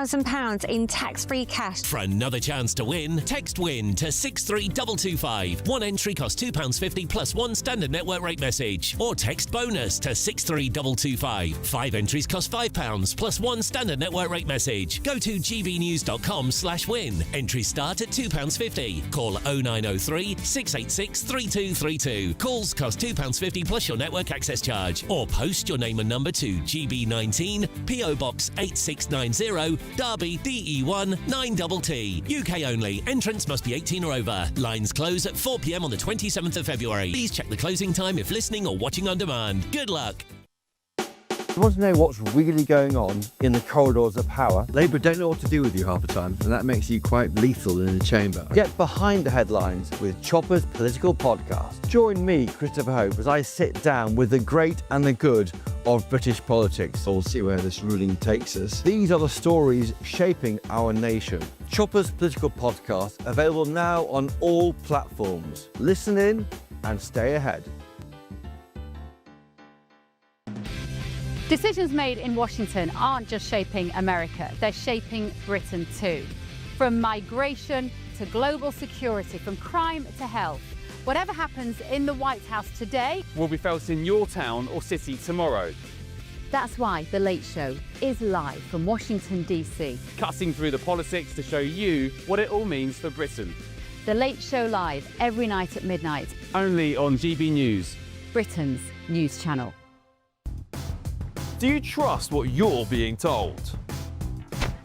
£5,000 in tax-free cash. For another chance to win, text WIN to 63225. One entry costs £2.50 plus one standard network rate message. Or text BONUS to 63225. 5 entries cost £5 plus one standard network rate message. Go to gbnews.com/win. Entries start at £2.50. Call 0903 686 3232. Calls cost £2.50 plus your network access charge. Or post your name and number to GB19, PO Box 8690, Derby, DE1 9TT. UK only. Entrance must be 18 or over. Lines close at 4 p.m. on the 27th of February. Please check the closing time if listening or watching on demand. Good luck. You want to know what's really going on in the corridors of power? Labour don't know what to do with you half the time, and that makes you quite lethal in the chamber. Get behind the headlines with Chopper's political podcast. Join me, Christopher Hope, as I sit down with the great and the good of British politics. We'll see where this ruling takes us. These are the stories shaping our nation. Chopper's political podcast, available now on all platforms. Listen in and stay ahead. Decisions made in Washington aren't just shaping America, they're shaping Britain too. From migration to global security, from crime to health. Whatever happens in the White House today will be felt in your town or city tomorrow. That's why The Late Show is live from Washington, D.C. Cutting through the politics to show you what it all means for Britain. The Late Show live every night at midnight. Only on GB News, Britain's news channel. Do you trust what you're being told?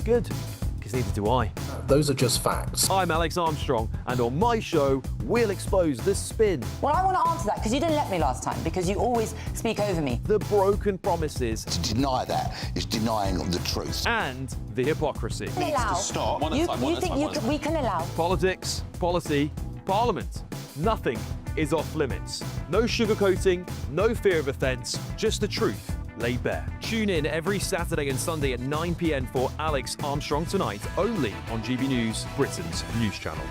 Good, because neither do I. Those are just facts. I'm Alex Armstrong, and on my show, we'll expose the spin. Well, I want to answer that, because you didn't let me last time, because you always speak over me. The broken promises. To deny that is denying the truth. And the hypocrisy. Needs to stop. You think we can allow? Politics, policy, parliament. Nothing is off limits. No sugarcoating, no fear of offence, just the truth laid bare. Tune in every Saturday and Sunday at 9 p.m. for Alex Armstrong Tonight, only on GB News, Britain's news channel.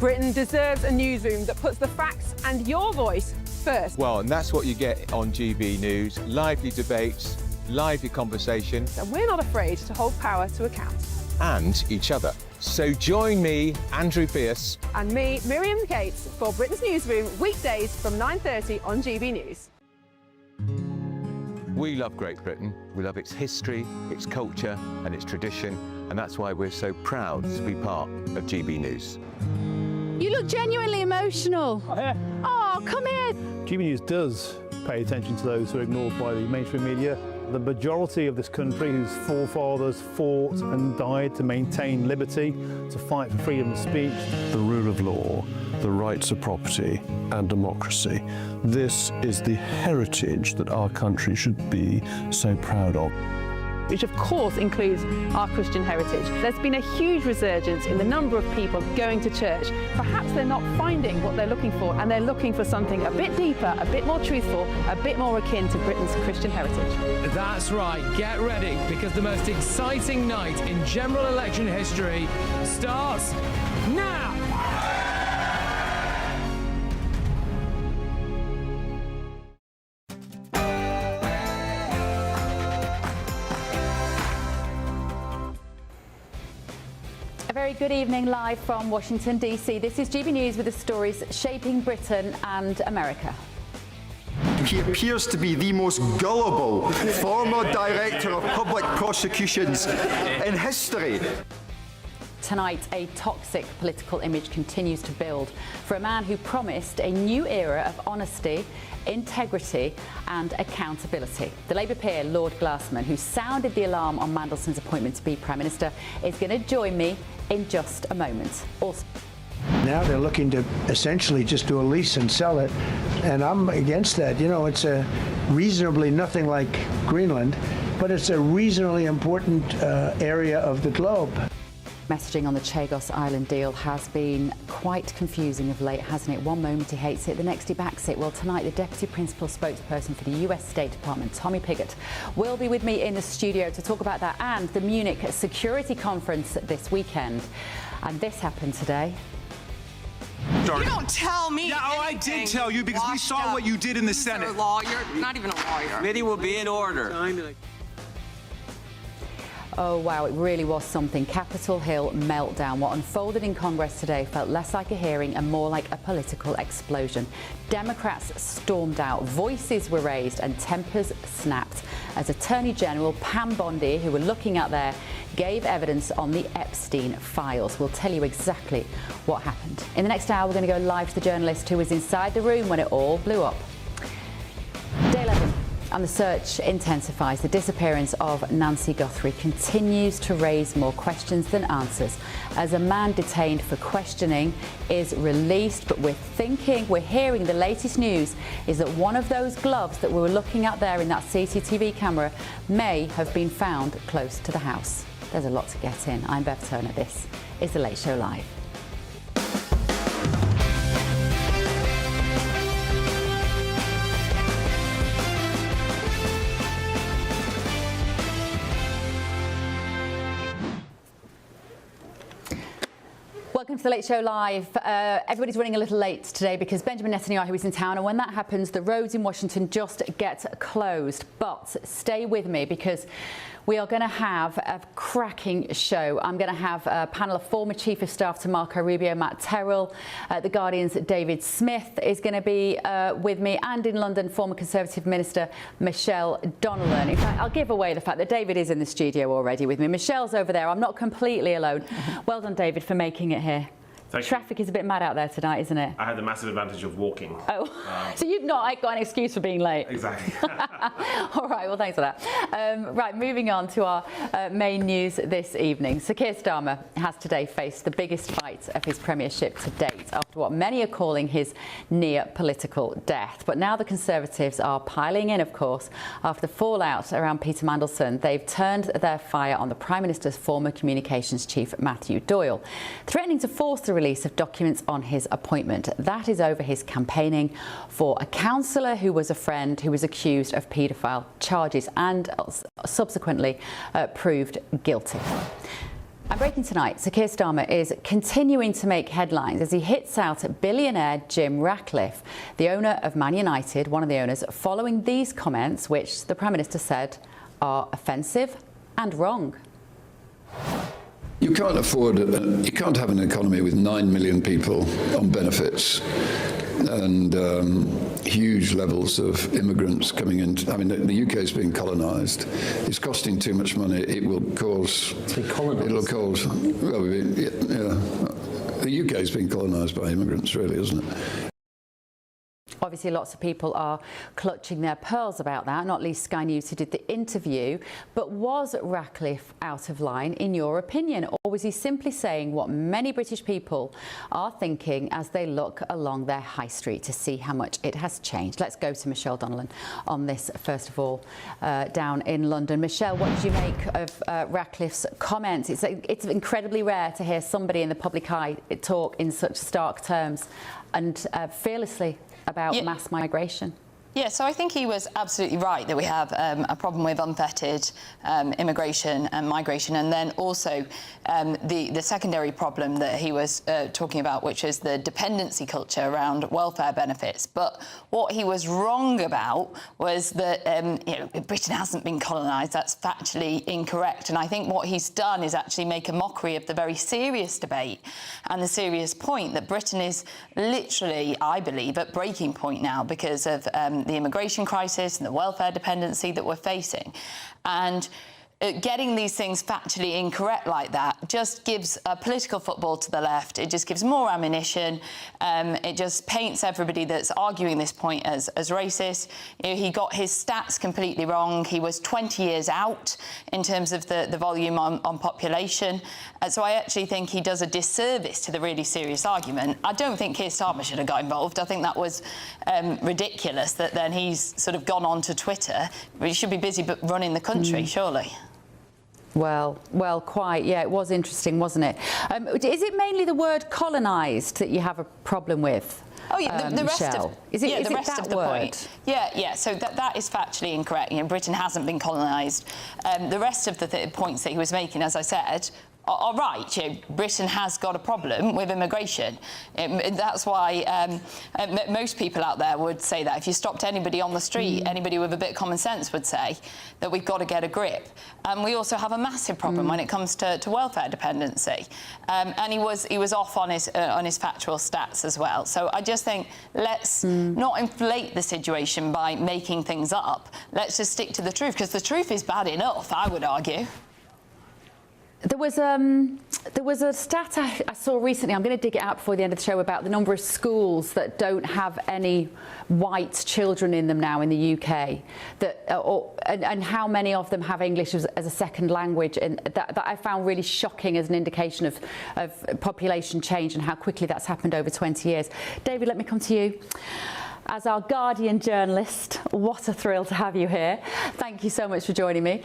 Britain deserves a newsroom that puts the facts and your voice first. Well, and that's what you get on GB News. Lively debates, lively conversation. And we're not afraid to hold power to account. And each other. So join me, Andrew Pierce. And me, Miriam Gates, for Britain's Newsroom, weekdays from 9:30 on GB News. We love Great Britain. We love its history, its culture and its tradition, and that's why we're so proud to be part of GB News. You look genuinely emotional. Oh, come here. GB News does pay attention to those who are ignored by the mainstream media. The majority of this country whose forefathers fought and died to maintain liberty, to fight for freedom of speech. The rule of law, the rights of property and democracy. This is the heritage that our country should be so proud of. Which of course includes our Christian heritage. There's been a huge resurgence in the number of people going to church. Perhaps they're not finding what they're looking for, and they're looking for something a bit deeper, a bit more truthful, a bit more akin to Britain's Christian heritage. That's right, get ready, because the most exciting night in general election history starts now! Very good evening, live from Washington, D.C. This is GB News with the stories shaping Britain and America. He appears to be the most gullible former director of public prosecutions in history. Tonight, a toxic political image continues to build for a man who promised a new era of honesty, integrity and accountability. The Labour peer, Lord Glassman, who sounded the alarm on Mandelson's appointment to be Prime Minister, is going to join me in just a moment. Also, now they're looking to essentially just do a lease and sell it, and I'm against that. You know, it's a reasonably nothing like Greenland, but it's a reasonably important area of the globe. Messaging on the Chagos Island deal has been quite confusing of late, hasn't it? One moment he hates it, the next he backs it. Well, tonight, the Deputy Principal Spokesperson for the US State Department, Tommy Pigott, will be with me in the studio to talk about that and the Munich Security Conference this weekend. And this happened today. You don't tell me. Yeah, oh, I did tell you because we saw what you did in the Senate. You're a lawyer, not even a lawyer. Committee will be in order. Oh wow, it really was something. Capitol Hill meltdown. What unfolded in Congress today felt less like a hearing and more like a political explosion. Democrats stormed out, voices were raised and tempers snapped as Attorney General Pam Bondi, who we're looking at there, gave evidence on the Epstein files. We'll tell you exactly what happened. In the next hour, we're going to go live to the journalist who was inside the room when it all blew up. Day 11. And the search intensifies. The disappearance of Nancy Guthrie continues to raise more questions than answers as a man detained for questioning is released. But we're hearing the latest news is that one of those gloves that we were looking at there in that CCTV camera may have been found close to the house. There's a lot to get in. I'm Bev Turner. This is The Late Show Live. Welcome to The Late Show Live. Everybody's running a little late today because Benjamin Netanyahu is in town, and when that happens, the roads in Washington just get closed. But stay with me because we are going to have a cracking show. I'm going to have a panel of former Chief of Staff to Marco Rubio, Matt Terrell, The Guardian's David Smith is going to be with me, and in London, former Conservative Minister Michelle Donnellan. In fact, I'll give away the fact that David is in the studio already with me. Michelle's over there. I'm not completely alone. Well done, David, for making it here. Traffic is a bit mad out there tonight, isn't it? I had the massive advantage of walking. Oh, so you've not got an excuse for being late. Exactly. All right, well, thanks for that. Right, moving on to our main news this evening. Sir Keir Starmer has today faced the biggest fight of his premiership to date after what many are calling his near political death. But now the Conservatives are piling in, of course, after the fallout around Peter Mandelson. They've turned their fire on the Prime Minister's former communications chief, Matthew Doyle, threatening to force the release of documents on his appointment. That is over his campaigning for a councillor who was a friend who was accused of paedophile charges and subsequently proved guilty. And breaking tonight, Sir Keir Starmer is continuing to make headlines as he hits out at billionaire Jim Ratcliffe, the owner of Man United, one of the owners, following these comments, which the Prime Minister said are offensive and wrong. You can't afford, you can't have an economy with 9 million people on benefits and huge levels of immigrants coming in. I mean, the UK is being colonised. It's costing too much money. It will cause. It'll cause. Well, yeah, the UK is being colonised by immigrants, really, isn't it? Obviously, lots of people are clutching their pearls about that, not least Sky News, who did the interview. But was Ratcliffe out of line, in your opinion? Or was he simply saying what many British people are thinking as they look along their high street to see how much it has changed? Let's go to Michelle Donnellan on this, first of all, down in London. Michelle, what did you make of Ratcliffe's comments? It's incredibly rare to hear somebody in the public eye talk in such stark terms and fearlessly about mass migration. Yeah, so I think he was absolutely right that we have a problem with unfettered immigration and migration, and then also the secondary problem that he was talking about, which is the dependency culture around welfare benefits. But what he was wrong about was that Britain hasn't been colonised. That's factually incorrect. And I think what he's done is actually make a mockery of the very serious debate and the serious point that Britain is literally, I believe, at breaking point now because of the immigration crisis and the welfare dependency that we're facing. And getting these things factually incorrect like that just gives a political football to the left. It just gives more ammunition. It just paints everybody that's arguing this point as racist. He got his stats completely wrong. He was 20 years out in terms of the volume on population. So I actually think he does a disservice to the really serious argument. I don't think Keir Starmer should have got involved. I think that was ridiculous that then he's sort of gone on to Twitter. He should be busy running the country, surely. Well, quite. Yeah, it was interesting, wasn't it? Is it mainly the word colonised that you have a problem with? Oh yeah, the rest Michelle. of Is it the rest that of the word? point. Yeah. So that is factually incorrect. Britain hasn't been colonised. The rest of the points that he was making, as I said, are right. Britain has got a problem with immigration. That's why most people out there would say that. If you stopped anybody on the street, anybody with a bit of common sense would say that we've got to get a grip. And we also have a massive problem when it comes to welfare dependency. And he was off on his factual stats as well. So I just think let's not inflate the situation by making things up. Let's just stick to the truth, because the truth is bad enough, I would argue. There was a stat I saw recently, I'm going to dig it out before the end of the show, about the number of schools that don't have any white children in them now in the UK, and how many of them have English as a second language, and that I found really shocking as an indication of population change and how quickly that's happened over 20 years. David, let me come to you. As our Guardian journalist, what a thrill to have you here. Thank you so much for joining me.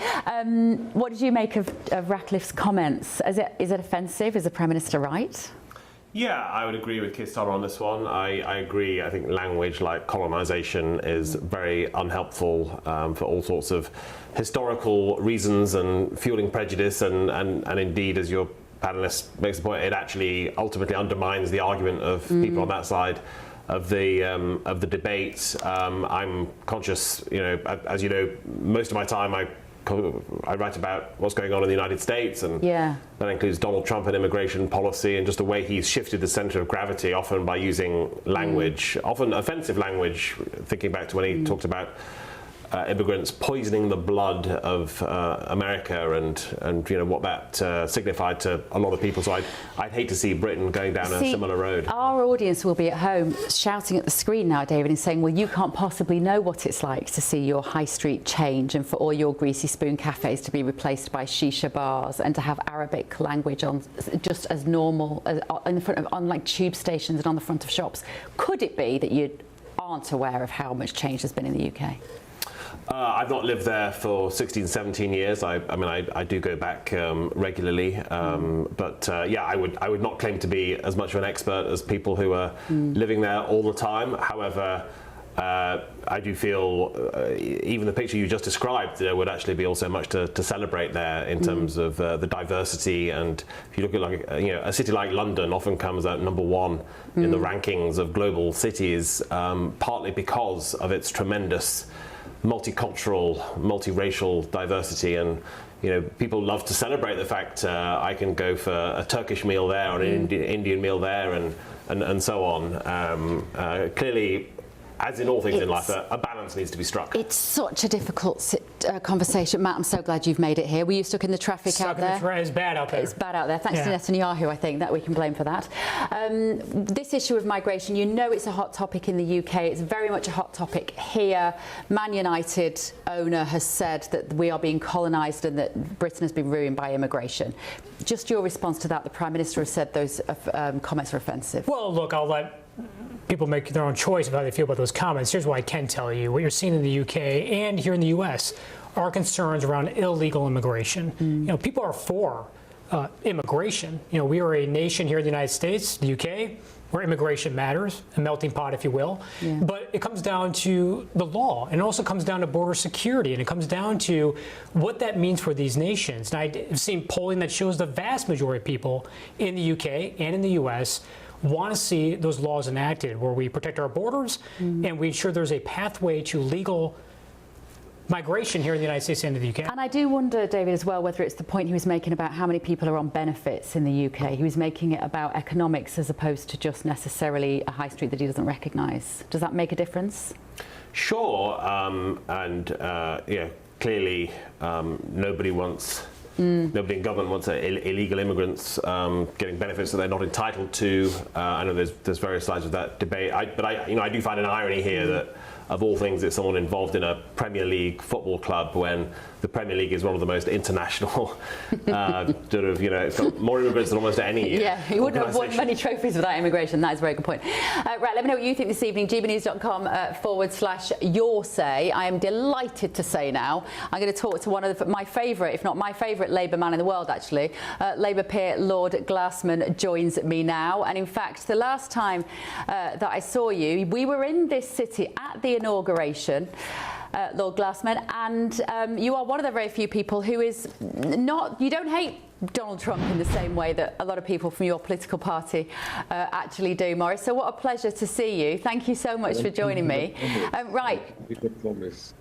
What did you make of Ratcliffe's comments? Is it offensive? Is the Prime Minister right? Yeah, I would agree with Keir Starmer on this one. I agree. I think language like colonisation is very unhelpful for all sorts of historical reasons and fueling prejudice, and indeed, as your panellist makes the point, it actually ultimately undermines the argument of people on that side of the debate. I'm conscious, as you know, most of my time I write about what's going on in the United States, and that includes Donald Trump and immigration policy and just the way he's shifted the centre of gravity, often by using language, often offensive language, thinking back to when he talked about immigrants poisoning the blood of America, and what that signified to a lot of people. So I'd hate to see Britain going down a similar road. Our audience will be at home shouting at the screen now, David, and saying, well, you can't possibly know what it's like to see your high street change and for all your greasy spoon cafes to be replaced by shisha bars and to have Arabic language on just as normal on like tube stations and on the front of shops. Could it be that you aren't aware of how much change there's been in the UK? I've not lived there for 16, 17 years. I do go back regularly, but I would not claim to be as much of an expert as people who are living there all the time. However, I do feel even the picture you just described, there would actually be also much to celebrate there in terms of the diversity. And if you look at a city like London, often comes out number one in the rankings of global cities, partly because of its tremendous multicultural, multiracial diversity, and people love to celebrate the fact I can go for a Turkish meal there or an Indian meal there, and so on. Clearly, as in all things in life, a balance needs to be struck. It's such a difficult conversation. Matt, I'm so glad you've made it here. Were you stuck in the traffic out there? It's bad out there. It's bad out there. Thanks to Netanyahu, I think, that we can blame for that. This issue of migration, it's a hot topic in the UK. It's very much a hot topic here. Man United owner has said that we are being colonised and that Britain has been ruined by immigration. Just your response to that. The Prime Minister has said those comments are offensive. Well, look, I'll let people make their own choice of how they feel about those comments. Here's what I can tell you. What you're seeing in the UK and here in the US are concerns around illegal immigration. People are for immigration. We are a nation here in the United States, the UK, where immigration matters, a melting pot, if you will. But it comes down to the law, and it also comes down to border security, and it comes down to what that means for these nations. And I've seen polling that shows the vast majority of people in the UK and in the US want to see those laws enacted where we protect our borders and we ensure there's a pathway to legal migration here in the United States and in the UK. And I do wonder, David, as well, whether it's the point he was making about how many people are on benefits in the UK. He was making it about economics as opposed to just necessarily a high street that he doesn't recognise. Does that make a difference? Sure, clearly nobody in government wants illegal immigrants getting benefits that they're not entitled to. I know there's various sides of that debate, but I do find an irony here that of all things, it's someone involved in a Premier League football club when the Premier League is one of the most international sort of, you know, it's got more immigrants than almost any. Yeah, you wouldn't have won many trophies without immigration. That is a very good point. Right, let me know what you think this evening. gbnews.com/your say. I am delighted to say now I'm going to talk to one of my favourite, if not my favourite, Labour man in the world, actually. Labour peer Lord Glassman joins me now. And in fact, the last time that I saw you, we were in this city at the inauguration. Lord Glassman, and you are one of the very few people who is not, you don't hate Donald Trump in the same way that a lot of people from your political party actually do, Maurice. So what a pleasure to see you. Thank you so much for joining me. Right.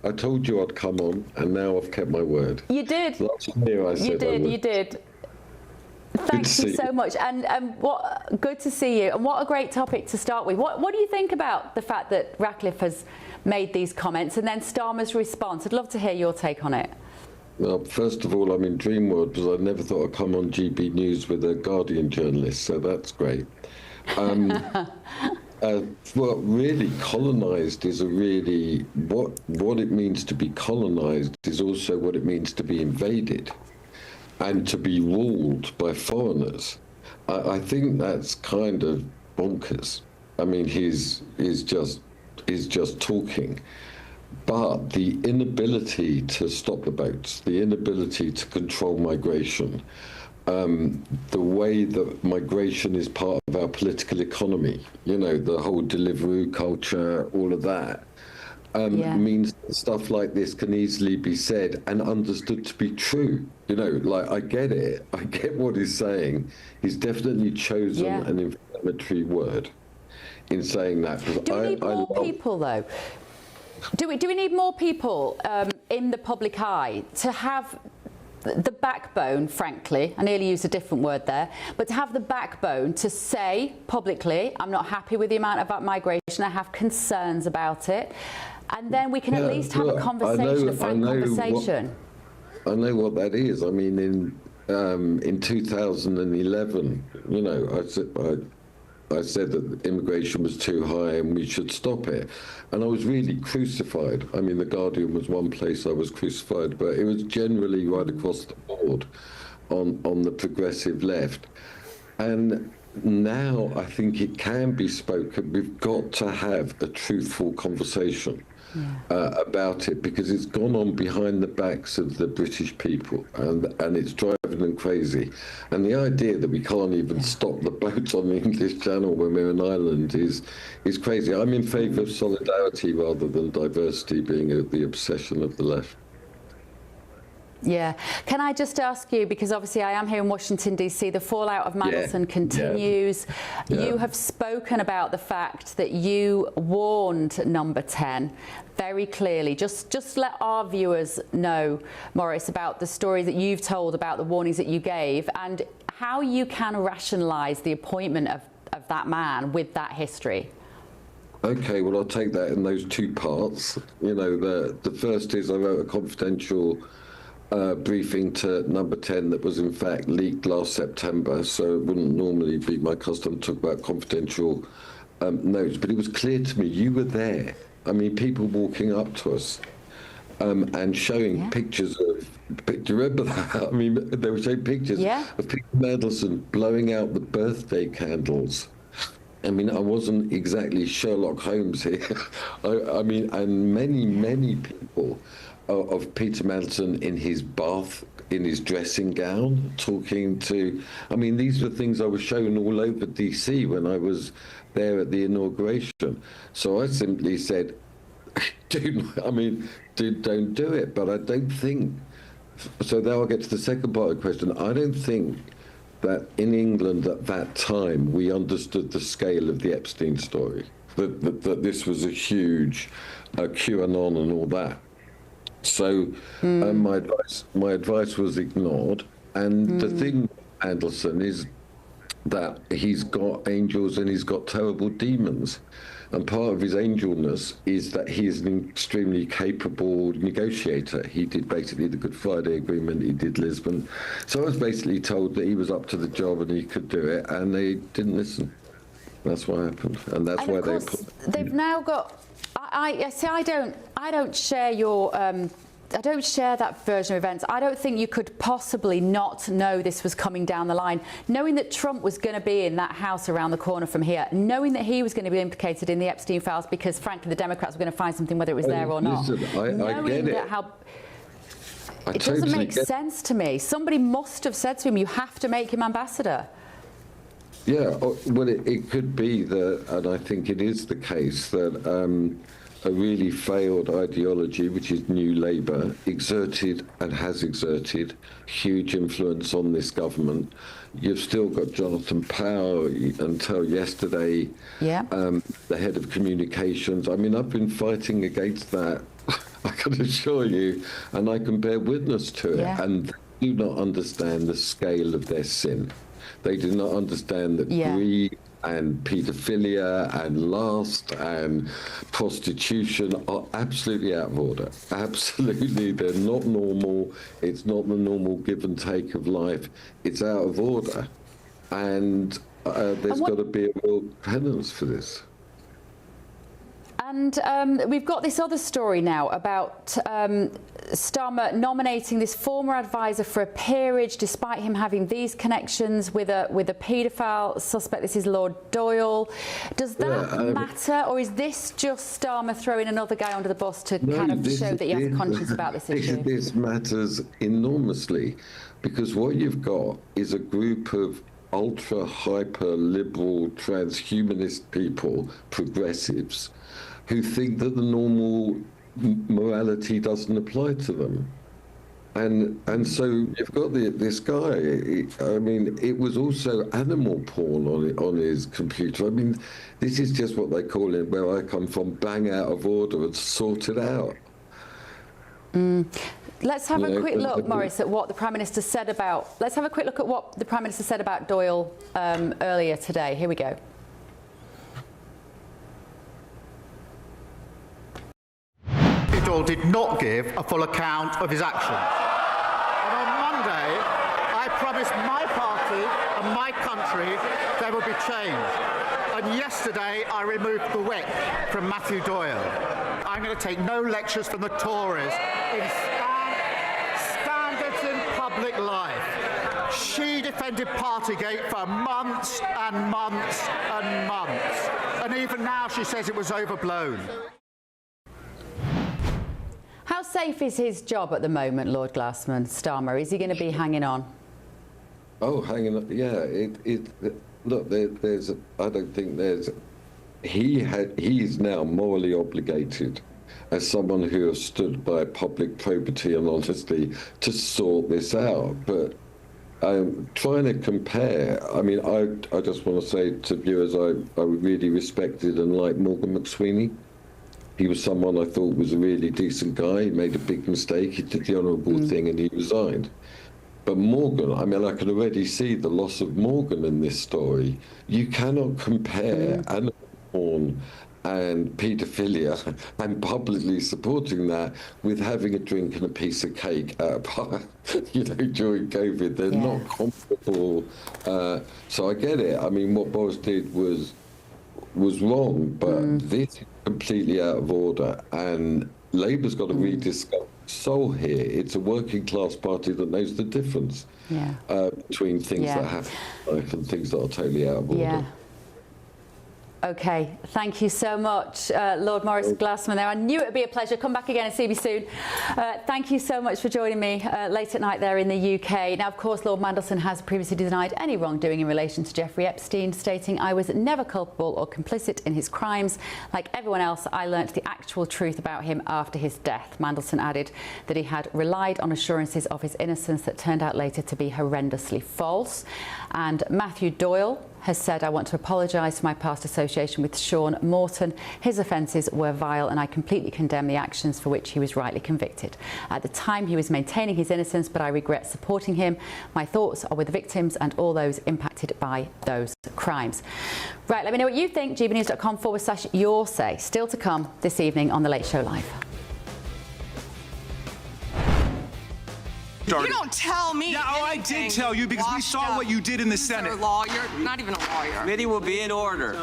I told you I'd come on, and now I've kept my word. You did. Last year I said you did. Thank you so much, and what good to see you, and what a great topic to start with. What do you think about the fact that Ratcliffe has made these comments and then Starmer's response? I'd love to hear your take on it. Well, first of all, I'm in dream world because I never thought I'd come on GB News with a Guardian journalist, so that's great. What really colonised is what it means to be colonised is also what it means to be invaded and to be ruled by foreigners. I think that's kind of bonkers. I mean, he's just talking. But the inability to stop the boats, the inability to control migration, the way that migration is part of our political economy, you know, the whole Deliveroo culture, all of that, means that stuff like this can easily be said and understood to be true. You know, like, I get it. I get what he's saying. He's definitely chosen an inflammatory word in saying that. Do we need more people, though? Do we need more people in the public eye to have the backbone, frankly, I nearly used a different word there, but to have the backbone to say publicly, I'm not happy with the amount of migration, I have concerns about it, and then we can at least have a conversation, a frank conversation. I know what that is. I mean, in 2011, you know, I said that immigration was too high and we should stop it. And I was really crucified. I mean, The Guardian was one place I was crucified, but it was generally right across the board on the progressive left. And now I think it can be spoken. We've got to have a truthful conversation about it, because it's gone on behind the backs of the British people, and it's driving them crazy. And the idea that we can't even stop the boats on the English Channel when we're an island is crazy. I'm in favour of solidarity rather than diversity being the obsession of the left. Yeah. Can I just ask you, because obviously I am here in Washington, D.C., the fallout of Mandelson continues. You have spoken about the fact that you warned Number 10 very clearly. Just let our viewers know, Maurice, about the story that you've told, about the warnings that you gave, and how you can rationalise the appointment of that man with that history. Okay, well, I'll take that in those two parts. You know, the first is I wrote a confidential briefing to Number 10 that was in fact leaked last September, so it wouldn't normally be my custom to talk about confidential notes, but it was clear to me, you were there. I mean, people walking up to us and showing pictures of, do you remember that? I mean, they were showing pictures of Peter Mandelson blowing out the birthday candles. I mean, I wasn't exactly Sherlock Holmes here. I mean, and many people of Peter Mandelson in his bath, in his dressing gown, talking to... I mean, these were things I was shown all over DC when I was there at the inauguration. So I simply said, don't do it. But I don't think... So now I'll get to the second part of the question. I don't think that in England at that time we understood the scale of the Epstein story, that this was a huge QAnon and all that. So my advice was ignored. And the thing with Mandelson is that he's got angels and he's got terrible demons. And part of his angelness is that he is an extremely capable negotiator. He did basically the Good Friday Agreement, he did Lisbon. So I was basically told that he was up to the job and he could do it, and they didn't listen. That's what happened, and that's why they've now got... I don't share your. I don't share that version of events. I don't think you could possibly not know this was coming down the line. Knowing that Trump was going to be in that house around the corner from here, knowing that he was going to be implicated in the Epstein files because, frankly, the Democrats were going to find something whether it was there or not. Listen, I get it. It doesn't make sense to me. Somebody must have said to him, you have to make him ambassador. Yeah, well, it could be that, and I think it is the case, that a really failed ideology, which is New Labour, exerted and has exerted huge influence on this government. You've still got Jonathan Powell until yesterday, the head of communications. I mean, I've been fighting against that, I can assure you, and I can bear witness to it. Yeah. And they do not understand the scale of their sin. They do not understand that greed and paedophilia and lust and prostitution are absolutely out of order. Absolutely, they're not normal. It's not the normal give and take of life. It's out of order. And there's got to be a real penance for this. And we've got this other story now about Starmer nominating this former advisor for a peerage, despite him having these connections with a paedophile suspect. This is Lord Doyle. Does that matter, or is this just Starmer throwing another guy under the bus to kind of show that he has a conscience about this issue? This matters enormously, because what you've got is a group of ultra hyper liberal transhumanist people, progressives, who think that the normal morality doesn't apply to them. And so you've got this guy. I mean, it was also animal porn on his computer. I mean, this is just what they call it, where I come from, bang out of order and sort it out. Let's have a quick look, Maurice, at what the Prime Minister said about. Let's have a quick look at what the Prime Minister said about Doyle earlier today. Here we go. Doyle did not give a full account of his actions. And on Monday, I promised my party and my country there would be change. And yesterday, I removed the whip from Matthew Doyle. I'm going to take no lectures from the Tories in standards in public life. She defended Partygate for months and months and months. And even now, she says it was overblown. How safe is his job at the moment, Lord Glassman, Starmer? Is he going to be hanging on? Oh, hanging on, yeah. Look, I don't think there's. He's now morally obligated, as someone who has stood by public probity and honesty, to sort this out. But trying to compare, I mean, I just want to say to viewers, I really respected and liked Morgan McSweeney. He was someone I thought was a really decent guy. He made a big mistake. He did the honourable thing and he resigned. But Morgan, I mean, I can already see the loss of Morgan in this story. You cannot compare animal porn and paedophilia and publicly supporting that with having a drink and a piece of cake at a bar, during COVID. They're not comparable. So I get it. I mean, what Boris did was wrong, but this is completely out of order, and Labour's got to rediscover soul here. It's a working class party that knows the difference between things that happen in life and things that are totally out of order. Okay, thank you so much, Lord Maurice Glassman there. I knew it would be a pleasure. Come back again and see me soon. Thank you so much for joining me late at night there in the UK. Now, of course, Lord Mandelson has previously denied any wrongdoing in relation to Jeffrey Epstein, stating, "I was never culpable or complicit in his crimes. Like everyone else, I learnt the actual truth about him after his death." Mandelson added that he had relied on assurances of his innocence that turned out later to be horrendously false. And Matthew Doyle has said, "I want to apologise for my past association with Sean Morton. His offences were vile and I completely condemn the actions for which he was rightly convicted. At the time he was maintaining his innocence, but I regret supporting him. My thoughts are with the victims and all those impacted by those crimes." Right, let me know what you think. gbnews.com/your say. Still to come this evening on The Late Show Live. You don't tell me. Yeah, I did tell you because we saw what you did in the Senate. You're a lawyer, not even a lawyer. Committee will be in order.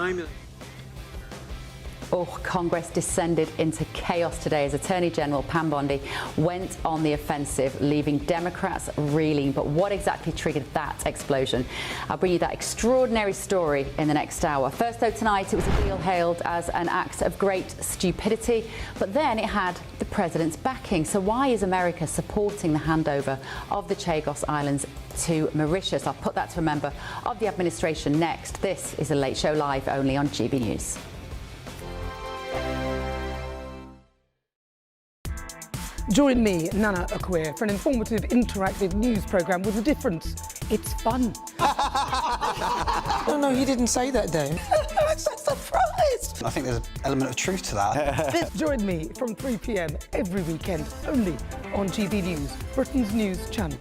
Congress descended into chaos today as Attorney General Pam Bondi went on the offensive, leaving Democrats reeling. But what exactly triggered that explosion? I'll bring you that extraordinary story in the next hour. First, though, tonight it was a deal hailed as an act of great stupidity, but then it had the president's backing. So why is America supporting the handover of the Chagos Islands to Mauritius? I'll put that to a member of the administration next. This is a Late Show Live, only on GB News. Join me, Nana Akwe, for an informative, interactive news programme with a difference. It's fun. No, you didn't say that, Dave. I'm so surprised. I think there's an element of truth to that. Join me from 3 p.m. every weekend, only on GB News, Britain's news channel.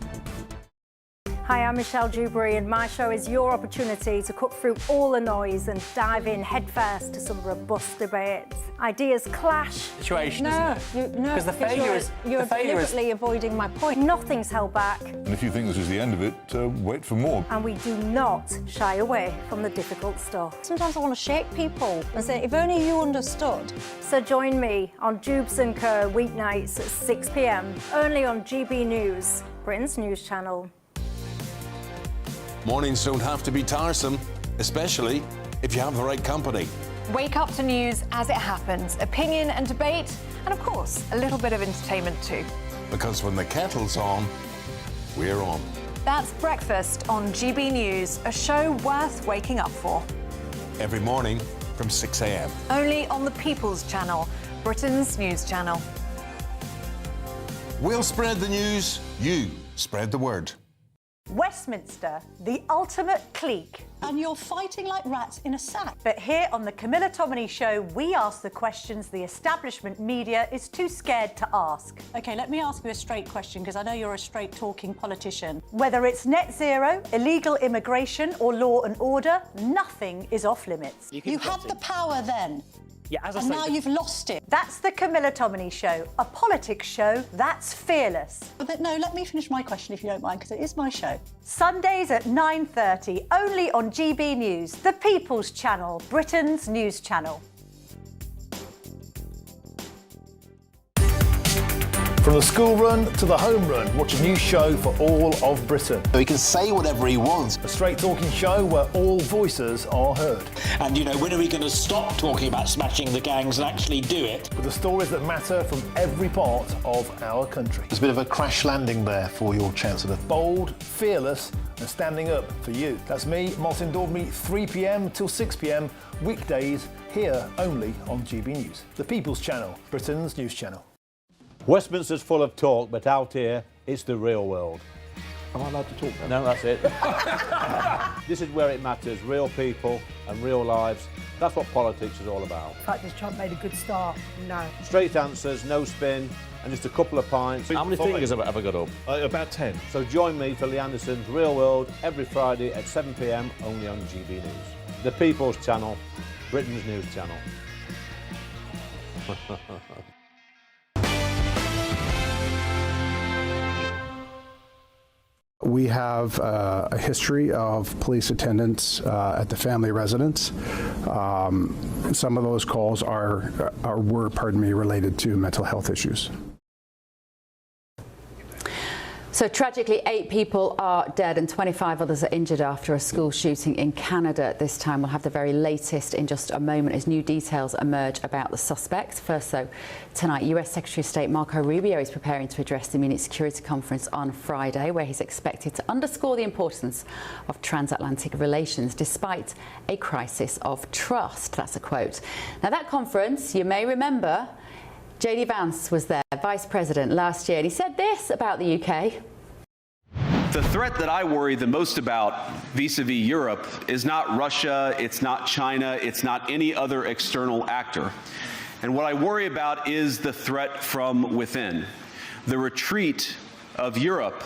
Hi, I'm Michelle Dewberry, and my show is your opportunity to cut through all the noise and dive in headfirst to some robust debates. Ideas clash. Situation, No, Because the failure is... You're deliberately avoiding my point. Nothing's held back, And if you think this is the end of it, wait for more. and we do not shy away from the difficult stuff. Sometimes I want to shake people and say, if only you understood. So join me on Jubes & Co. weeknights at 6 p.m, only on GB News, Britain's news channel. Mornings don't have to be tiresome, especially if you have the right company. Wake up to news as it happens, opinion and debate, and of course, a little bit of entertainment too. Because when the kettle's on, we're on. That's Breakfast on GB News, a show worth waking up for. Every morning from 6 a.m. Only on the People's Channel, Britain's news channel. We'll spread the news, you spread the word. Westminster, the ultimate clique. And you're fighting like rats in a sack. But here on the Camilla Tominey Show, we ask the questions the establishment media is too scared to ask. OK, let me ask you a straight question, because I know you're a straight-talking politician. Whether it's net zero, illegal immigration or law and order, nothing is off limits. You had the power then. Yeah, as I And say... now you've lost it. That's the Camilla Tominey Show, a politics show that's fearless. But no, let me finish my question if you don't mind, because it is my show. Sundays at 9:30, only on GB News, the People's Channel, Britain's news channel. From the school run to the home run, watch a new show for all of Britain. He can say whatever he wants. A straight talking show where all voices are heard. And, when are we going to stop talking about smashing the gangs and actually do it? With the stories that matter from every part of our country. There's a bit of a crash landing there for your Chancellor. Bold, fearless and standing up for you. That's me, Martin Daubney, 3 p.m. till 6 p.m, weekdays, here only on GB News. The People's Channel, Britain's news channel. Westminster's full of talk, but out here, it's the real world. Am I allowed to talk now? No, that's it. This is where it matters, real people and real lives. That's what politics is all about. In fact, has Trump made a good start? No. Straight answers, no spin, and just a couple of pints. How many fingers have I ever got up? About 10. So join me for Lee Anderson's Real World every Friday at 7 p.m, only on GB News. The People's Channel, Britain's news channel. We have a history of police attendance at the family residence. Some of those calls were related to mental health issues. So tragically, 8 people are dead and 25 others are injured after a school shooting in Canada. This time we'll have the very latest in just a moment as new details emerge about the suspects. First, though, tonight, US Secretary of State Marco Rubio is preparing to address the Munich Security Conference on Friday, where he's expected to underscore the importance of transatlantic relations despite a crisis of trust. That's a quote. Now, that conference, you may remember, J.D. Vance was there, Vice President, last year, and he said this about the UK. The threat that I worry the most about vis-a-vis Europe is not Russia, it's not China, it's not any other external actor. And what I worry about is the threat from within, the retreat of Europe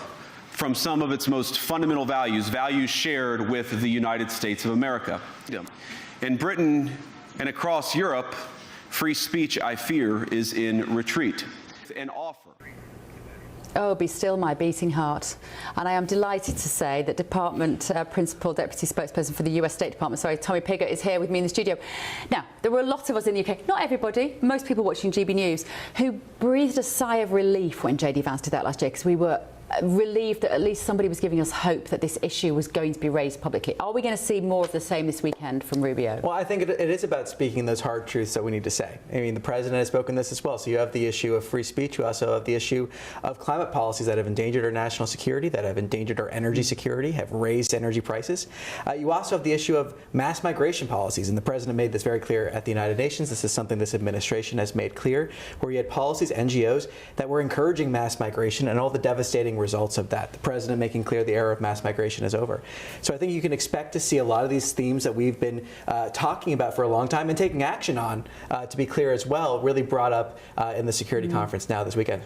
from some of its most fundamental values, values shared with the United States of America. In Britain and across Europe, free speech, I fear, is in retreat. An offer. Oh, be still my beating heart. And I am delighted to say that Department Principal Deputy Spokesperson for the US State Department, Tommy Pigott, is here with me in the studio. Now, there were a lot of us in the UK, not everybody, most people watching GB News, who breathed a sigh of relief when JD Vance did that last year, because we were relieved that at least somebody was giving us hope that this issue was going to be raised publicly. Are we going to see more of the same this weekend from Rubio? Well, I think it is about speaking those hard truths that we need to say. I mean, the president has spoken this as well. So you have the issue of free speech. You also have the issue of climate policies that have endangered our national security, that have endangered our energy security, have raised energy prices. You also have the issue of mass migration policies. And the president made this very clear at the United Nations. This is something this administration has made clear, where you had policies, NGOs, that were encouraging mass migration and all the devastating results of that. The president making clear the era of mass migration is over. So I think you can expect to see a lot of these themes that we've been talking about for a long time and taking action on, to be clear as well, really brought up in the security conference now this weekend.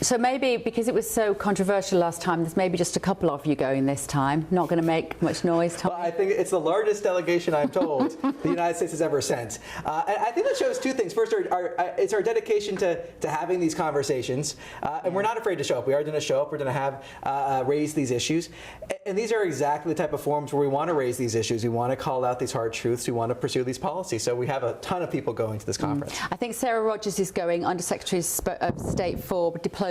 So maybe because it was so controversial last time, there's maybe just a couple of you going this time. Not going to make much noise, Tom. Well, I think it's the largest delegation, I'm told, the United States has ever sent. I think that shows two things. First, it's our dedication to having these conversations, and we're not afraid to show up. We are going to show up. We're going to have raise these issues, and these are exactly the type of forums where we want to raise these issues. We want to call out these hard truths. We want to pursue these policies. So we have a ton of people going to this conference. I think Sarah Rogers is going, Undersecretary of State for Diplomacy,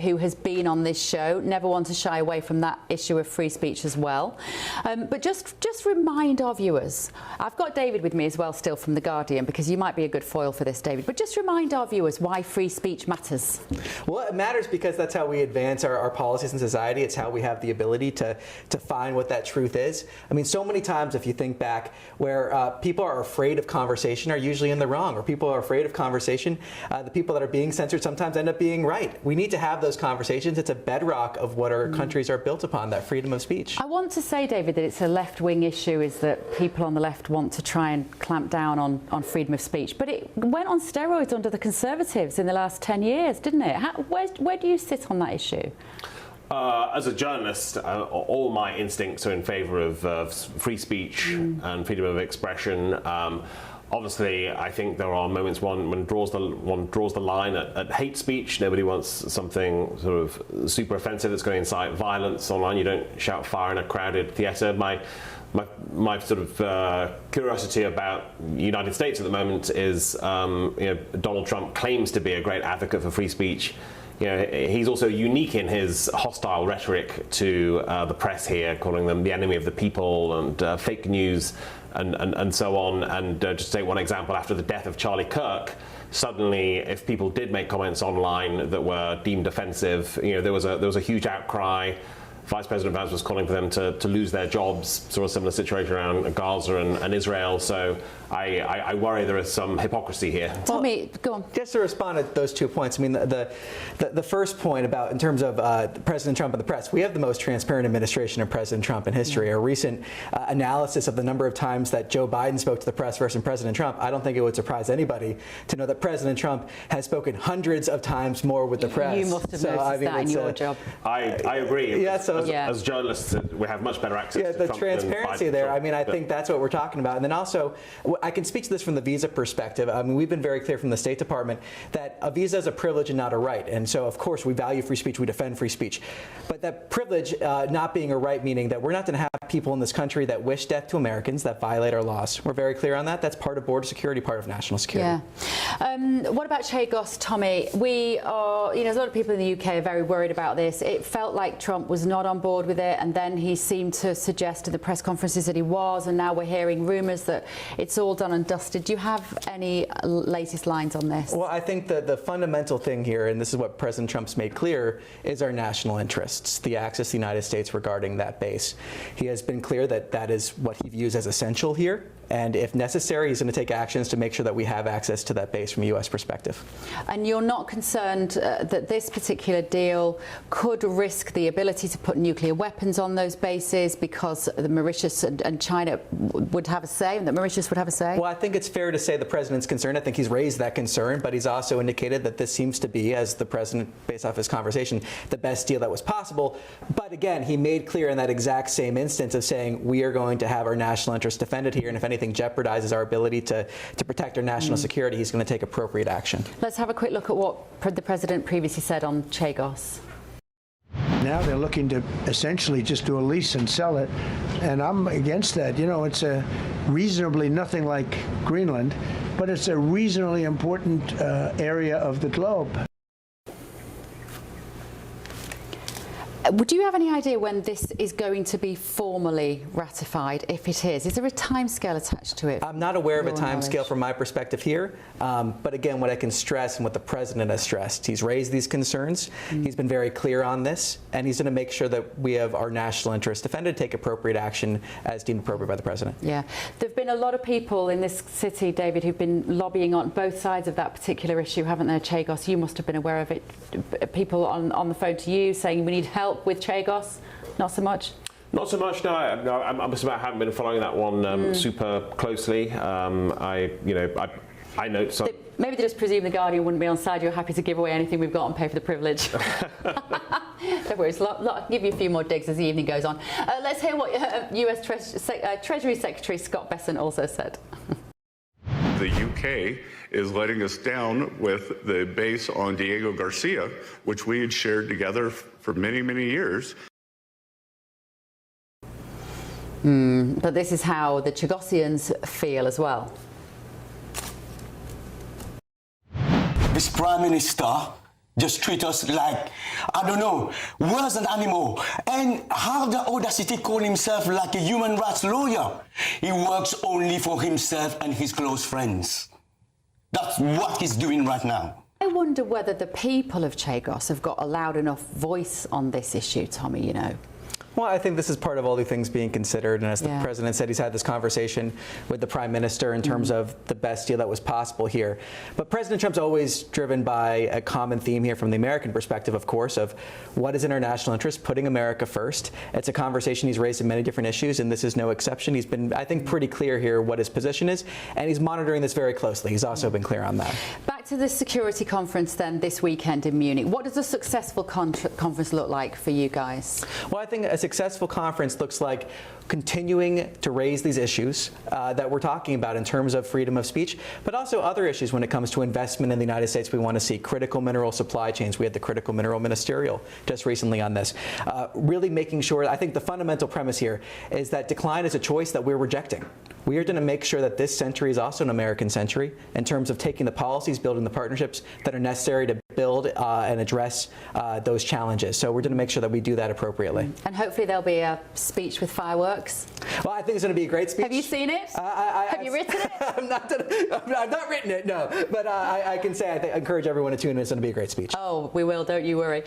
who has been on this show. Never want to shy away from that issue of free speech as well. But just remind our viewers, I've got David with me as well still from The Guardian, because you might be a good foil for this, David, but just remind our viewers why free speech matters. Well, it matters because that's how we advance our policies in society. It's how we have the ability to find what that truth is. I mean, so many times, if you think back, where people are afraid of conversation are usually in the wrong, or people are afraid of conversation, the people that are being censored sometimes end up being right. We need to have those conversations. It's a bedrock of what our countries are built upon, that freedom of speech. I want to say, David, that it's a left-wing issue, is that people on the left want to try and clamp down on freedom of speech. But it went on steroids under the Conservatives in the last 10 years, didn't it? Where do you sit on that issue? As a journalist, all my instincts are in favour of free speech and freedom of expression. Obviously, I think there are moments one draws the line at hate speech. Nobody wants something sort of super offensive that's going to incite violence online. You don't shout fire in a crowded theatre. My sort of curiosity about the United States at the moment is, Donald Trump claims to be a great advocate for free speech. He's also unique in his hostile rhetoric to the press here, calling them the enemy of the people and fake news and so on. And just to take one example, after the death of Charlie Kirk, suddenly, if people did make comments online that were deemed offensive, there was a huge outcry. Vice President Vance was calling for them to lose their jobs. Sort of similar situation around Gaza and Israel. So I worry there is some hypocrisy here. Tommy, go on. Just to respond to those 2 points, I mean, the first point about in terms of President Trump and the press, we have the most transparent administration of President Trump in history. A recent analysis of the number of times that Joe Biden spoke to the press versus President Trump, I don't think it would surprise anybody to know that President Trump has spoken hundreds of times more with the press. You must have noticed that in your job. I agree. Yeah, so as journalists, we have much better access to the Trump transparency there. I mean, I think that's what we're talking about. And then also, I can speak to this from the visa perspective. I mean, we've been very clear from the State Department that a visa is a privilege and not a right. And so, of course, we value free speech. We defend free speech. But that privilege not being a right, meaning that we're not going to have people in this country that wish death to Americans, that violate our laws. We're very clear on that. That's part of border security, part of national security. Yeah. What about Chagos, Tommy? We are, there's a lot of people in the UK are very worried about this. It felt like Trump was not on board with it, and then he seemed to suggest in the press conferences that he was, and now we're hearing rumours that it's all done and dusted. Do you have any latest lines on this? Well, I think that the fundamental thing here, and this is what President Trump's made clear, is our national interests, the access to the United States regarding that base. He has been clear that that is what he views as essential here. And if necessary, he's going to take actions to make sure that we have access to that base from a U.S. perspective. And you're not concerned that this particular deal could risk the ability to put nuclear weapons on those bases because the Mauritius and China would have a say, and that Mauritius would have a say? Well, I think it's fair to say the president's concerned. I think he's raised that concern, but he's also indicated that this seems to be, as the president, based off his conversation, the best deal that was possible. But again, he made clear in that exact same instance of saying we are going to have our national interests defended here, and if anything jeopardizes our ability to protect our national security, he's going to take appropriate action. Let's have a quick look at what the president previously said on Chagos. Now they're looking to essentially just do a lease and sell it, and I'm against that. You know, it's a reasonably nothing like Greenland, but it's a reasonably important area of the globe. Would you have any idea when this is going to be formally ratified, if it is? Is there a timescale attached to it? I'm not aware of a timescale from my perspective here, but again, what I can stress and what the president has stressed, he's raised these concerns, he's been very clear on this, and he's going to make sure that we have our national interest defended, take appropriate action as deemed appropriate by the president. Yeah. There have been a lot of people in this city, David, who've been lobbying on both sides of that particular issue, haven't there, Chagos? You must have been aware of it. People on the phone to you saying we need help with Chagos? Not so much? Not so much, no. I must admit I haven't been following that one super closely. I note some... Maybe they just presume the Guardian wouldn't be on side. You're happy to give away anything we've got and pay for the privilege. Don't worry, I'll give you a few more digs as the evening goes on. Let's hear what US Treasury Secretary Scott Bessent also said. The UK is letting us down with the base on Diego Garcia, which we had shared together for many, many years. But this is how the Chagosians feel as well. This Prime Minister just treat us like, I don't know, worse than animal. And how the audacity call himself like a human rights lawyer. He works only for himself and his close friends. That's what he's doing right now. I wonder whether the people of Chagos have got a loud enough voice on this issue, Tommy, you know. Well, I think this is part of all the things being considered, and as the president said, he's had this conversation with the prime minister in terms of the best deal that was possible here. But President Trump's always driven by a common theme here from the American perspective, of course, of what is in our national interest, putting America first. It's a conversation he's raised in many different issues, and this is no exception. He's been, I think, pretty clear here what his position is, and he's monitoring this very closely. He's also been clear on that. Back to the security conference then this weekend in Munich. What does a successful conference look like for you guys? Well, I think a successful conference looks like continuing to raise these issues that we're talking about in terms of freedom of speech, but also other issues when it comes to investment in the United States. We want to see critical mineral supply chains. We had the critical mineral ministerial just recently on this. Really making sure, I think the fundamental premise here is that decline is a choice that we're rejecting. We are going to make sure that this century is also an American century in terms of taking the policies, building the partnerships that are necessary to build and address those challenges. So we're going to make sure that we do that appropriately. And hopefully there'll be a speech with fireworks. Well, I think it's going to be a great speech. Have you seen it? Have you written it? I've not written it, no. But I can say I encourage everyone to tune in. It's going to be a great speech. Oh, we will, don't you worry.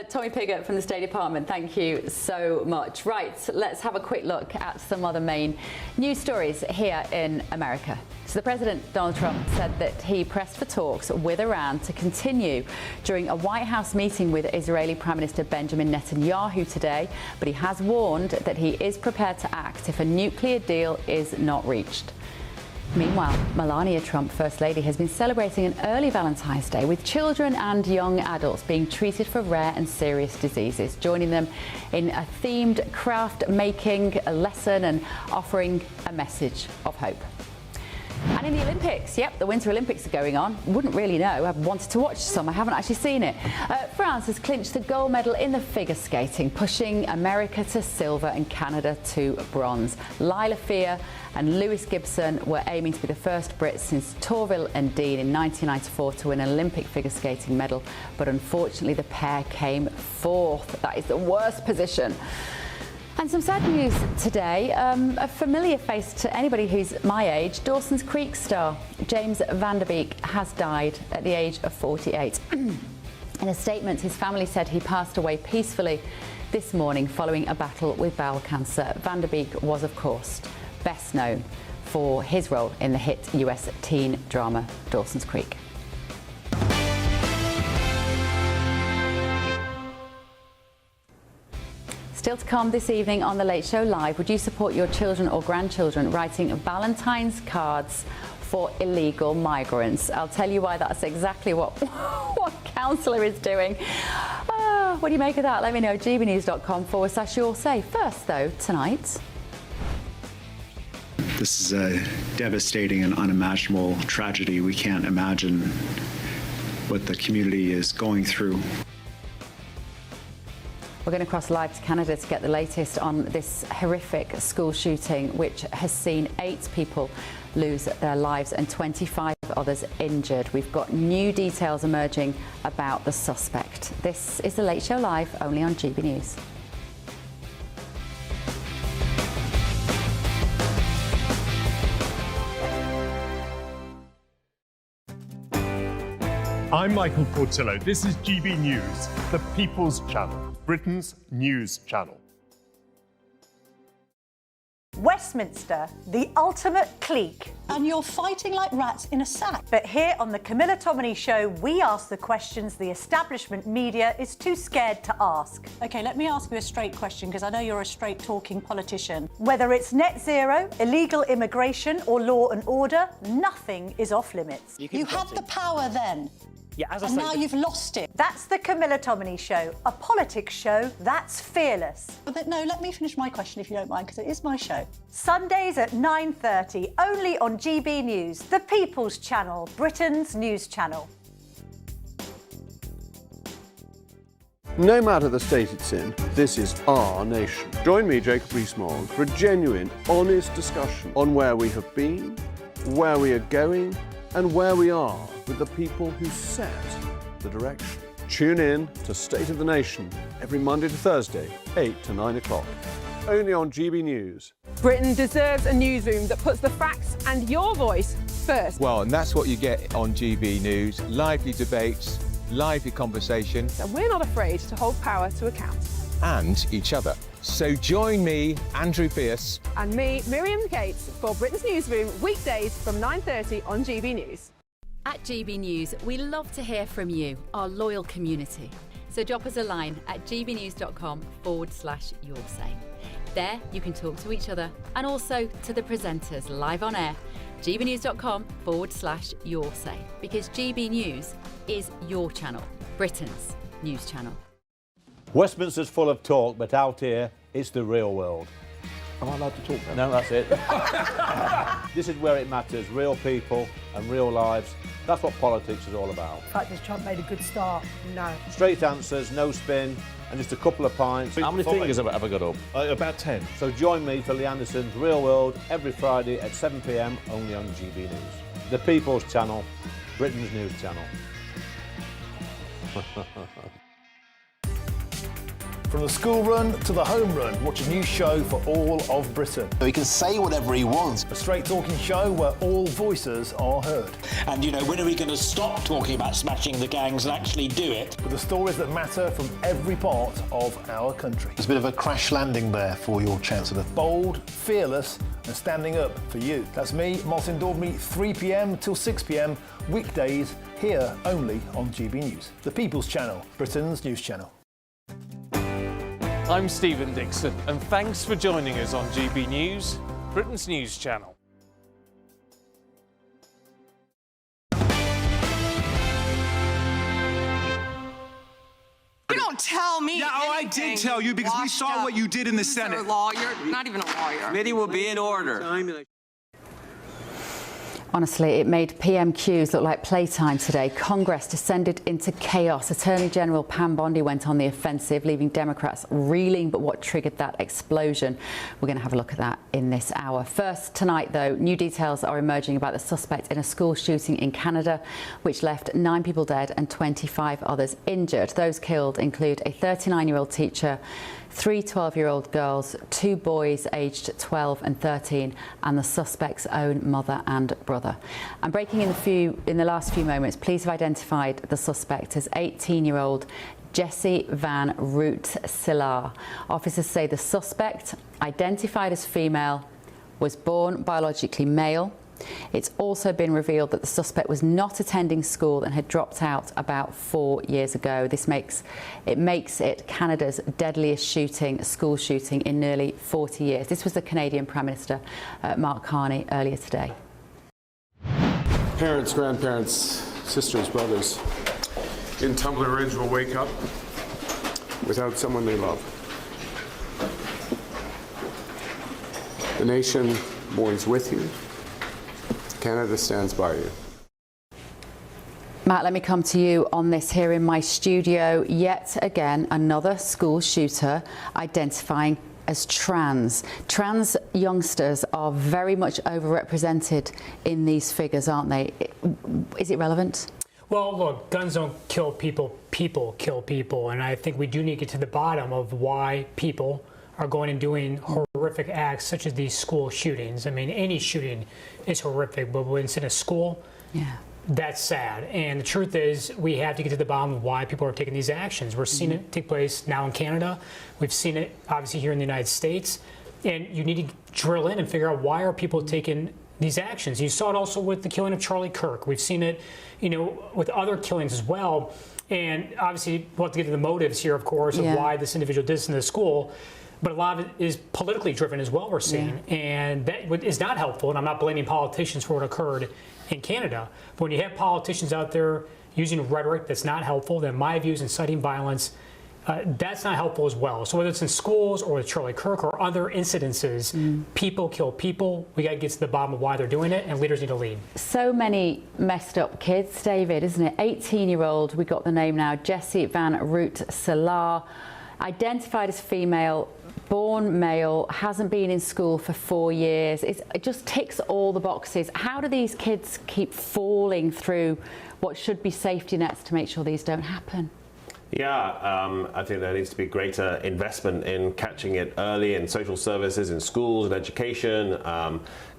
Tommy Pigott from the State Department, thank you so much. Right, let's have a quick look at some other main news stories here in America. So the President, Donald Trump, said that he pressed for talks with Iran to continue during a White House meeting with Israeli Prime Minister Benjamin Netanyahu today, but he has warned that he is prepared to act if a nuclear deal is not reached. Meanwhile, Melania Trump, First Lady, has been celebrating an early Valentine's Day with children and young adults being treated for rare and serious diseases, joining them in a themed craft making lesson and offering a message of hope. And in the Olympics, yep, the Winter Olympics are going on. Wouldn't really know. I've wanted to watch some. I haven't actually seen it. France has clinched the gold medal in the figure skating, pushing America to silver and Canada to bronze. Lila Fear and Lewis Gibson were aiming to be the first Brits since Torvill and Dean in 1994 to win an Olympic figure skating medal, but unfortunately the pair came fourth. That is the worst position. And some sad news today, a familiar face to anybody who's my age, Dawson's Creek star James Van Der Beek has died at the age of 48. In a statement, his family said he passed away peacefully this morning following a battle with bowel cancer. Van Der Beek was, of course, best known for his role in the hit US teen drama Dawson's Creek. Still to come this evening on The Late Show Live, would you support your children or grandchildren writing Valentine's cards for illegal migrants? I'll tell you why that's exactly what Councillor is doing. What do you make of that? Let me know. GBnews.com/your say. First, though, tonight. This is a devastating and unimaginable tragedy. We can't imagine what the community is going through. We're going to cross live to Canada to get the latest on this horrific school shooting, which has seen 8 people lose their lives and 25 others injured. We've got new details emerging about the suspect. This is The Late Show Live, only on GB News. I'm Michael Portillo. This is GB News, the People's Channel, Britain's news channel. Westminster, the ultimate clique. And you're fighting like rats in a sack. But here on the Camilla Tominey Show, we ask the questions the establishment media is too scared to ask. OK, let me ask you a straight question, because I know you're a straight-talking politician. Whether it's net zero, illegal immigration or law and order, nothing is off-limits. You had the power then. Yeah, as I and say, now you've lost it. That's the Camilla Tominey Show, a politics show that's fearless. No, let me finish my question if you don't mind, because it is my show. Sundays at 9:30, only on GB News, the People's Channel, Britain's news channel. No matter the state it's in, this is our nation. Join me, Jacob Rees-Mogg, for a genuine, honest discussion on where we have been, where we are going, and where we are with the people who set the direction. Tune in to State of the Nation every Monday to Thursday, 8 to 9 o'clock. Only on GB News. Britain deserves a newsroom that puts the facts and your voice first. Well, and that's what you get on GB News. Lively debates, lively conversation. And we're not afraid to hold power to account. And each other. So join me, Andrew Pierce. And me, Miriam Gates, for Britain's Newsroom, weekdays from 9:30 on GB News. At GB News, we love to hear from you, our loyal community. So drop us a line at gbnews.com/yoursay. There you can talk to each other and also to the presenters live on air. gbnews.com/yoursay. Because GB News is your channel, Britain's news channel. Westminster's full of talk, but out here, it's the real world. Am I allowed to talk now? No, that's it. This is where it matters, real people and real lives. That's what politics is all about. In fact, has Trump made a good start? No. Straight answers, no spin, and just a couple of pints. How many fingers have I ever got up? About 10. So join me for Lee Anderson's Real World every Friday at 7 p.m. only on GB News. The People's Channel, Britain's news channel. From the school run to the home run, watch a new show for all of Britain. He can say whatever he wants. A straight-talking show where all voices are heard. And, when are we going to stop talking about smashing the gangs and actually do it? With the stories that matter from every part of our country. There's a bit of a crash landing there for your Chancellor. Bold, fearless and standing up for you. That's me, Martin Daubney, 3 p.m. till 6 p.m, weekdays, here only on GB News. The People's Channel, Britain's news channel. I'm Stephen Dixon, and thanks for joining us on GB News, Britain's news channel. You don't tell me. Yeah, I did tell you because we saw what you did in the Senate. You're a lawyer, not even a lawyer. Committee will be in order. Honestly, it made PMQs look like playtime today. Congress descended into chaos. Attorney General Pam Bondi went on the offensive, leaving Democrats reeling. But what triggered that explosion? We're going to have a look at that in this hour. First, tonight, though, new details are emerging about the suspect in a school shooting in Canada, which left 9 people dead and 25 others injured. Those killed include a 39-year-old teacher, 3 12-year-old girls, 2 boys aged 12 and 13, and the suspect's own mother and brother. And breaking in the last few moments, police have identified the suspect as 18-year-old Jesse Van Root-Sillar. Officers say the suspect, identified as female, was born biologically male. It's also been revealed that the suspect was not attending school and had dropped out about 4 years ago. This makes it Canada's deadliest school shooting in nearly 40 years. This was the Canadian Prime Minister, Mark Carney, earlier today. Parents, grandparents, sisters, brothers in Tumbler Ridge will wake up without someone they love. The nation mourns with you. Canada stands by you. Matt, let me come to you on this here in my studio. Yet again, another school shooter identifying as trans. Trans youngsters are very much overrepresented in these figures, aren't they? Is it relevant? Well, look, guns don't kill people, people kill people. And I think we do need to get to the bottom of why people are going and doing horrific acts such as these school shootings. I mean, any shooting is horrific, but when it's in a school, that's sad. And the truth is, we have to get to the bottom of why people are taking these actions. We're seeing it take place now in Canada. We've seen it obviously here in the United States. And you need to drill in and figure out why are people taking these actions. You saw it also with the killing of Charlie Kirk. We've seen it, you know, with other killings as well. And obviously, we'll have to get to the motives here, of course, of why this individual did this in the school. But a lot of it is politically driven as well, we're seeing. And that is not helpful. And I'm not blaming politicians for what occurred in Canada. But when you have politicians out there using rhetoric that's not helpful, then my views inciting violence, that's not helpful as well. So whether it's in schools or with Charlie Kirk or other incidences, people kill people. We got to get to the bottom of why they're doing it, and leaders need to lead. So many messed up kids, David, isn't it? 18-year-old, we got the name now, Jessie Van Root Salar, identified as female, born male, hasn't been in school for 4 years. It just ticks all the boxes. How do these kids keep falling through what should be safety nets to make sure these don't happen? Yeah, I think there needs to be greater investment in catching it early in social services, in schools and education.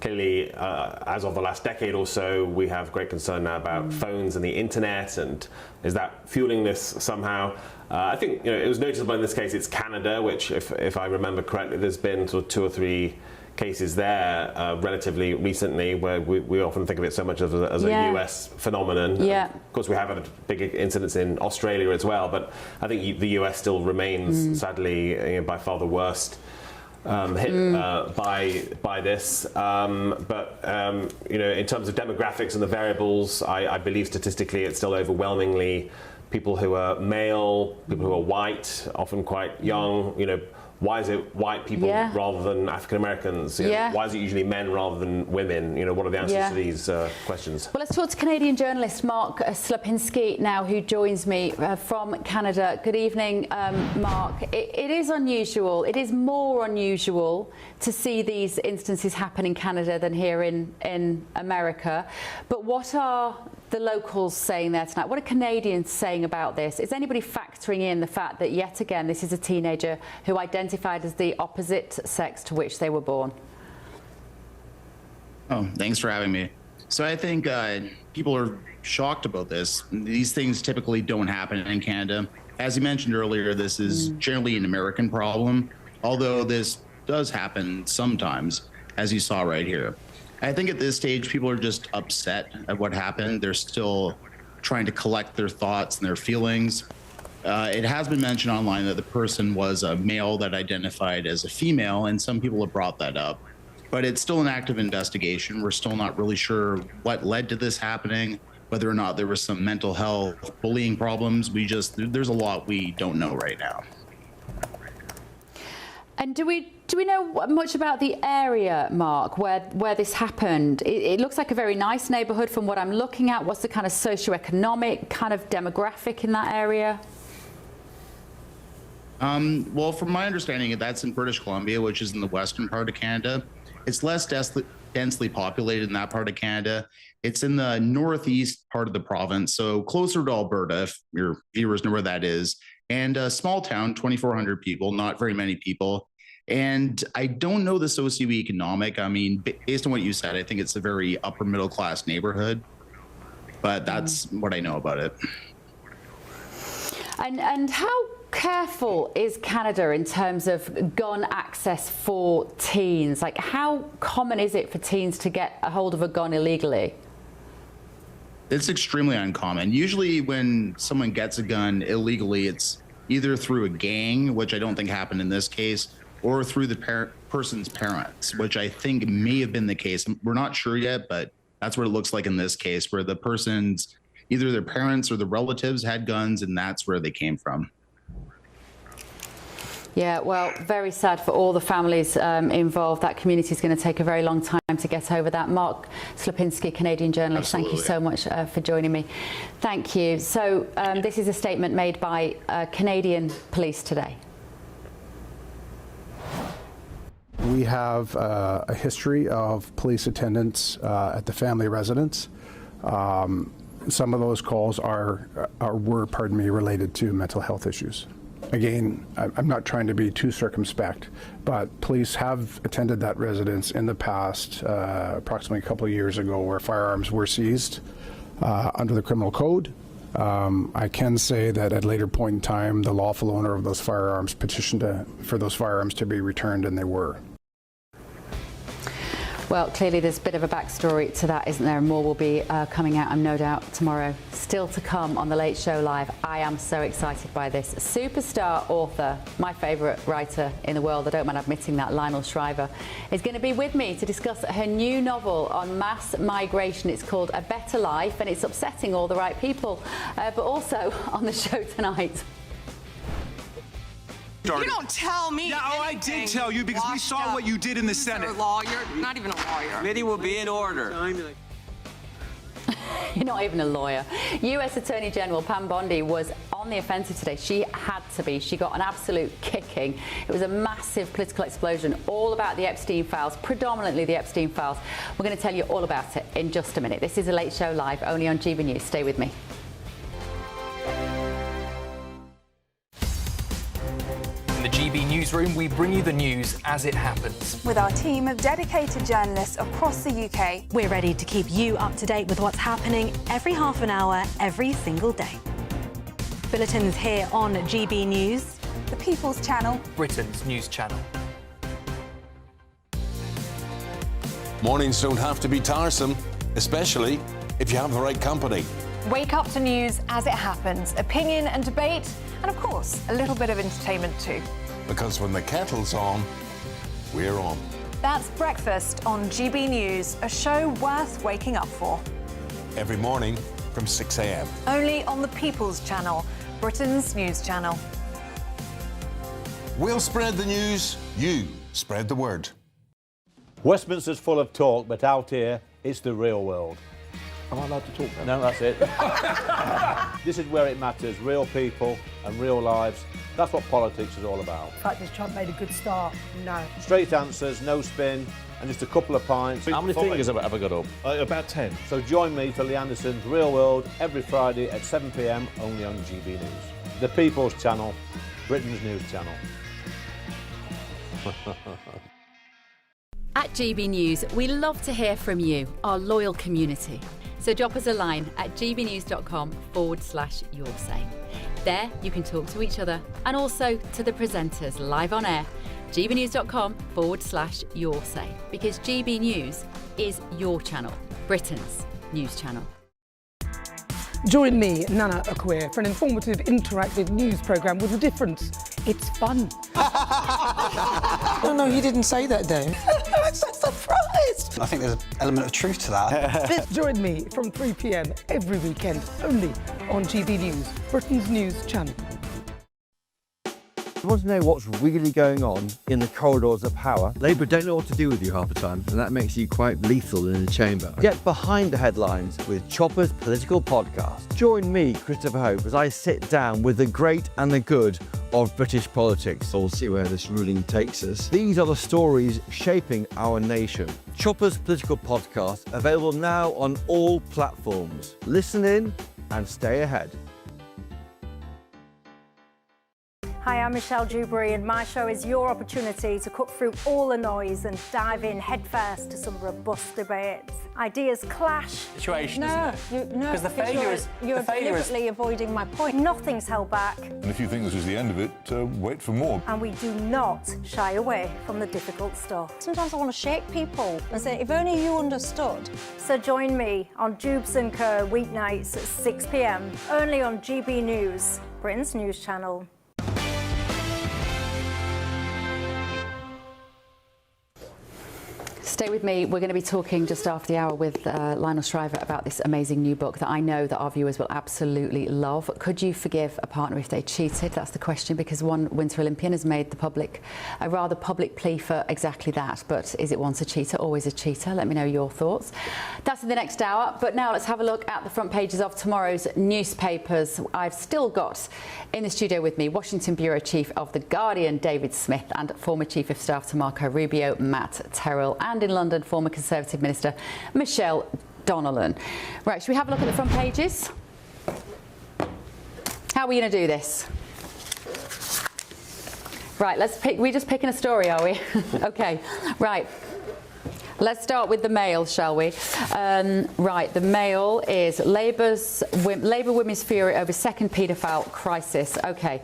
Clearly, as of the last decade or so, we have great concern now about phones and the internet, and is that fueling this somehow? I think it was noticeable in this case. It's Canada, which, if I remember correctly, there's been sort of 2 or 3 cases there relatively recently, where we often think of it so much as a US phenomenon. Of course, we have had big incidents in Australia as well, but I think the US still remains, sadly, by far the worst hit by this. But in terms of demographics and the variables, I believe statistically it's still overwhelmingly people who are male, people who are white, often quite young. Why is it white people rather than African Americans? Why is it usually men rather than women? What are the answers to these questions? Well, let's talk to Canadian journalist Mark Slapinski now, who joins me from Canada. Good evening, Mark. It is unusual. It is more unusual to see these instances happen in Canada than here in America. But what are the locals saying there tonight? What are Canadians saying about this? Is anybody factoring in the fact that yet again this is a teenager who identified as the opposite sex to which they were born? Oh, thanks for having me. So I think people are shocked about this. These things typically don't happen in Canada. As you mentioned earlier, this is generally an American problem, although this does happen sometimes, as you saw right here. I think at this stage, people are just upset at what happened. They're still trying to collect their thoughts and their feelings. It has been mentioned online that the person was a male that identified as a female, and some people have brought that up. But it's still an active investigation. We're still not really sure what led to this happening, whether or not there was some mental health, bullying problems. There's a lot we don't know right now. And do we know much about the area, Mark, where this happened? It looks like a very nice neighbourhood from what I'm looking at. What's the kind of socioeconomic kind of demographic in that area? Well, from my understanding, that's in British Columbia, which is in the western part of Canada. It's less densely populated in that part of Canada. It's in the northeast part of the province, so closer to Alberta, if your viewers know where that is. And a small town, 2,400 people, not very many people. And I don't know the socioeconomic. I mean, based on what you said, I think it's a very upper middle class neighborhood. But that's what I know about it. And how careful is Canada in terms of gun access for teens? Like, how common is it for teens to get a hold of a gun illegally? It's extremely uncommon. Usually when someone gets a gun illegally, it's either through a gang, which I don't think happened in this case, or through the person's parents, which I think may have been the case. We're not sure yet, but that's what it looks like in this case, where the person's, either their parents or the relatives had guns, and that's where they came from. Yeah, well, very sad for all the families involved. That community is going to take a very long time to get over that. Mark Slapinski, Canadian journalist, Thank you so much for joining me. Thank you. So this is a statement made by Canadian police today. We have a history of police attendance at the family residence. Some of those calls were related to mental health issues. Again, I'm not trying to be too circumspect, but police have attended that residence in the past, approximately a couple of years ago, where firearms were seized under the criminal code. I can say that at a later point in time, the lawful owner of those firearms petitioned for those firearms to be returned, and they were. Well, clearly there's a bit of a backstory to that, isn't there? And more will be coming out, no doubt, tomorrow. Still to come on The Late Show Live. I am so excited by this. Superstar author, my favourite writer in the world, I don't mind admitting that, Lionel Shriver, is going to be with me to discuss her new novel on mass migration. It's called A Better Life, and it's upsetting all the right people. But also on the show tonight. You don't tell me. Yeah, I did tell you because we saw what you did in the Senate. You're a lawyer, not even a lawyer. Committee will be in order. You're not even a lawyer. US Attorney General Pam Bondi was on the offensive today. She had to be. She got an absolute kicking. It was a massive political explosion, all about the Epstein files, predominantly the Epstein files. We're going to tell you all about it in just a minute. This is a Late Show Live, only on GB News. Stay with me. In the GB Newsroom, we bring you the news as it happens. With our team of dedicated journalists across the UK, we're ready to keep you up to date with what's happening every half an hour, every single day. Bulletins here on GB News, the People's Channel, Britain's news channel. Mornings don't have to be tiresome, especially if you have the right company. Wake up to news as it happens, opinion and debate, and of course, a little bit of entertainment too. Because when the kettle's on, we're on. That's Breakfast on GB News, a show worth waking up for. Every morning from 6 a.m. Only on the People's Channel, Britain's news channel. We'll spread the news, you spread the word. Westminster's full of talk, but out here, it's the real world. Am I allowed to talk now? No, that's it. This is where it matters, real people and real lives. That's what politics is all about. The fact is Trump made a good start. No. Straight answers, no spin, and just a couple of pints. How many fingers have I got up? About 10. So join me for Lee Anderson's Real World every Friday at 7 p.m. only on GB News. The People's Channel, Britain's news channel. At GB News, we love to hear from you, our loyal community. So drop us a line at gbnews.com/your say. There you can talk to each other and also to the presenters live on air. gbnews.com/your say, because GB News is your channel, Britain's news channel. Join me, Nana Akweer, for an informative, interactive news programme with a difference. It's fun. No, he didn't say that, Dave. I'm so surprised. I think there's an element of truth to that. Join me from 3 p.m. every weekend, only on GB News, Britain's news channel. You want to know what's really going on in the corridors of power? Labour don't know what to do with you half the time, and that makes you quite lethal in the chamber. Get behind the headlines with Chopper's Political Podcast. Join me, Christopher Hope, as I sit down with the great and the good of British politics. We'll see where this ruling takes us. These are the stories shaping our nation. Chopper's Political Podcast, available now on all platforms. Listen in and stay ahead. Hi, I'm Michelle Dewberry, and my show is your opportunity to cut through all the noise and dive in headfirst to some robust debates. Ideas clash. Situation, no, isn't it? Because the failure is you're deliberately avoiding my point. Nothing's held back, And if you think this is the end of it, wait for more. and we do not shy away from the difficult stuff. Sometimes I want to shake people and say, if only you understood. So join me on Jubes & Co. weeknights at 6 p.m. only on GB News, Britain's news channel. Stay with me. We're going to be talking just after the hour with Lionel Shriver about this amazing new book that I know that our viewers will absolutely love. Could you forgive a partner if they cheated? That's the question, because one Winter Olympian has made a rather public plea for exactly that. But is it once a cheater, always a cheater? Let me know your thoughts. That's in the next hour. But now let's have a look at the front pages of tomorrow's newspapers. I've still got in the studio with me Washington Bureau Chief of The Guardian, David Smith, and former Chief of Staff to Marco Rubio, Matt Terrell, and in London, former Conservative Minister Michelle Donnellan. Right, should we have a look at the front pages? How are we going to do this? Right, we're just picking a story, are we? OK, right. Let's start with the Mail, shall we? Right, the Mail is Labour women's fury over second paedophile crisis. OK.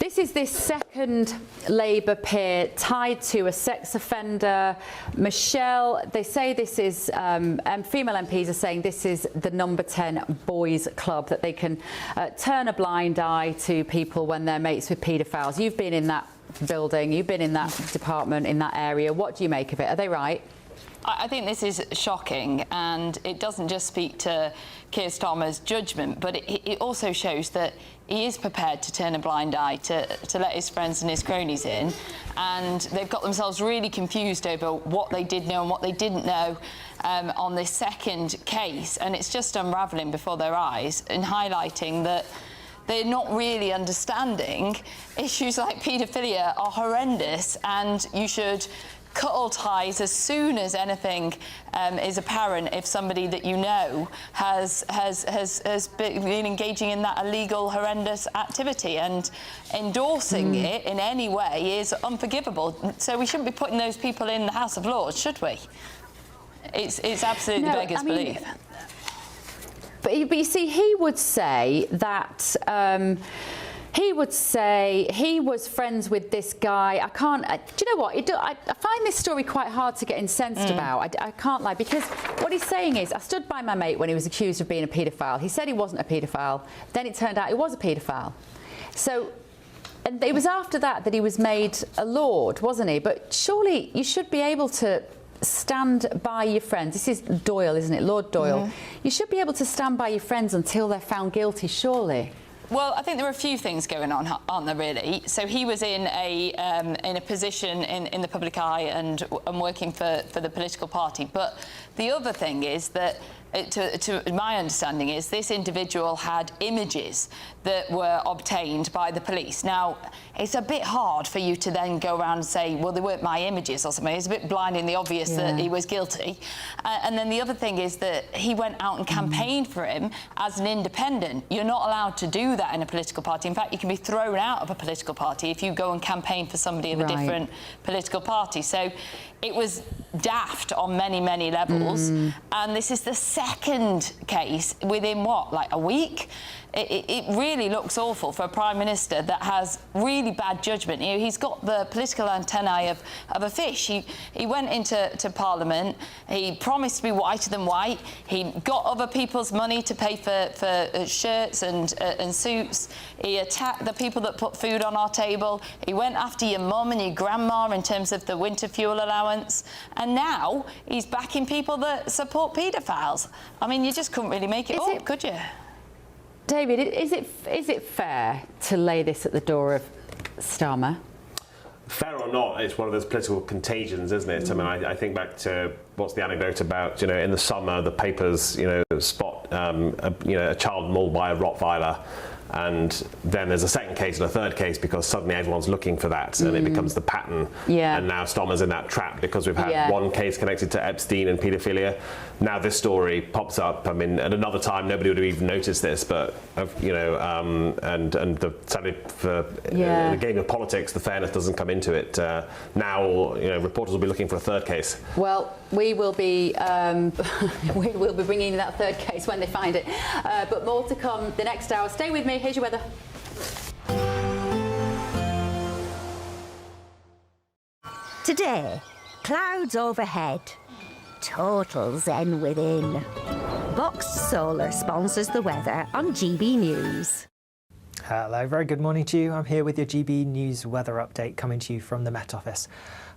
This second Labour peer tied to a sex offender. Michelle, they say this is, female MPs are saying this is the number 10 boys club, that they can turn a blind eye to people when they're mates with paedophiles. You've been in that building, you've been in that department, in that area. What do you make of it? Are they right? I think this is shocking, and it doesn't just speak to Keir Starmer's judgment, but it also shows that he is prepared to turn a blind eye to let his friends and his cronies in, and they've got themselves really confused over what they did know and what they didn't know on this second case, and it's just unravelling before their eyes and highlighting that they're not really understanding issues like paedophilia are horrendous, and you should cut all ties as soon as anything is apparent if somebody that you know has been engaging in that illegal, horrendous activity, and endorsing it in any way is unforgivable. So we shouldn't be putting those people in the House of Lords, should we? It's absolutely beggars belief. But you see, he would say that. He would say he was friends with this guy. Do you know what? I find this story quite hard to get incensed about. I can't lie, because what he's saying is, I stood by my mate when he was accused of being a paedophile. He said he wasn't a paedophile. Then it turned out he was a paedophile. So, and it was after that he was made a lord, wasn't he? But surely you should be able to stand by your friends. This is Doyle, isn't it? Lord Doyle. You should be able to stand by your friends until they're found guilty, surely. Well, I think there are a few things going on, aren't there, really? So he was in a position in the public eye and working for the political party. But the other thing is that, to my understanding, is this individual had images that were obtained by the police. Now, it's a bit hard for you to then go around and say, well, they weren't my images or something. It's a bit blindingly obvious that he was guilty. And then the other thing is that he went out and campaigned for him as an independent. You're not allowed to do that in a political party. In fact, you can be thrown out of a political party if you go and campaign for somebody of a different political party. So it was daft on many, many levels. And this is the second case within, what, like a week? It really looks awful for a Prime Minister that has really bad judgment. You know, he's got the political antennae of a fish. He went into Parliament, he promised to be whiter than white, he got other people's money to pay for shirts and suits, he attacked the people that put food on our table, he went after your mum and your grandma in terms of the winter fuel allowance, and now he's backing people that support paedophiles. I mean, you just couldn't really make it up, could you? David, is it fair to lay this at the door of Starmer? Fair or not, it's one of those political contagions, isn't it? I mean, I think back to what's the anecdote about, in the summer, the papers, spot, a child mauled by a Rottweiler. And then there's a second case and a third case because suddenly everyone's looking for that and it becomes the pattern. And now Starmer's in that trap because we've had one case connected to Epstein and paedophilia. Now this story pops up. I mean, at another time nobody would have even noticed this, but sadly for the game of politics, the fairness doesn't come into it. Now reporters will be looking for a third case. Well, we will be bringing that third case when they find it. But more to come the next hour. Stay with me. Here's your weather. Today, clouds overhead. Total zen within. Box Solar sponsors the weather on GB News. Hello, very good morning to you. I'm here with your GB News weather update coming to you from the Met Office.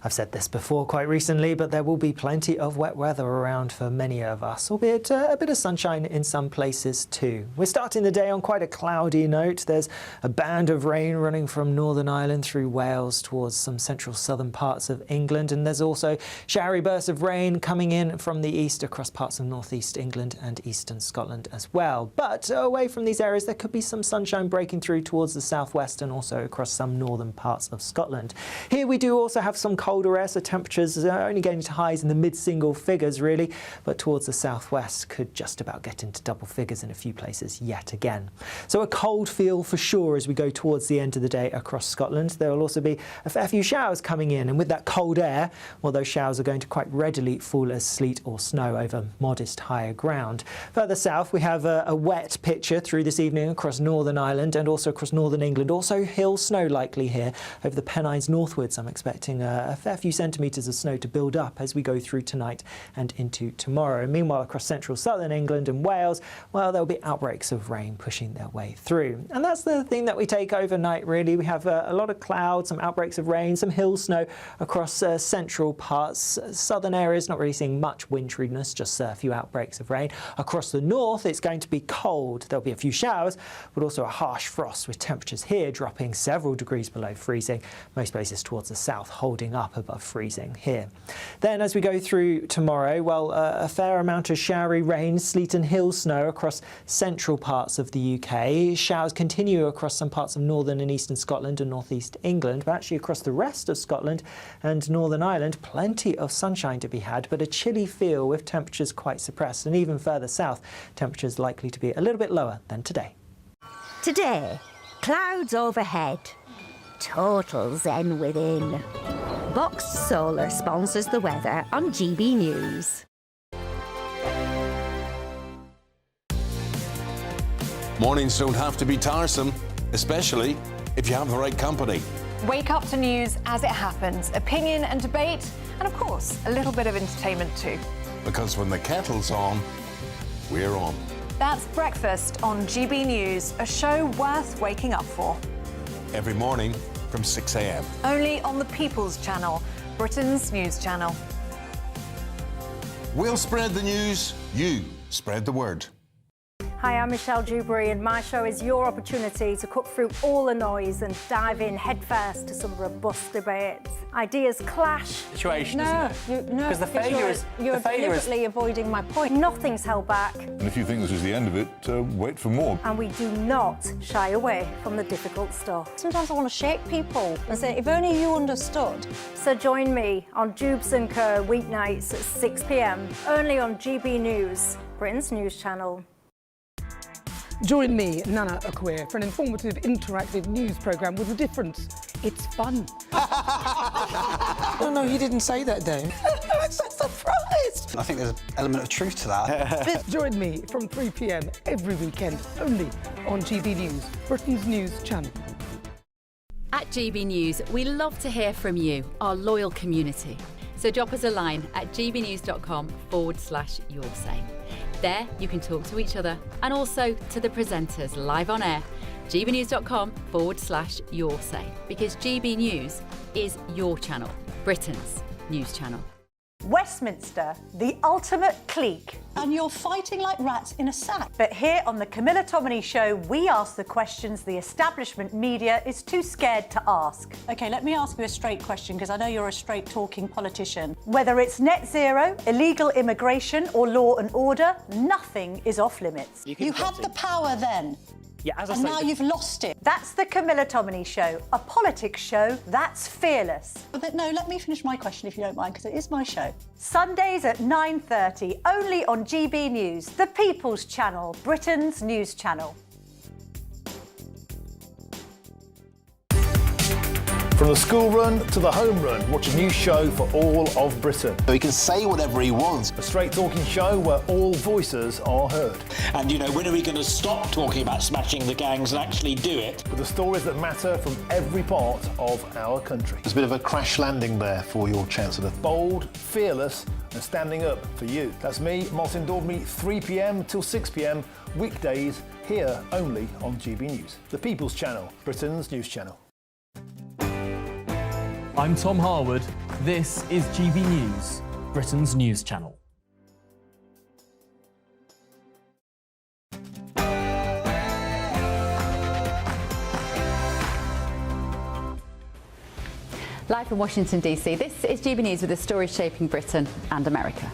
I've said this before quite recently, but there will be plenty of wet weather around for many of us, albeit a bit of sunshine in some places too. We're starting the day on quite a cloudy note. There's a band of rain running from Northern Ireland through Wales towards some central southern parts of England, and there's also showery bursts of rain coming in from the east across parts of northeast England and eastern Scotland as well. But away from these areas, there could be some sunshine breaking through towards the southwest and also across some northern parts of Scotland. Here we do also have some colder air, so temperatures are only getting to highs in the mid-single figures really, but towards the southwest could just about get into double figures in a few places yet again. So a cold feel for sure as we go towards the end of the day across Scotland. There will also be a fair few showers coming in, and with that cold air, well, those showers are going to quite readily fall as sleet or snow over modest higher ground. Further south we have a wet picture through this evening across Northern Ireland and also across northern England. Also hill snow likely here over the Pennines northwards. I'm expecting a fair few centimetres of snow to build up as we go through tonight and into tomorrow. Meanwhile, across central southern England and Wales, well, there'll be outbreaks of rain pushing their way through. And that's the thing that we take overnight, really. We have a lot of clouds, some outbreaks of rain, some hill snow across central parts. Southern areas not really seeing much winteriness, just a few outbreaks of rain. Across the north, it's going to be cold. There'll be a few showers, but also a harsh frost with temperatures here dropping several degrees below freezing. Most places towards the south holding up above freezing here. Then as we go through tomorrow, well, a fair amount of showery rain, sleet and hill snow across central parts of the UK. Showers continue across some parts of northern and eastern Scotland and northeast England, but actually across the rest of Scotland and Northern Ireland, plenty of sunshine to be had, but a chilly feel with temperatures quite suppressed, and even further south, temperatures likely to be a little bit lower than today. Today, clouds overhead, total zen within. Box Solar sponsors the weather on GB News. Mornings don't have to be tiresome, especially if you have the right company. Wake up to news as it happens, opinion and debate, and of course, a little bit of entertainment too. Because when the kettle's on, we're on. That's Breakfast on GB News, a show worth waking up for. Every morning from 6 a.m. Only on the People's Channel, Britain's news channel. We'll spread the news, you spread the word. Hi, I'm Michelle Dewberry, and my show is your opportunity to cut through all the noise and dive in headfirst to some robust debates. Ideas clash. Situation, isn't it? No, because the failure is you're deliberately avoiding my point. Nothing's held back. And if you think this is the end of it, wait for more. And we do not shy away from the difficult stuff. Sometimes I want to shake people and say, if only you understood. So join me on Jubes & Co. weeknights at 6 p.m, only on GB News, Britain's news channel. Join me, Nana Okoye, for an informative, interactive news programme with a difference. It's fun. No, he didn't say that, though. I'm so surprised. I think there's an element of truth to that. Join me from 3 p.m. every weekend, only on GB News, Britain's news channel. At GB News, we love to hear from you, our loyal community. So drop us a line at gbnews.com/yoursay. There you can talk to each other and also to the presenters live on air. gbnews.com/yoursay, because GB News is your channel, Britain's news channel. Westminster, the ultimate clique. And you're fighting like rats in a sack. But here on the Camilla Tominey Show, we ask the questions the establishment media is too scared to ask. OK, let me ask you a straight question, because I know you're a straight-talking politician. Whether it's net zero, illegal immigration or law and order, nothing is off limits. You had the power then. Yeah, as I and say, now you've lost it. That's the Camilla Tominey Show, a politics show that's fearless. But no, let me finish my question if you don't mind, because it is my show. Sundays at 9:30, only on GB News, the People's Channel, Britain's news channel. From the school run to the home run, watch a new show for all of Britain. He can say whatever he wants. A straight talking show where all voices are heard. And, you know, when are we going to stop talking about smashing the gangs and actually do it? With the stories that matter from every part of our country. There's a bit of a crash landing there for your Chancellor. Bold, fearless and standing up for you. That's me, Martin Daubney, 3 p.m. till 6 p.m, weekdays, here only on GB News. The People's Channel, Britain's news channel. I'm Tom Harwood. This is GB News, Britain's news channel. Live from Washington, D.C., this is GB News with the story shaping Britain and America.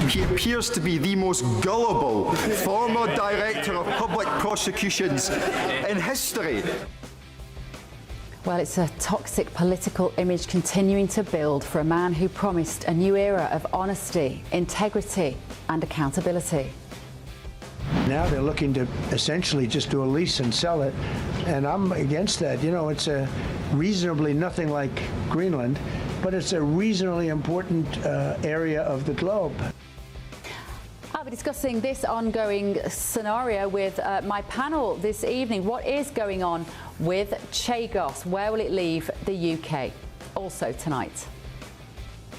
He appears to be the most gullible former director of public prosecutions in history. Well, it's a toxic political image continuing to build for a man who promised a new era of honesty, integrity and accountability. Now they're looking to essentially just do a lease and sell it, and I'm against that. You know, it's a reasonably nothing like Greenland, but it's a reasonably important area of the globe. I'll be discussing this ongoing scenario with my panel this evening. What is going on with Chagos? Where will it leave the UK? Also tonight.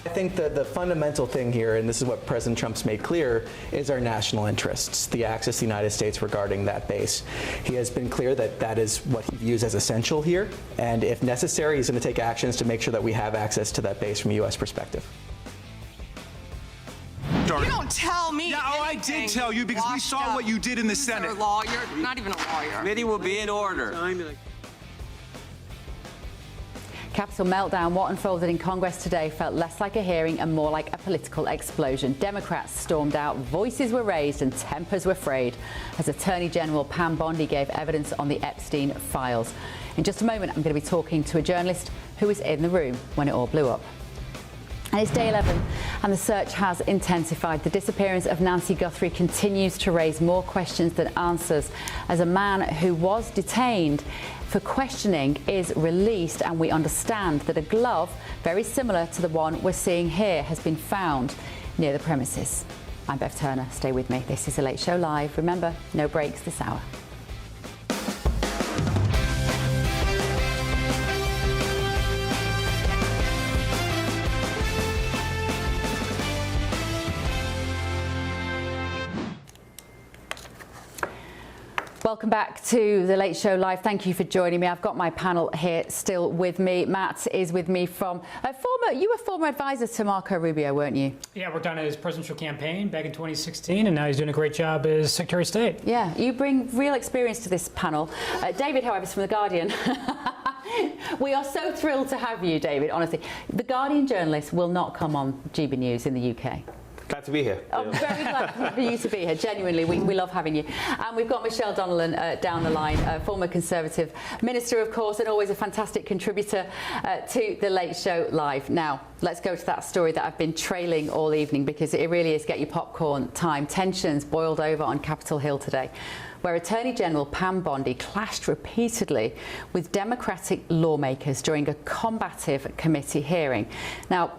I think that the fundamental thing here, and this is what President Trump's made clear, is our national interests, the access to the United States regarding that base. He has been clear that that is what he views as essential here, and if necessary, he's going to take actions to make sure that we have access to that base from a U.S. perspective. You don't tell me. Yeah, oh, I did tell you because we saw what you did in the Senate. You're a lawyer, not even a lawyer. Committee will be in order. Capitol meltdown. What unfolded in Congress today felt less like a hearing and more like a political explosion. Democrats stormed out, voices were raised and tempers were frayed as Attorney General Pam Bondi gave evidence on the Epstein files. In just a moment, I'm going to be talking to a journalist who was in the room when it all blew up. And it's day 11 and the search has intensified. The disappearance of Nancy Guthrie continues to raise more questions than answers as a man who was detained for questioning is released, and we understand that a glove very similar to the one we're seeing here has been found near the premises. I'm Bev Turner. Stay with me. This is The Late Show Live. Remember, no breaks this hour. Welcome back to The Late Show Live. Thank you for joining me. I've got my panel here still with me. Matt is with me from you were former advisor to Marco Rubio, weren't you? Yeah, worked on his presidential campaign back in 2016, and now he's doing a great job as Secretary of State. Yeah, you bring real experience to this panel. David, however, is from The Guardian. We are so thrilled to have you, David, honestly. The Guardian journalists will not come on GB News in the UK. Glad to be here. I'm very glad for you to be here. Genuinely, we love having you. And we've got Michelle Donnellan down the line, former Conservative Minister, of course, and always a fantastic contributor to The Late Show Live. Now, let's go to that story that I've been trailing all evening because it really is get your popcorn time. Tensions boiled over on Capitol Hill today, where Attorney General Pam Bondi clashed repeatedly with Democratic lawmakers during a combative committee hearing. Now,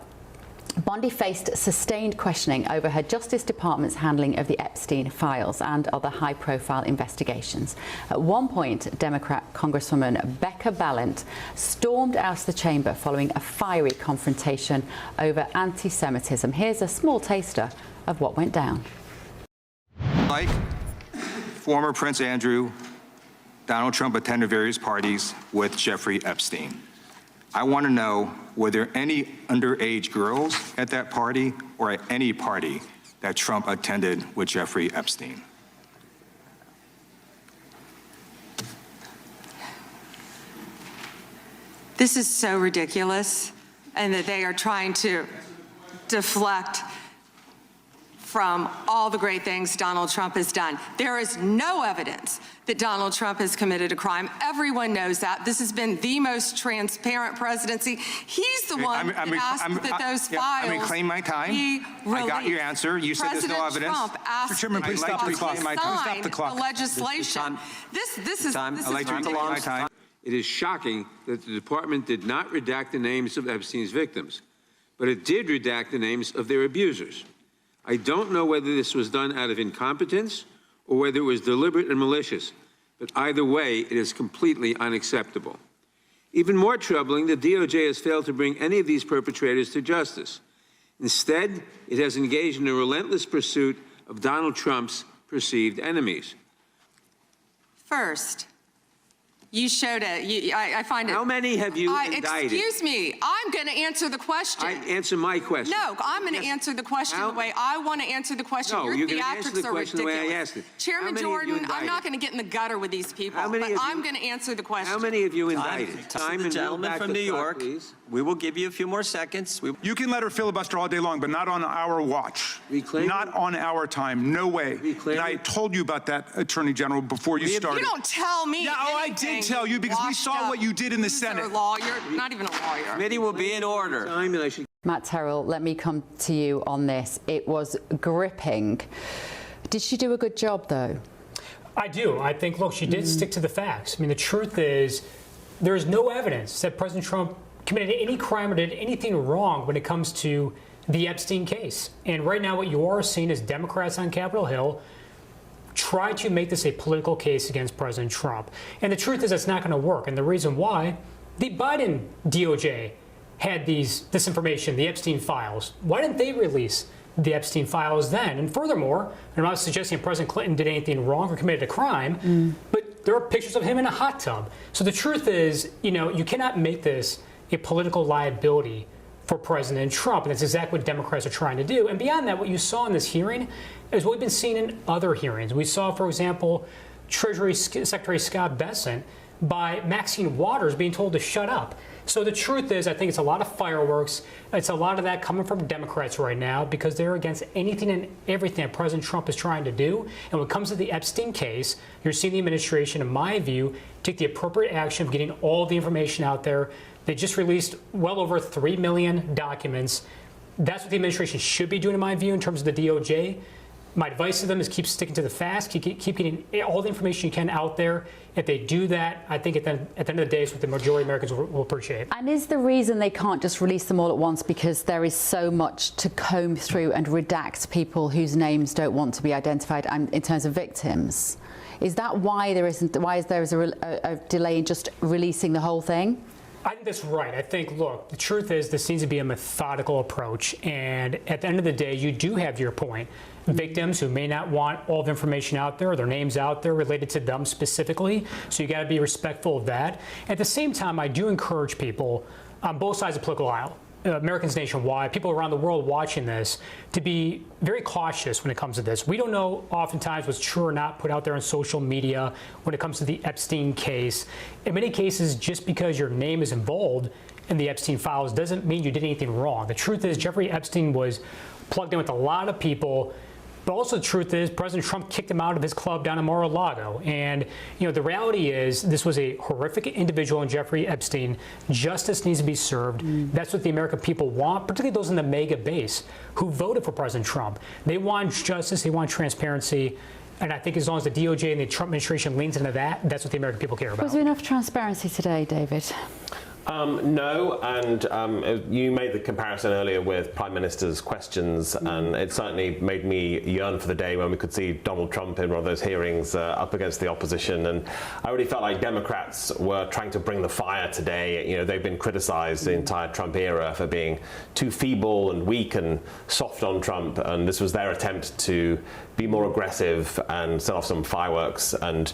Bondi faced sustained questioning over her Justice Department's handling of the Epstein files and other high-profile investigations. At one point, Democrat Congresswoman Becca Balint stormed out of the chamber following a fiery confrontation over anti-Semitism. Here's a small taster of what went down. Like former Prince Andrew, Donald Trump attended various parties with Jeffrey Epstein. I want to know, were there any underage girls at that party or at any party that Trump attended with Jeffrey Epstein? This is so ridiculous, and that they are trying to deflect from all the great things Donald Trump has done. There is no evidence that Donald Trump has committed a crime. Everyone knows that. This has been the most transparent presidency. He's the one that asked that those files I'm going to claim my time. I got your answer. You said there's no evidence. Trump asked Mr. Chairman, please stop the clock. Stop the clock. The legislation. This is ridiculous. It is shocking that the department did not redact the names of Epstein's victims, but it did redact the names of their abusers. I don't know whether this was done out of incompetence or whether it was deliberate and malicious, but either way, it is completely unacceptable. Even more troubling, the DOJ has failed to bring any of these perpetrators to justice. Instead, it has engaged in a relentless pursuit of Donald Trump's perceived enemies. First, You showed it. I find it. How many have you indicted? Excuse me. I'm going to answer the question. Answer my question. No, I'm going to answer the question the way I want to answer the question. No, Your you're going to answer the theatrics are question the way I ridiculous. asked it. Chairman Jordan, I'm not going to get in the gutter with these people, but I'm going to answer the question. How many have you indicted? The gentleman from New York. We will give you a few more seconds. You can let her filibuster all day long, but not on our watch. Not on our time. No way. And I told you about that, Attorney General, before you started. You don't tell me. Yeah, I did tell you because we saw what you did in the Senate. You're a lawyer, not even a lawyer. Committee will be in order. Matt Terrell, let me come to you on this. It was gripping. Did she do a good job, though? I do. I think, look, she did stick to the facts. I mean, the truth is, there is no evidence that President Trump committed any crime or did anything wrong when it comes to the Epstein case. And right now, what you are seeing is Democrats on Capitol Hill try to make this a political case against President Trump. And the truth is that's not going to work. And the reason why, the Biden DOJ had this information, the Epstein files. Why didn't they release the Epstein files then? And furthermore, I'm not suggesting President Clinton did anything wrong or committed a crime, but there are pictures of him in a hot tub. So the truth is, you cannot make this a political liability for President Trump. And that's exactly what Democrats are trying to do. And beyond that, what you saw in this hearing is what we've been seeing in other hearings. We saw, for example, Treasury Secretary Scott Bessent by Maxine Waters being told to shut up. So the truth is, I think it's a lot of fireworks. It's a lot of that coming from Democrats right now because they're against anything and everything that President Trump is trying to do. And when it comes to the Epstein case, you're seeing the administration, in my view, take the appropriate action of getting all the information out there. They just released well over 3 million documents. That's what the administration should be doing, in my view, in terms of the DOJ. My advice to them is keep sticking to the facts, keep getting all the information you can out there. If they do that, I think at the end of the day, it's what the majority of Americans will appreciate. And is the reason they can't just release them all at once because there is so much to comb through and redact people whose names don't want to be identified in terms of victims? Is that why there is a delay in just releasing the whole thing? I think that's right. I think, look, the truth is this needs to be a methodical approach. And at the end of the day, you do have your point. Victims who may not want all the information out there, or their names out there related to them specifically. So you got to be respectful of that. At the same time, I do encourage people on both sides of the political aisle, Americans nationwide, people around the world watching this, to be very cautious when it comes to this. We don't know oftentimes what's true or not put out there on social media when it comes to the Epstein case. In many cases, just because your name is involved in the Epstein files doesn't mean you did anything wrong. The truth is Jeffrey Epstein was plugged in with a lot of people. But also the truth is President Trump kicked him out of his club down in Mar-a-Lago. And, the reality is this was a horrific individual in Jeffrey Epstein. Justice needs to be served. That's what the American people want, particularly those in the MAGA base who voted for President Trump. They want justice. They want transparency. And I think as long as the DOJ and the Trump administration leans into that, that's what the American people care about. Was there enough transparency today, David? No, and you made the comparison earlier with Prime Minister's questions, and it certainly made me yearn for the day when we could see Donald Trump in one of those hearings up against the opposition. And I really felt like Democrats were trying to bring the fire today. They've been criticized the entire Trump era for being too feeble and weak and soft on Trump, and this was their attempt to be more aggressive and set off some fireworks. And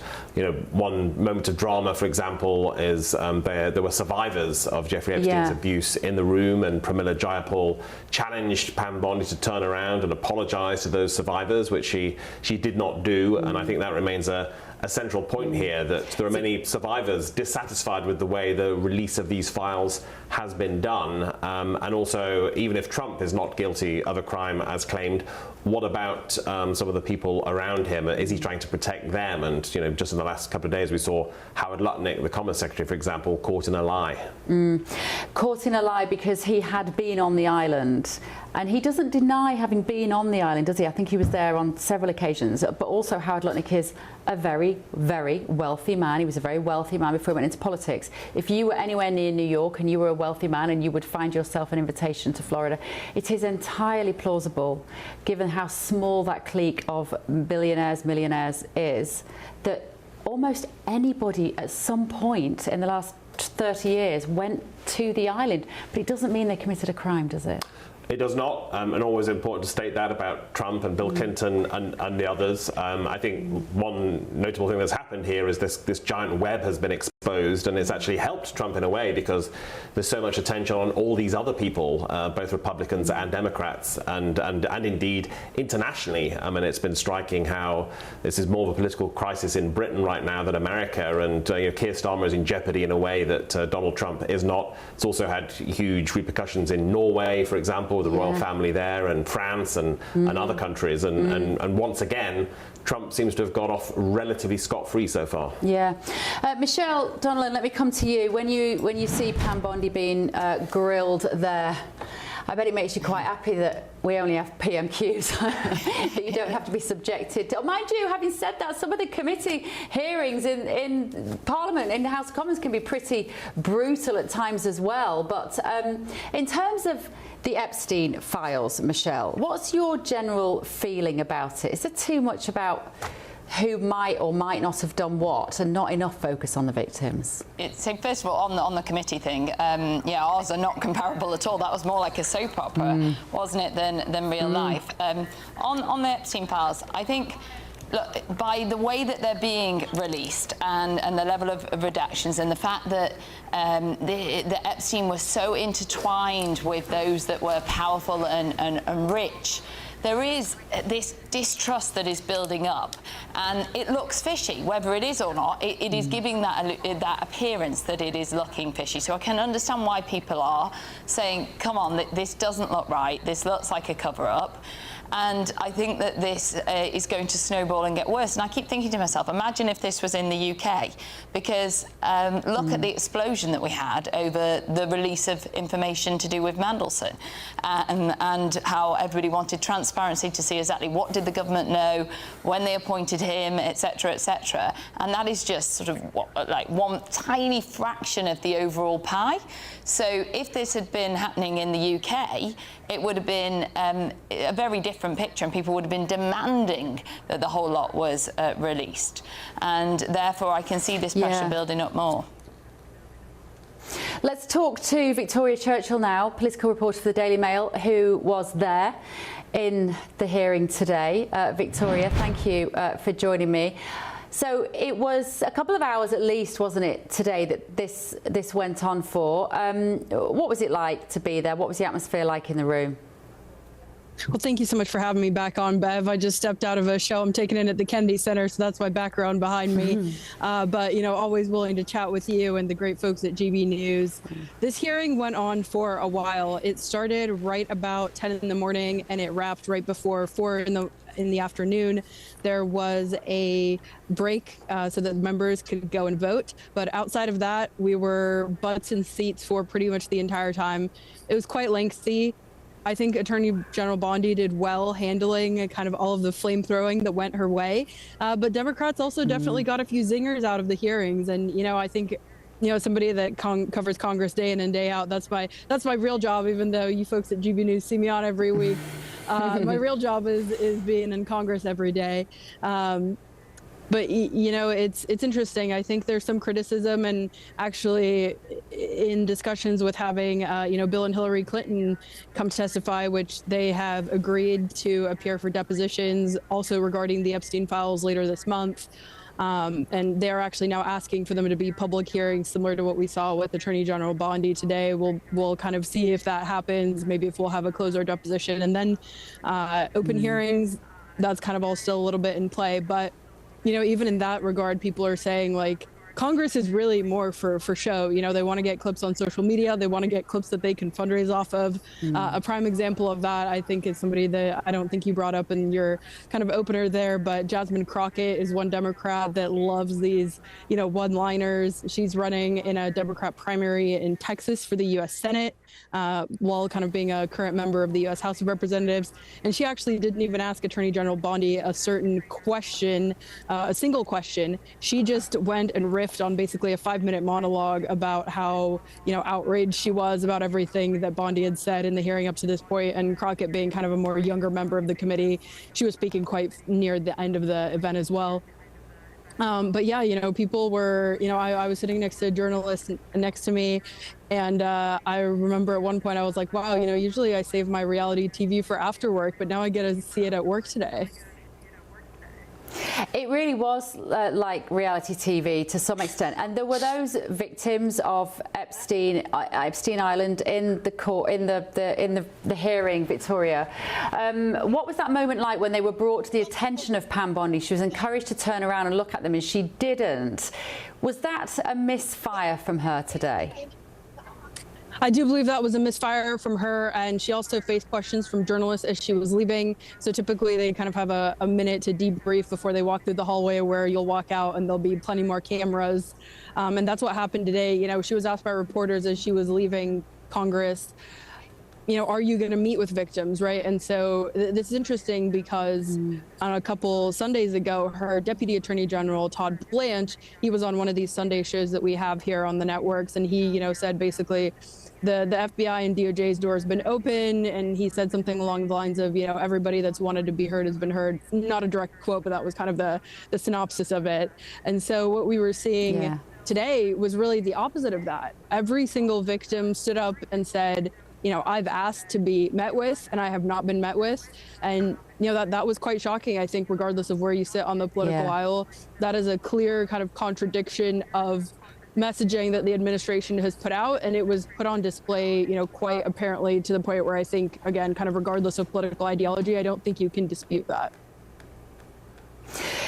one moment of drama, for example, is there were survivors of Jeffrey Epstein's abuse in the room, and Pramila Jayapal challenged Pam Bondi to turn around and apologize to those survivors, which she did not do. And I think that remains a central point here, that there are many survivors dissatisfied with the way the release of these files has been done. And also, even if Trump is not guilty of a crime as claimed, what about some of the people around him? Is he trying to protect them? And just in the last couple of days, we saw Howard Lutnick, the Commerce Secretary, for example, caught in a lie. Caught in a lie because he had been on the island. And he doesn't deny having been on the island, does he? I think he was there on several occasions. But also Howard Lutnick is a very, very wealthy man. He was a very wealthy man before he went into politics. If you were anywhere near New York and you were a wealthy man and you would find yourself an invitation to Florida, it is entirely plausible, given how small that clique of billionaires, millionaires is, that almost anybody at some point in the last 30 years went to the island. But it doesn't mean they committed a crime, does it? It does not, and always important to state that about Trump and Bill Clinton and the others. I think one notable thing that's happened here is this giant web has been exposed. exposed, and it's actually helped Trump in a way because there's so much attention on all these other people, both Republicans and Democrats, and indeed internationally. I mean, it's been striking how this is more of a political crisis in Britain right now than America, and Keir Starmer is in jeopardy in a way that Donald Trump is not. It's also had huge repercussions in Norway, for example, the royal family there, and France and other countries, and once again Trump seems to have got off relatively scot-free so far. Yeah. Michelle Donnellan, let me come to you. When you see Pam Bondi being grilled there, I bet it makes you quite happy that we only have PMQs, that you don't have to be subjected to. Mind you, having said that, some of the committee hearings in Parliament, in the House of Commons, can be pretty brutal at times as well. But in terms of the Epstein files, Michelle, what's your general feeling about it? Is it too much about who might or might not have done what, and not enough focus on the victims? So first of all, on the committee thing, yeah, ours are not comparable at all. That was more like a soap opera, wasn't it, than real life. On the Epstein files, I think, look, by the way that they're being released and the level of redactions and the fact that the Epstein was so intertwined with those that were powerful and rich, there is this distrust that is building up, and it looks fishy. Whether it is or not, it is giving that appearance that it is looking fishy. So I can understand why people are saying, come on, this doesn't look right, this looks like a cover-up. And I think that this is going to snowball and get worse. And I keep thinking to myself, imagine if this was in the UK, because look at the explosion that we had over the release of information to do with Mandelson, and how everybody wanted transparency to see exactly what did the government know, when they appointed him, etc., etc. And that is just sort of like one tiny fraction of the overall pie. So if this had been happening in the UK, it would have been a very different picture, and people would have been demanding that the whole lot was released. And therefore, I can see this pressure building up more. Let's talk to Victoria Churchill now, political reporter for the Daily Mail, who was there in the hearing today. Victoria, thank you for joining me. So it was a couple of hours at least, wasn't it, today that this went on for? What was it like to be there? What was the atmosphere like in the room? Well, thank you so much for having me back on, Bev. I just stepped out of a show I'm taking in at the Kennedy Center, so that's my background behind me. But, you know, always willing to chat with you and the great folks at GBNews. This hearing went on for a while. It started right about 10 in the morning, and it wrapped right before 4 in the afternoon. There was a break so that members could go and vote. But outside of that, we were butts in seats for pretty much the entire time. It was quite lengthy. I think Attorney General Bondi did well handling kind of all of the flame throwing that went her way. But Democrats also definitely got a few zingers out of the hearings. And, you know, I think, you know, somebody that covers Congress day in and day out, that's my real job, even though you folks at GB News see me on every week. My real job is being in Congress every day. But, you know, it's interesting. I think there's some criticism, and actually in discussions with having, you know, Bill and Hillary Clinton come testify, which they have agreed to appear for depositions also regarding the Epstein files later this month. And they're actually now asking for them to be public hearings, similar to what we saw with Attorney General Bondi today. We'll kind of see if that happens, maybe if we'll have a closed-door deposition, and then open hearings. That's kind of all still a little bit in play. But, you know, even in that regard, people are saying, like, Congress is really more for show. You know, they want to get clips on social media. They want to get clips that they can fundraise off of. A prime example of that, I think, is somebody that I don't think you brought up in your kind of opener there, but Jasmine Crockett is one Democrat that loves these, you know, one-liners. She's running in a Democrat primary in Texas for the U.S. Senate, while kind of being a current member of the U.S. House of Representatives. And she actually didn't even ask Attorney General Bondi a certain question, a single question. She just went and riffed on basically a 5-minute monologue about how, you know, outraged she was about everything that Bondi had said in the hearing up to this point. And Crockett, being kind of a more younger member of the committee, she was speaking quite near the end of the event as well. But yeah, you know, people were, you know, I was sitting next to a journalist next to me, and I remember at one point I was like, wow, you know, usually I save my reality TV for after work, but now I get to see it at work today. It really was like reality TV to some extent, and there were those victims of Epstein Island in the court, in the hearing, Victoria. What was that moment like when they were brought to the attention of Pam Bondi? She was encouraged to turn around and look at them, and she didn't. Was that a misfire from her today? I do believe that was a misfire from her, and she also faced questions from journalists as she was leaving. So typically they kind of have a minute to debrief before they walk through the hallway, where you'll walk out and there'll be plenty more cameras. And that's what happened today. You know, she was asked by reporters as she was leaving Congress, you know, are you going to meet with victims, right? And so this is interesting because on a couple Sundays ago, her Deputy Attorney General, Todd Blanche, he was on one of these Sunday shows that we have here on the networks, and he, you know, said basically the FBI and DOJ's door has been open, and he said something along the lines of, you know, everybody that's wanted to be heard has been heard. Not a direct quote, but that was kind of the synopsis of it. And so what we were seeing today was really the opposite of that. Every single victim stood up and said, you know, I've asked to be met with, and I have not been met with. And, you know, that was quite shocking, I think, regardless of where you sit on the political aisle. That is a clear kind of contradiction of messaging that the administration has put out, and it was put on display, you know, quite apparently, to the point where I think, again, kind of regardless of political ideology, I don't think you can dispute that.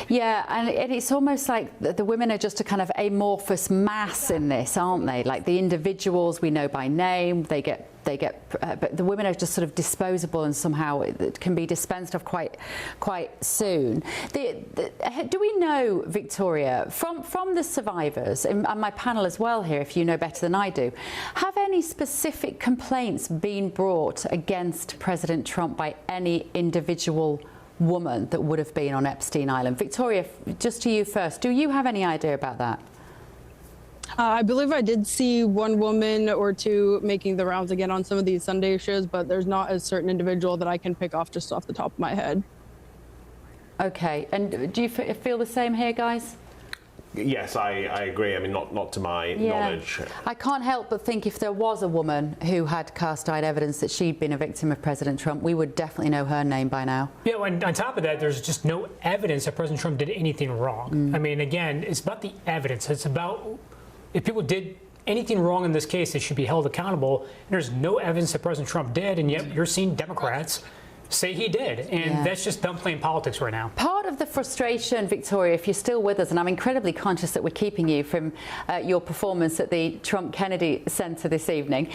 Yeah, and it's almost like the women are just a kind of amorphous mass in this, aren't they? Like the individuals we know by name, but the women are just sort of disposable, and somehow it can be dispensed of quite soon. Do we know, Victoria, from the survivors, and my panel as well here, if you know better than I do, have any specific complaints been brought against President Trump by any individual woman that would have been on Epstein Island? Victoria, just to you first, do you have any idea about that? I believe I did see one woman or two making the rounds again on some of these Sunday shows, but there's not a certain individual that I can pick off just off the top of my head. Okay, and do you feel the same here, guys? Yes, I agree. I mean, not to my knowledge. I can't help but think if there was a woman who had cast-iron evidence that she'd been a victim of President Trump, we would definitely know her name by now. Yeah, and on top of that, there's just no evidence that President Trump did anything wrong. I mean, again, it's about the evidence. It's about if people did anything wrong in this case, they should be held accountable. And there's no evidence that President Trump did, and yet you're seeing Democrats say he did, and that's just them playing politics right now. Part of the frustration, Victoria, if you're still with us, and I'm incredibly conscious that we're keeping you from your performance at the Trump Kennedy Center this evening,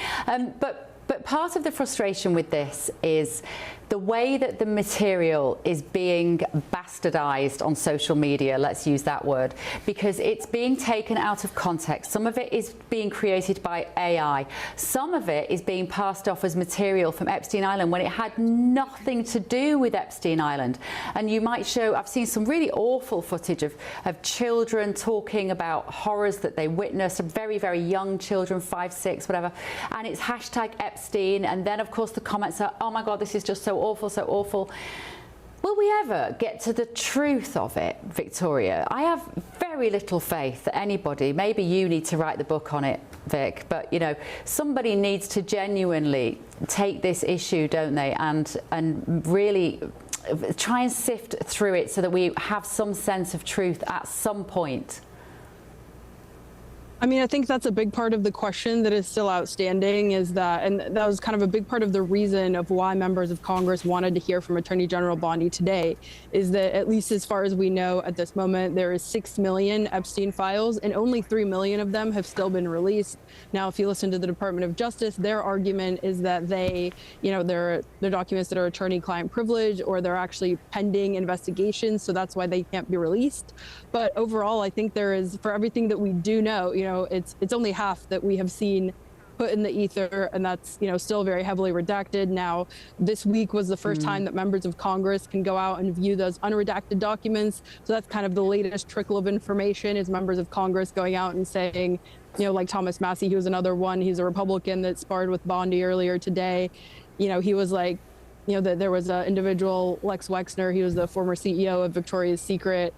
but part of the frustration with this is the way that the material is being bastardized on social media, let's use that word, because it's being taken out of context. Some of it is being created by AI. Some of it is being passed off as material from Epstein Island when it had nothing to do with Epstein Island. And you might show, I've seen some really awful footage of children talking about horrors that they witnessed, very, very young children, 5, 6, whatever, and it's hashtag Epstein, and then of course the comments are, oh my God, this is just so awful, so awful. Will we ever get to the truth of it, Victoria? I have very little faith that anybody, maybe you need to write the book on it, Vic, but you know, somebody needs to genuinely take this issue, don't they, and really try and sift through it so that we have some sense of truth at some point. I mean, I think that's a big part of the question that is still outstanding, is that, and that was kind of a big part of the reason of why members of Congress wanted to hear from Attorney General Bondi today, is that at least as far as we know at this moment, there is 6 million Epstein files, and only 3 million of them have still been released. Now, if you listen to the Department of Justice, their argument is that they, you know, they're documents that are attorney-client privilege, or they're actually pending investigations, so that's why they can't be released. But overall, I think there is, for everything that we do know, you know, it's only half that we have seen put in the ether, and that's, you know, still very heavily redacted. Now, this week was the first time that members of Congress can go out and view those unredacted documents. So that's kind of the latest trickle of information, is members of Congress going out and saying, you know, like Thomas Massie, he was another one. He's a Republican that sparred with Bondi earlier today. You know, he was like, you know, that there was an individual, Lex Wexner, he was the former CEO of Victoria's Secret.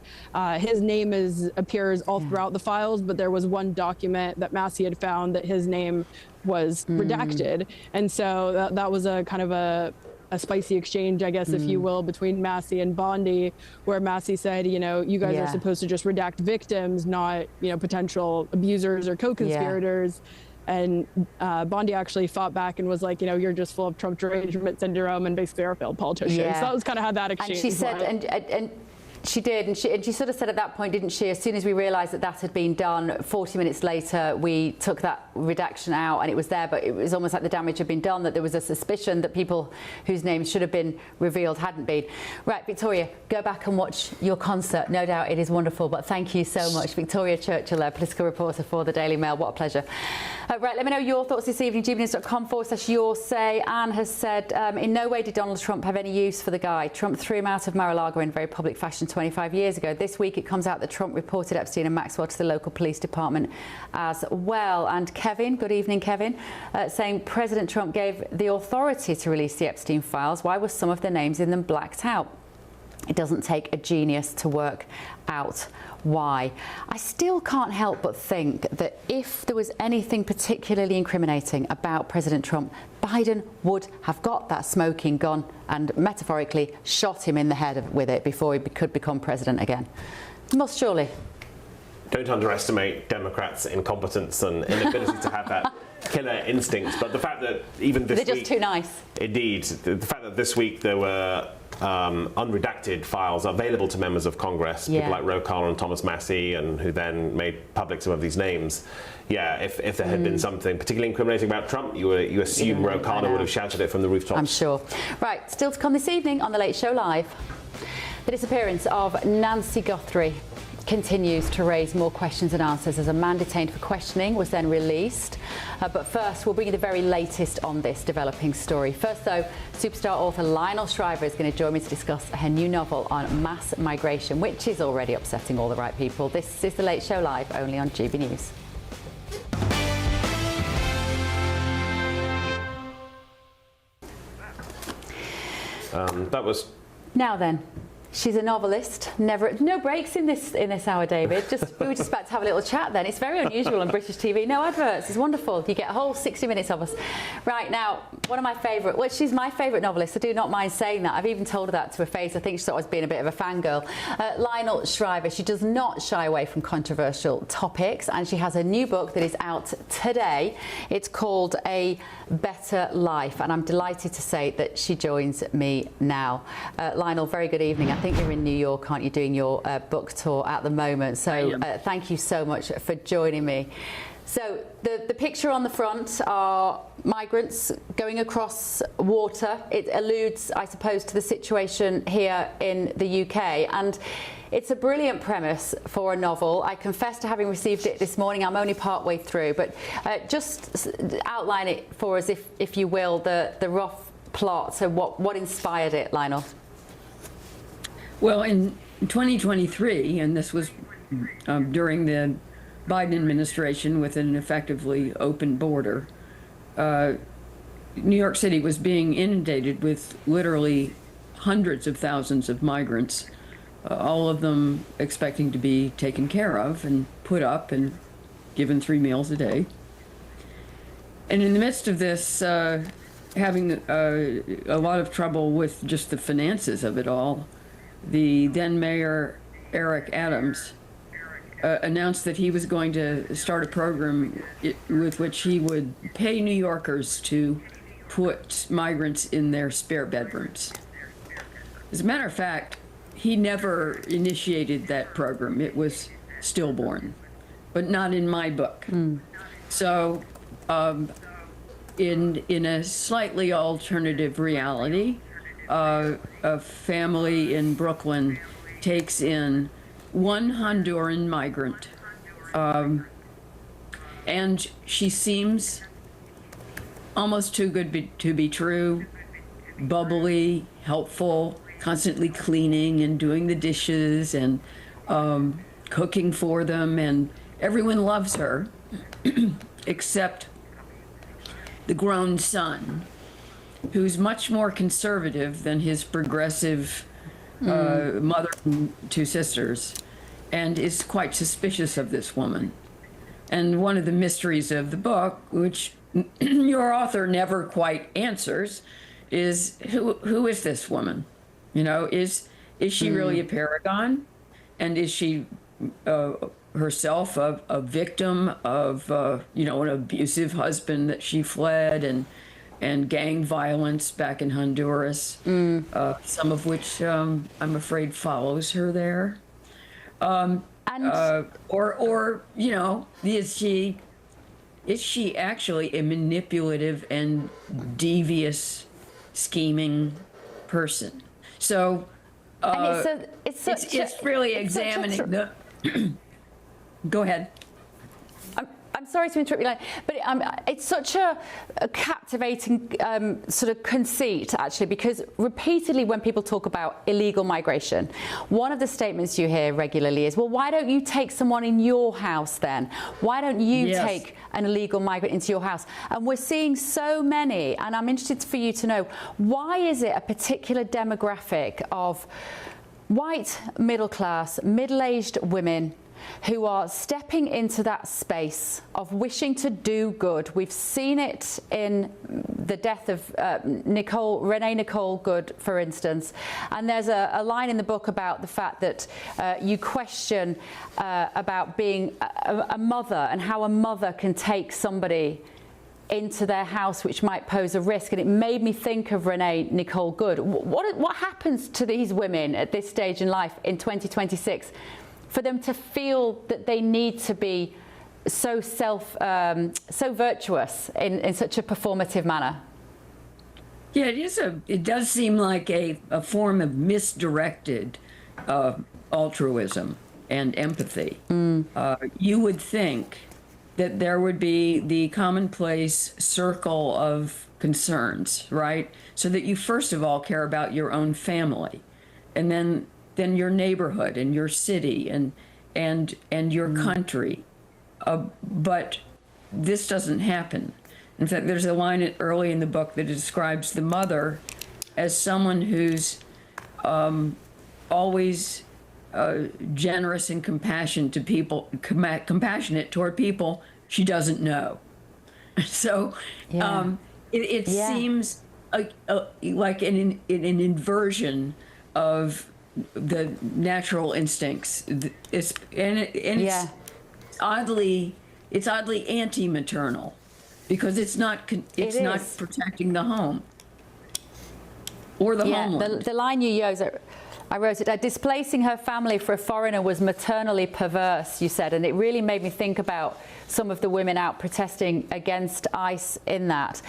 His name appears all throughout the files, but there was one document that Massie had found that his name was redacted. And so that was a kind of a a spicy exchange, I guess, if you will, between Massey and Bondi, where Massey said, you know, you guys are supposed to just redact victims, not, you know, potential abusers or co-conspirators. And Bondi actually fought back and was like, you know, you're just full of Trump derangement syndrome and basically are a failed politician. So that was kind of how that exchange And she said, and she did, and she sort of said at that point, didn't she, as soon as we realised that that had been done, 40 minutes later, we took that redaction out and it was there, but it was almost like the damage had been done, that there was a suspicion that people whose names should have been revealed hadn't been. Right, Victoria, go back and watch your concert. No doubt it is wonderful, but thank you so much. Victoria Churchill, political reporter for the Daily Mail. What a pleasure. Right, let me know your thoughts this evening. gbnews.com/your say. Anne has said, in no way did Donald Trump have any use for the guy. Trump threw him out of Mar-a-Lago in very public fashion 25 years ago. This week it comes out that Trump reported Epstein and Maxwell to the local police department as well. And Kevin, good evening, Kevin, saying President Trump gave the authority to release the Epstein files. Why were some of the names in them blacked out? It doesn't take a genius to work out why. I still can't help but think that if there was anything particularly incriminating about President Trump, Biden would have got that smoking gun and metaphorically shot him in the head with it before he could become president again. Must surely. Don't underestimate Democrats' incompetence and inability to have that killer instinct. But the fact that even this week... They're just too nice. Indeed. The fact that this week there were unredacted files available to members of Congress, people like Ro Khanna and Thomas Massey, and who then made public some of these names. Yeah, if there had been something particularly incriminating about Trump, you assume Ro Khanna would have shouted it from the rooftops. I'm sure. Right, still to come this evening on The Late Show Live. The disappearance of Nancy Guthrie continues to raise more questions and answers as a man detained for questioning was then released. But first, we'll bring you the very latest on this developing story. First, though, superstar author Lionel Shriver is going to join me to discuss her new novel on mass migration, which is already upsetting all the right people. This is The Late Show Live, only on GB News. That was... Now then. She's a novelist. No breaks in this hour, David. We were just about to have a little chat then. It's very unusual on British TV. No adverts. It's wonderful. You get a whole 60 minutes of us. Right, now, one of my favourite... Well, she's my favourite novelist. I do not mind saying that. I've even told her that to her face. I think she thought I was being a bit of a fangirl. Lionel Shriver. She does not shy away from controversial topics, and she has a new book that is out today. It's called A Better Life, and I'm delighted to say that she joins me now. Lionel, very good evening. I think you're in New York, aren't you, doing your book tour at the moment? So thank you so much for joining me. So the picture on the front are migrants going across water. It alludes, I suppose, to the situation here in the UK. And it's a brilliant premise for a novel. I confess to having received it this morning. I'm only part way through, but just outline it for us, if you will, the rough plot. So what inspired it, Lionel? Well, in 2023, and this was during the Biden administration with an effectively open border, New York City was being inundated with literally hundreds of thousands of migrants, all of them expecting to be taken care of and put up and given 3 meals a day. And in the midst of this, having a lot of trouble with just the finances of it all, the then mayor, Eric Adams, announced that he was going to start a program with which he would pay New Yorkers to put migrants in their spare bedrooms. As a matter of fact, he never initiated that program. It was stillborn, but not in my book. So in a slightly alternative reality, a family in Brooklyn takes in one Honduran migrant, and she seems almost too good to be true, bubbly, helpful, constantly cleaning and doing the dishes and cooking for them, and everyone loves her except the grown son, who's much more conservative than his progressive mother and 2 sisters, and is quite suspicious of this woman. And one of the mysteries of the book, which your author never quite answers, is who is this woman? You know, is she really a paragon? And is she herself a victim of, you know, an abusive husband that she fled and gang violence back in Honduras, some of which I'm afraid follows her there? Or you know, is she actually a manipulative and devious, scheming person? So it's really examining the. Go ahead. I'm sorry to interrupt you, but it's such a captivating sort of conceit, actually, because repeatedly when people talk about illegal migration, one of the statements you hear regularly is, well, why don't you take someone in your house then? Why don't you take an illegal migrant into your house? And we're seeing so many, and I'm interested for you to know, why is it a particular demographic of white, middle-class, middle-aged women who are stepping into that space of wishing to do good? We've seen it in the death of Renee Nicole Good, for instance. And there's a line in the book about the fact that you question about being a mother and how a mother can take somebody into their house which might pose a risk. And it made me think of Renee Nicole Good. What happens to these women at this stage in life in 2026 for them to feel that they need to be so so virtuous in such a performative manner? Yeah, it does seem like a form of misdirected altruism and empathy. You would think that there would be the commonplace circle of concerns, right? So that you first of all care about your own family, and then your neighborhood and your city and your country. But this doesn't happen. In fact, there's a line early in the book that describes the mother as someone who's always generous and compassionate toward people she doesn't know. So it seems like an inversion of the natural instincts. It's oddly anti-maternal, because it's not protecting the home or the homeland. The line you use, I wrote it, displacing her family for a foreigner was maternally perverse, you said, and it really made me think about some of the women out protesting against ICE in that.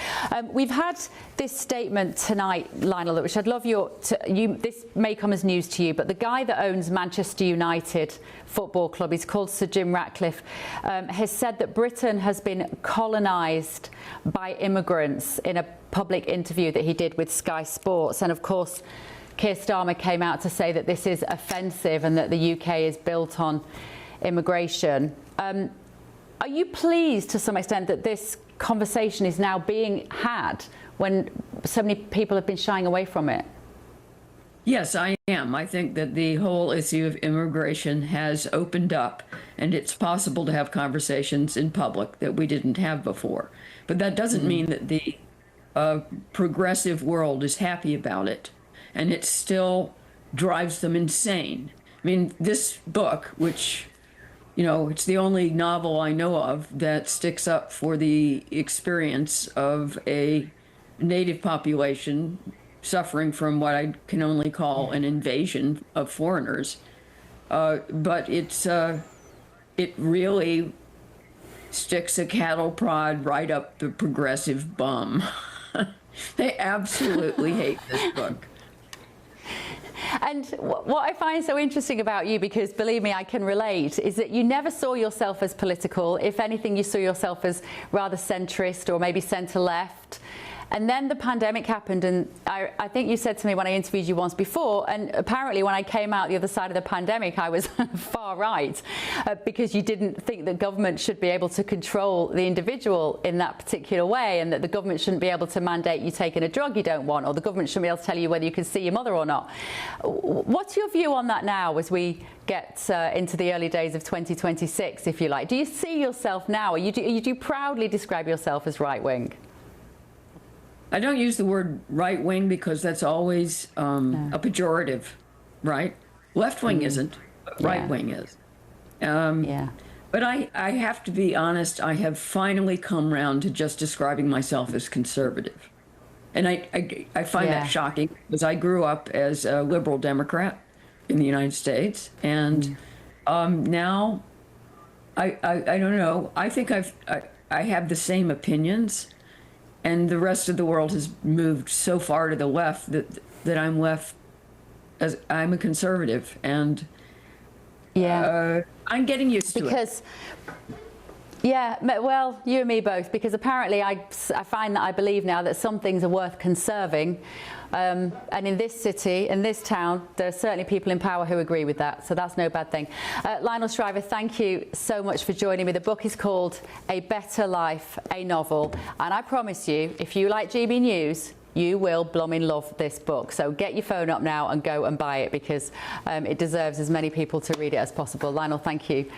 We've had this statement tonight, Lionel, which I'd love this may come as news to you, but the guy that owns Manchester United Football Club, he's called Sir Jim Ratcliffe, has said that Britain has been colonised by immigrants in a public interview that he did with Sky Sports. And of course, Keir Starmer came out to say that this is offensive and that the UK is built on immigration. Are you pleased to some extent that this conversation is now being had when so many people have been shying away from it? Yes, I am. I think that the whole issue of immigration has opened up, and it's possible to have conversations in public that we didn't have before. But that doesn't mean that the progressive world is happy about it, and it still drives them insane. I mean, this book, which, you know, it's the only novel I know of that sticks up for the experience of a native population suffering from what I can only call an invasion of foreigners. But it really sticks a cattle prod right up the progressive bum. They absolutely hate this book. And what I find so interesting about you, because believe me, I can relate, is that you never saw yourself as political. If anything, you saw yourself as rather centrist or maybe centre-left. And then the pandemic happened, and I think you said to me when I interviewed you once before, and apparently when I came out the other side of the pandemic, I was far right, because you didn't think that government should be able to control the individual in that particular way, and that the government shouldn't be able to mandate you taking a drug you don't want, or the government shouldn't be able to tell you whether you can see your mother or not. What's your view on that now as we get into the early days of 2026, if you like? Do you see yourself now, or do you proudly describe yourself as right-wing? I don't use the word right wing because that's always a pejorative, right? Left wing isn't, but right wing is. But I have to be honest, I have finally come round to just describing myself as conservative. And I find that shocking because I grew up as a liberal Democrat in the United States. And now, I don't know, I think I have the same opinions. And the rest of the world has moved so far to the left that I'm left as I'm a conservative, and I'm getting used to it. Yeah, well, you and me both, because apparently I find that I believe now that some things are worth conserving. And in this city, in this town, there are certainly people in power who agree with that, so that's no bad thing. Lionel Shriver, thank you so much for joining me. The book is called A Better Life, a novel, and I promise you, if you like GB News, you will blooming love this book. So get your phone up now and go and buy it, because it deserves as many people to read it as possible. Lionel, thank you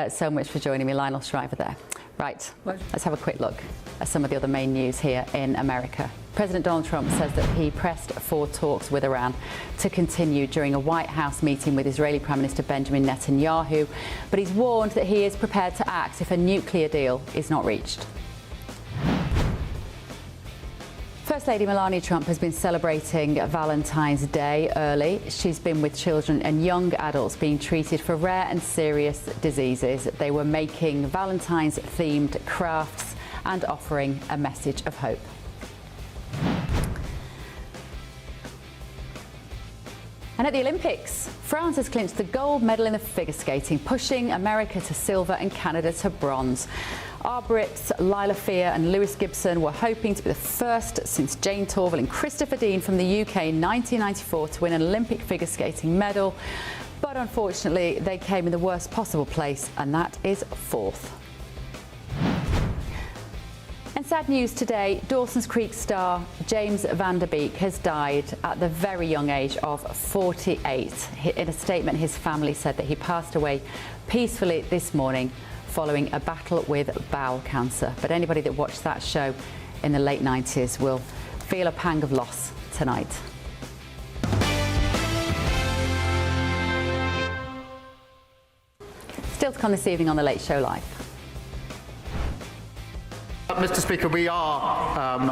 so much for joining me. Lionel Shriver there. Right, let's have a quick look at some of the other main news here in America. President Donald Trump says that he pressed for talks with Iran to continue during a White House meeting with Israeli Prime Minister Benjamin Netanyahu, but he's warned that he is prepared to act if a nuclear deal is not reached. First Lady Melania Trump has been celebrating Valentine's Day early. She's been with children and young adults being treated for rare and serious diseases. They were making Valentine's-themed crafts and offering a message of hope. And at the Olympics, France has clinched the gold medal in the figure skating, pushing America to silver and Canada to bronze. Our Brits, Lila Fear and Lewis Gibson, were hoping to be the first since Jane Torvill and Christopher Dean from the UK in 1994 to win an Olympic figure skating medal. But unfortunately, they came in the worst possible place, and that is fourth. And sad news today, Dawson's Creek star James Van Der Beek has died at the very young age of 48. In a statement, his family said that he passed away peacefully this morning following a battle with bowel cancer. But anybody that watched that show in the late 90s will feel a pang of loss tonight. Still to come this evening on The Late Show Live. Mr. Speaker, we are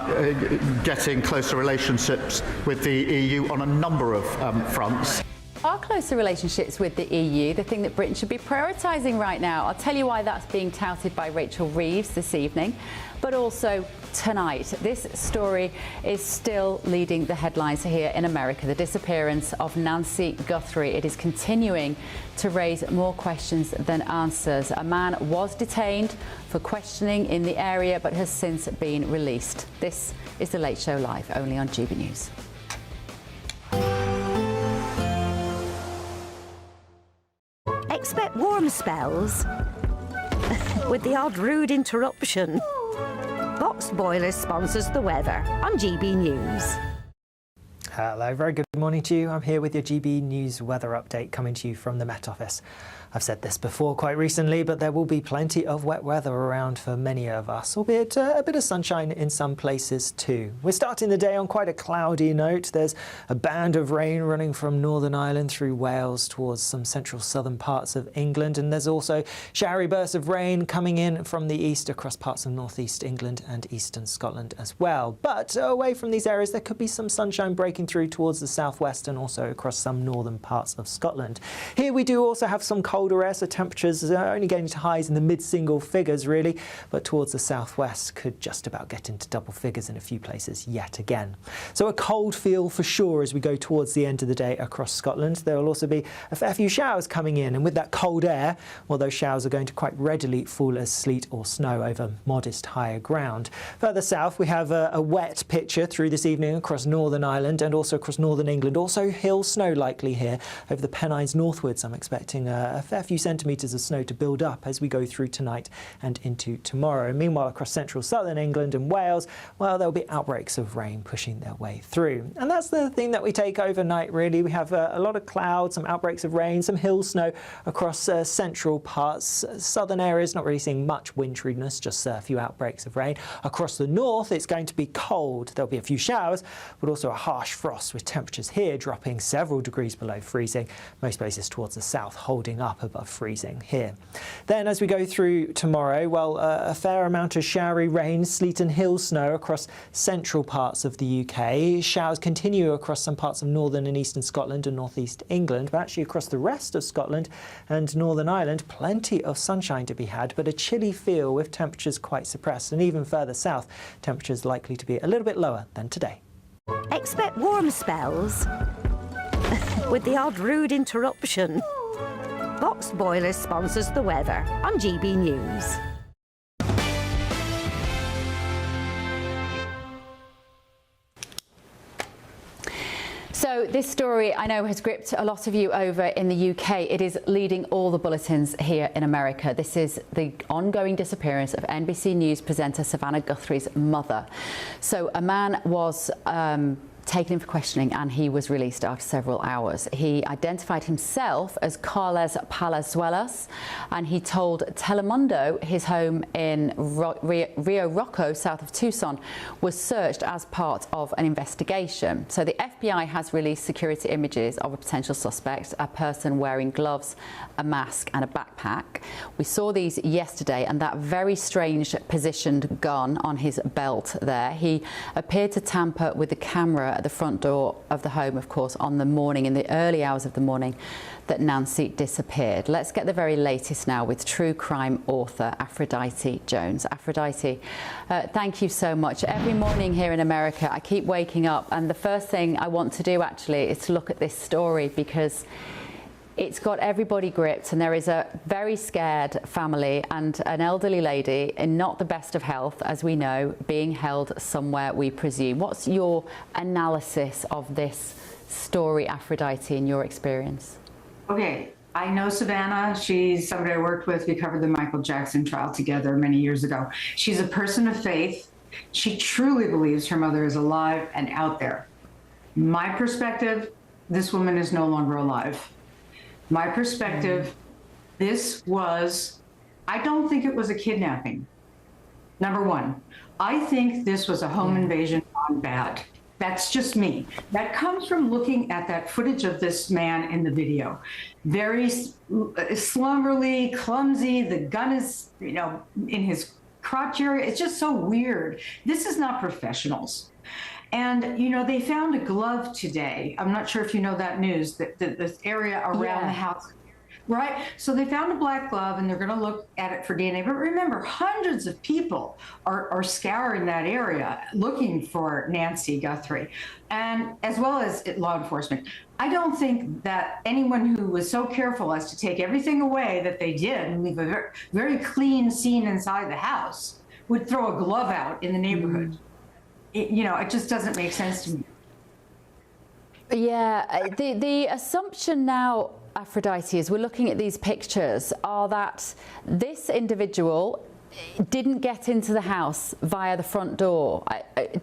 getting closer relationships with the EU on a number of fronts. Our closer relationships with the EU, the thing that Britain should be prioritising right now. I'll tell you why that's being touted by Rachel Reeves this evening, but also tonight. This story is still leading the headlines here in America, the disappearance of Nancy Guthrie. It is continuing to raise more questions than answers. A man was detained for questioning in the area, but has since been released. This is The Late Show Live, only on GB News. Expect warm spells with the odd rude interruption. Box Boilers sponsors the weather on GB News. Hello, very good morning to you. I'm here with your GB News weather update coming to you from the Met Office. I've said this before quite recently, but there will be plenty of wet weather around for many of us, albeit a bit of sunshine in some places too. We're starting the day on quite a cloudy note. There's a band of rain running from Northern Ireland through Wales towards some central southern parts of England, and there's also showery bursts of rain coming in from the east across parts of northeast England and eastern Scotland as well. But away from these areas, there could be some sunshine breaking through towards the southwest and also across some northern parts of Scotland. Here we do also have some colder air, so temperatures are only getting to highs in the mid-single figures really, but towards the southwest could just about get into double figures in a few places yet again. So a cold feel for sure as we go towards the end of the day across Scotland. There will also be a fair few showers coming in, and with that cold air, well, those showers are going to quite readily fall as sleet or snow over modest higher ground. Further south, we have a wet picture through this evening across Northern Ireland and and also across northern England. Also hill snow likely here over the Pennines northwards. I'm expecting a fair few centimetres of snow to build up as we go through tonight and into tomorrow. Meanwhile, across central southern England and Wales, well, there'll be outbreaks of rain pushing their way through. And that's the thing that we take overnight, really. We have a lot of clouds, some outbreaks of rain, some hill snow across central parts. Southern areas not really seeing much winteriness, just a few outbreaks of rain. Across the north, it's going to be cold. There'll be a few showers, but also a harsh frost with temperatures here dropping several degrees below freezing. Most places towards the south holding up above freezing here. Then as we go through tomorrow, well, a fair amount of showery rain, sleet and hill snow across central parts of the UK. Showers continue across some parts of northern and eastern Scotland and northeast England, but actually across the rest of Scotland and Northern Ireland, plenty of sunshine to be had, but a chilly feel with temperatures quite suppressed. And even further south, temperatures likely to be a little bit lower than today. Expect warm spells with the odd rude interruption. Box Boilers sponsors the weather on GB News. So this story, I know, has gripped a lot of you over in the UK. It is leading all the bulletins here in America. This is the ongoing disappearance of NBC News presenter Savannah Guthrie's mother. So a man was taken in for questioning and he was released after several hours. He identified himself as Carles Palazuelos and he told Telemundo his home in Rio Rocco, south of Tucson, was searched as part of an investigation. So the FBI has released security images of a potential suspect, a person wearing gloves, a mask and a backpack. We saw these yesterday and that very strange positioned gun on his belt there. He appeared to tamper with the camera at the front door of the home, of course, on the morning, in the early hours of the morning that Nancy disappeared. Let's get the very latest now with true crime author Aphrodite Jones. Aphrodite, thank you so much. Every morning here in America, I keep waking up and the first thing I want to do actually is to look at this story because it's got everybody gripped and there is a very scared family and an elderly lady in not the best of health, as we know, being held somewhere, we presume. What's your analysis of this story, Aphrodite, in your experience? Okay, I know Savannah. She's somebody I worked with. We covered the Michael Jackson trial together many years ago. She's a person of faith. She truly believes her mother is alive and out there. My perspective, this woman is no longer alive. My perspective, this was, I don't think it was a kidnapping. Number one, I think this was a home invasion gone bad. That's just me. That comes from looking at that footage of this man in the video. Very slumberly, clumsy. The gun is, in his crotch area. It's just so weird. This is not professionals. And, they found a glove today. I'm not sure if you know that news, that this area around the house, right? So they found a black glove and they're going to look at it for DNA. But remember, hundreds of people are scouring that area looking for Nancy Guthrie, and as well as law enforcement. I don't think that anyone who was so careful as to take everything away that they did and leave a very, very clean scene inside the house would throw a glove out in the neighborhood. It just doesn't make sense to me. Yeah, the assumption now, Aphrodite, as we're looking at these pictures, are that this individual didn't get into the house via the front door.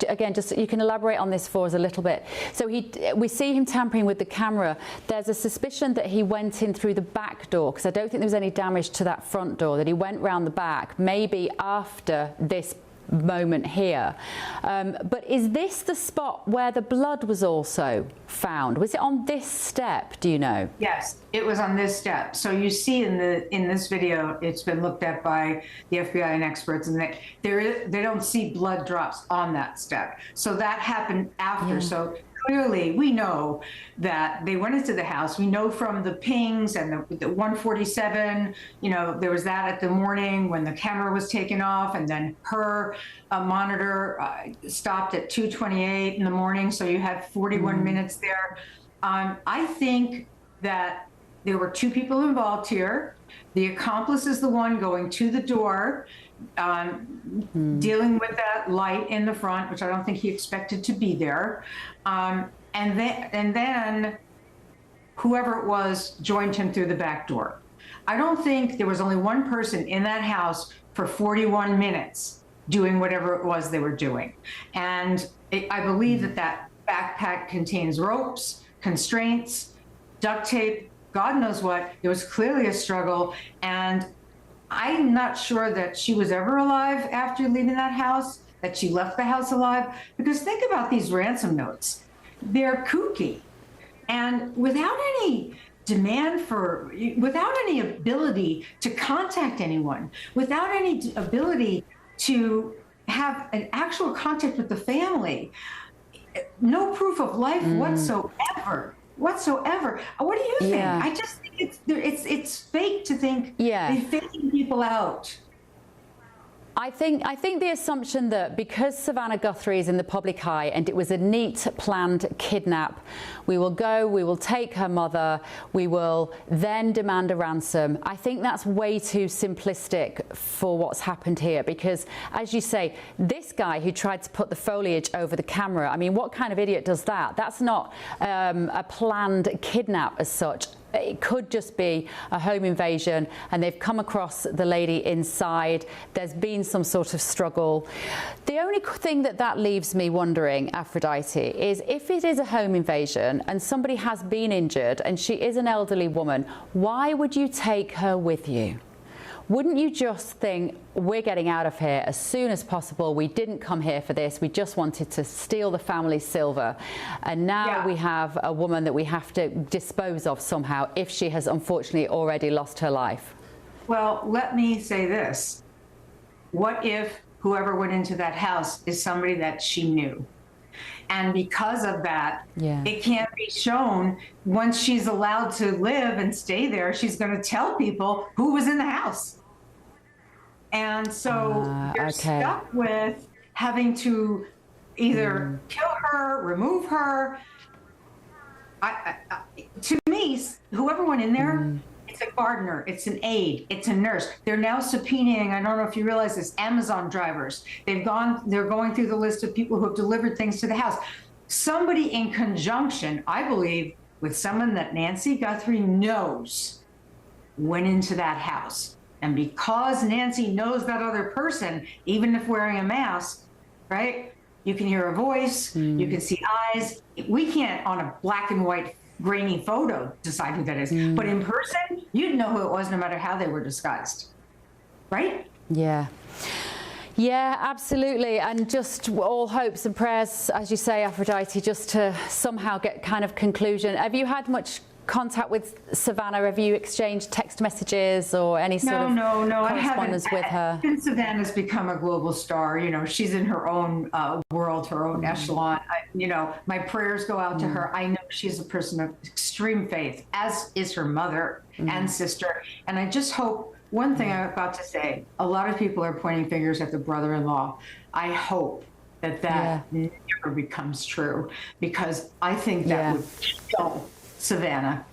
Again, just you can elaborate on this for us a little bit. So we see him tampering with the camera. There's a suspicion that he went in through the back door, because I don't think there was any damage to that front door, that he went round the back, maybe after this moment here. But is this the spot where the blood was also found? Was it on this step, do you know? Yes, it was on this step. So you see in this video, it's been looked at by the FBI and experts, and they don't see blood drops on that step. So that happened after. Yeah. So clearly, we know that they went into the house. We know from the pings and the 147, there was that at the morning when the camera was taken off, and then her monitor stopped at 2:28 in the morning. So you had 41 minutes there. I think that there were two people involved here. The accomplice is the one going to the door, dealing with that light in the front, which I don't think he expected to be there. And then whoever it was joined him through the back door. I don't think there was only one person in that house for 41 minutes doing whatever it was they were doing. And I believe that backpack contains ropes, constraints, duct tape, God knows what. There was clearly a struggle. And I'm not sure that she was ever alive after leaving that house, that she left the house alive. Because think about these ransom notes. They're kooky. And without any without any ability to contact anyone, without any ability to have an actual contact with the family, no proof of life whatsoever. What do you think? Yeah. I just think it's fake to think they're faking people out. I think the assumption that because Savannah Guthrie is in the public eye and it was a neat planned kidnap, we will take her mother, we will then demand a ransom. I think that's way too simplistic for what's happened here, because as you say, this guy who tried to put the foliage over the camera, I mean, what kind of idiot does that? That's not a planned kidnap as such. It could just be a home invasion and they've come across the lady inside. There's been some sort of struggle. The only thing that leaves me wondering, Aphrodite, is if it is a home invasion and somebody has been injured and she is an elderly woman, why would you take her with you? Wouldn't you just think, we're getting out of here as soon as possible? We didn't come here for this. We just wanted to steal the family's silver. And now we have a woman that we have to dispose of somehow if she has unfortunately already lost her life. Well, let me say this. What if whoever went into that house is somebody that she knew? And because of that, it can't be shown. Once she's allowed to live and stay there, she's going to tell people who was in the house. And so you're stuck with having to either kill her, remove her. To me, whoever went in there, it's a gardener, it's an aide, it's a nurse. They're now subpoenaing, I don't know if you realize this, Amazon drivers. They're going through the list of people who have delivered things to the house. Somebody in conjunction, I believe, with someone that Nancy Guthrie knows went into that house. And because Nancy knows that other person, even if wearing a mask, right? You can hear a voice, you can see eyes. We can't, on a black and white grainy photo, decide who that is. But in person, you'd know who it was no matter how they were disguised, right? Yeah. Yeah, absolutely. And just all hopes and prayers, as you say, Aphrodite, just to somehow get kind of conclusion. Have you had much contact with Savannah? Have you exchanged text messages or any sort of correspondence with her? Since Savannah's become a global star, you know, she's in her own world, her own echelon. You know, my prayers go out to her. I know she's a person of extreme faith, as is her mother and sister. And I just hope, one thing I'm about to say, a lot of people are pointing fingers at the brother-in-law. I hope that never becomes true, because I think that would kill Savannah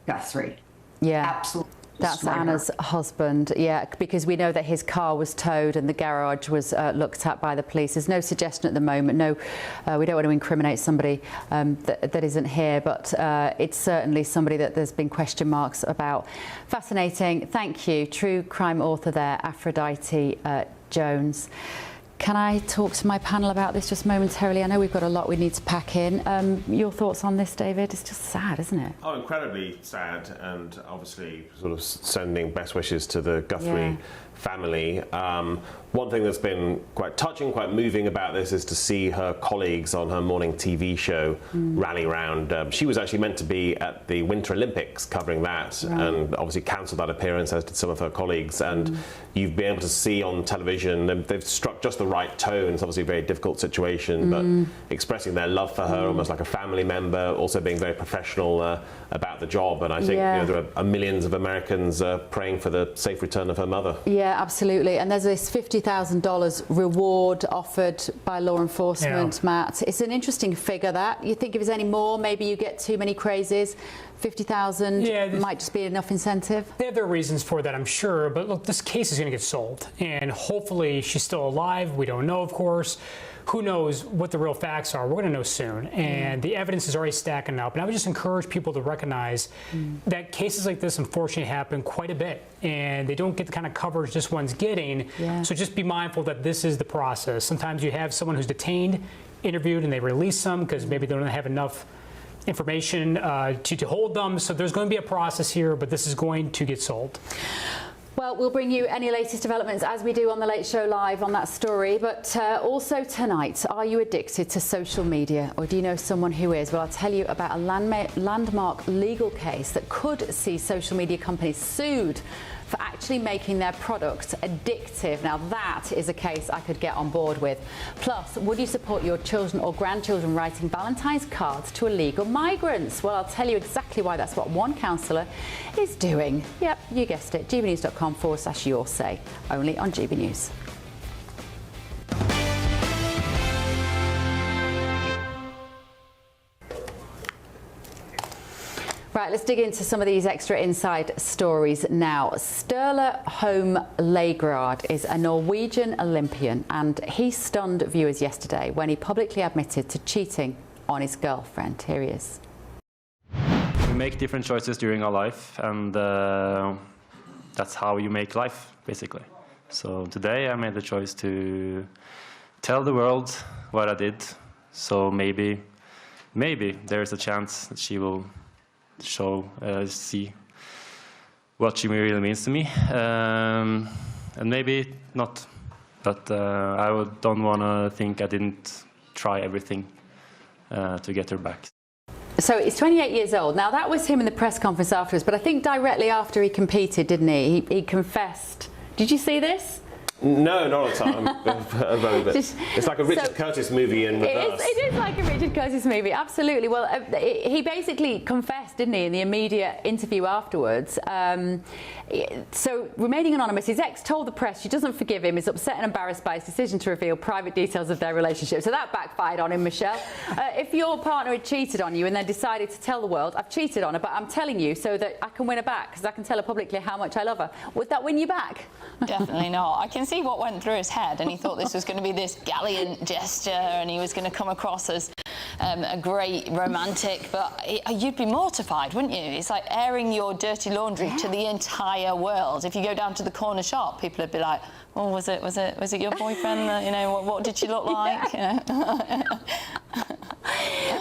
Guthrie. Yeah, absolutely. That's Anna's husband, because we know that his car was towed and the garage was looked at by the police. There's no suggestion at the moment. No, we don't want to incriminate somebody that isn't here, but it's certainly somebody that there's been question marks about. Fascinating. Thank you. True crime author there, Aphrodite Jones. Can I talk to my panel about this just momentarily? I know we've got a lot we need to pack in. Your thoughts on this, David? It's just sad, isn't it? Oh, incredibly sad, and obviously sort of sending best wishes to the Guthrie family. One thing that's been quite touching, quite moving about this is to see her colleagues on her morning TV show rally round. She was actually meant to be at the Winter Olympics covering that, and obviously cancelled that appearance, as did some of her colleagues. And you've been able to see on television, they've struck just the right tone. It's obviously a very difficult situation, but expressing their love for her almost like a family member, also being very professional about the job. And I think you know, there are millions of Americans praying for the safe return of her mother. Yeah, absolutely. And there's this $50,000 reward offered by law enforcement, Matt. It's an interesting figure, that. You think if there's any more, maybe you get too many crazes. 50,000 might just be enough incentive? They have their reasons for that, I'm sure. But look, this case is going to get solved. And hopefully she's still alive. We don't know, of course. Who knows what the real facts are? We're going to know soon. And the evidence is already stacking up. And I would just encourage people to recognize that cases like this unfortunately happen quite a bit. And they don't get the kind of coverage this one's getting. So just be mindful that this is the process. Sometimes you have someone who's detained, interviewed, and they release them because maybe they don't have enough information to hold them. So there's going to be a process here, but this is going to get solved. Well, we'll bring you any latest developments as we do on The Late Show Live on that story. But also tonight, are you addicted to social media, or do you know someone who is? Well, I'll tell you about a landmark legal case that could see social media companies sued for actually making their products addictive. Now, that is a case I could get on board with. Plus, would you support your children or grandchildren writing Valentine's cards to illegal migrants? Well, I'll tell you exactly why that's what one councillor is doing. Yep, you guessed it. gbnews.com/your say, only on GB News. Right, let's dig into some of these extra inside stories now. Sturla Holm Lagerard is a Norwegian Olympian, and he stunned viewers yesterday when he publicly admitted to cheating on his girlfriend. Here he is. We make different choices during our life, and that's how you make life, basically. So today I made the choice to tell the world what I did, so maybe there's a chance that she will see what she really means to me, and maybe not, but I don't want to think I didn't try everything to get her back. So he's 28 years old. Now, that was him in the press conference afterwards, but I think directly after he competed, didn't he? He confessed. Did you see this? No, not at the time. It's like a Richard Curtis movie in reverse. It is like a Richard Curtis movie, absolutely. Well, he basically confessed, didn't he, in the immediate interview afterwards. So, remaining anonymous, his ex told the press she doesn't forgive him, is upset and embarrassed by his decision to reveal private details of their relationship. So that backfired on him, Michelle. If your partner had cheated on you and then decided to tell the world, I've cheated on her, but I'm telling you so that I can win her back, because I can tell her publicly how much I love her, would that win you back? Definitely not. I can see what went through his head, and he thought this was going to be this gallant gesture, and he was going to come across as a great romantic, but you'd be mortified, wouldn't you? It's like airing your dirty laundry to the entire world. If you go down to the corner shop, people would be like, "Oh, was it your boyfriend? You know, what did she look like?" You know?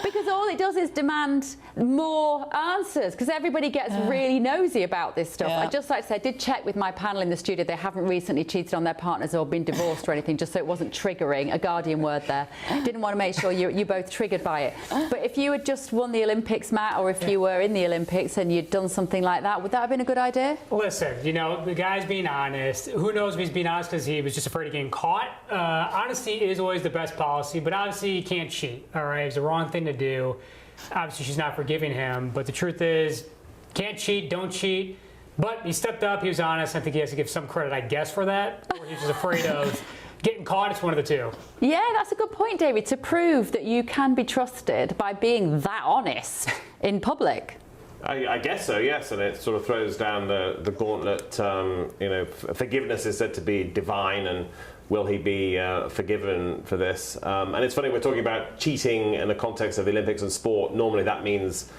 Because all it does is demand more answers, because everybody gets really nosy about this stuff. I'd just like to say, I did check with my panel in the studio. They haven't recently cheated on their partners or been divorced or anything, just so it wasn't triggering. A Guardian word there. Didn't want to make sure you both triggered by it. But if you had just won the Olympics, Matt, or if you were in the Olympics and you'd done something like that, would that have been a good idea? Listen, you know, the guy's being honest. Who knows if he's being honest because he was just afraid of getting caught? Honesty is always the best policy, but obviously you can't cheat, all right? It was the wrong thing to do. Obviously, she's not forgiving him, but the truth is, can't cheat, don't cheat. But he stepped up, he was honest. I think he has to give some credit, I guess, for that. Or he's just afraid of getting caught. It's one of the two. Yeah, that's a good point, David, to prove that you can be trusted by being that honest in public. I guess so, yes, and it sort of throws down the gauntlet. You know, forgiveness is said to be divine, and will he be forgiven for this? And it's funny, we're talking about cheating in the context of the Olympics and sport. Normally that means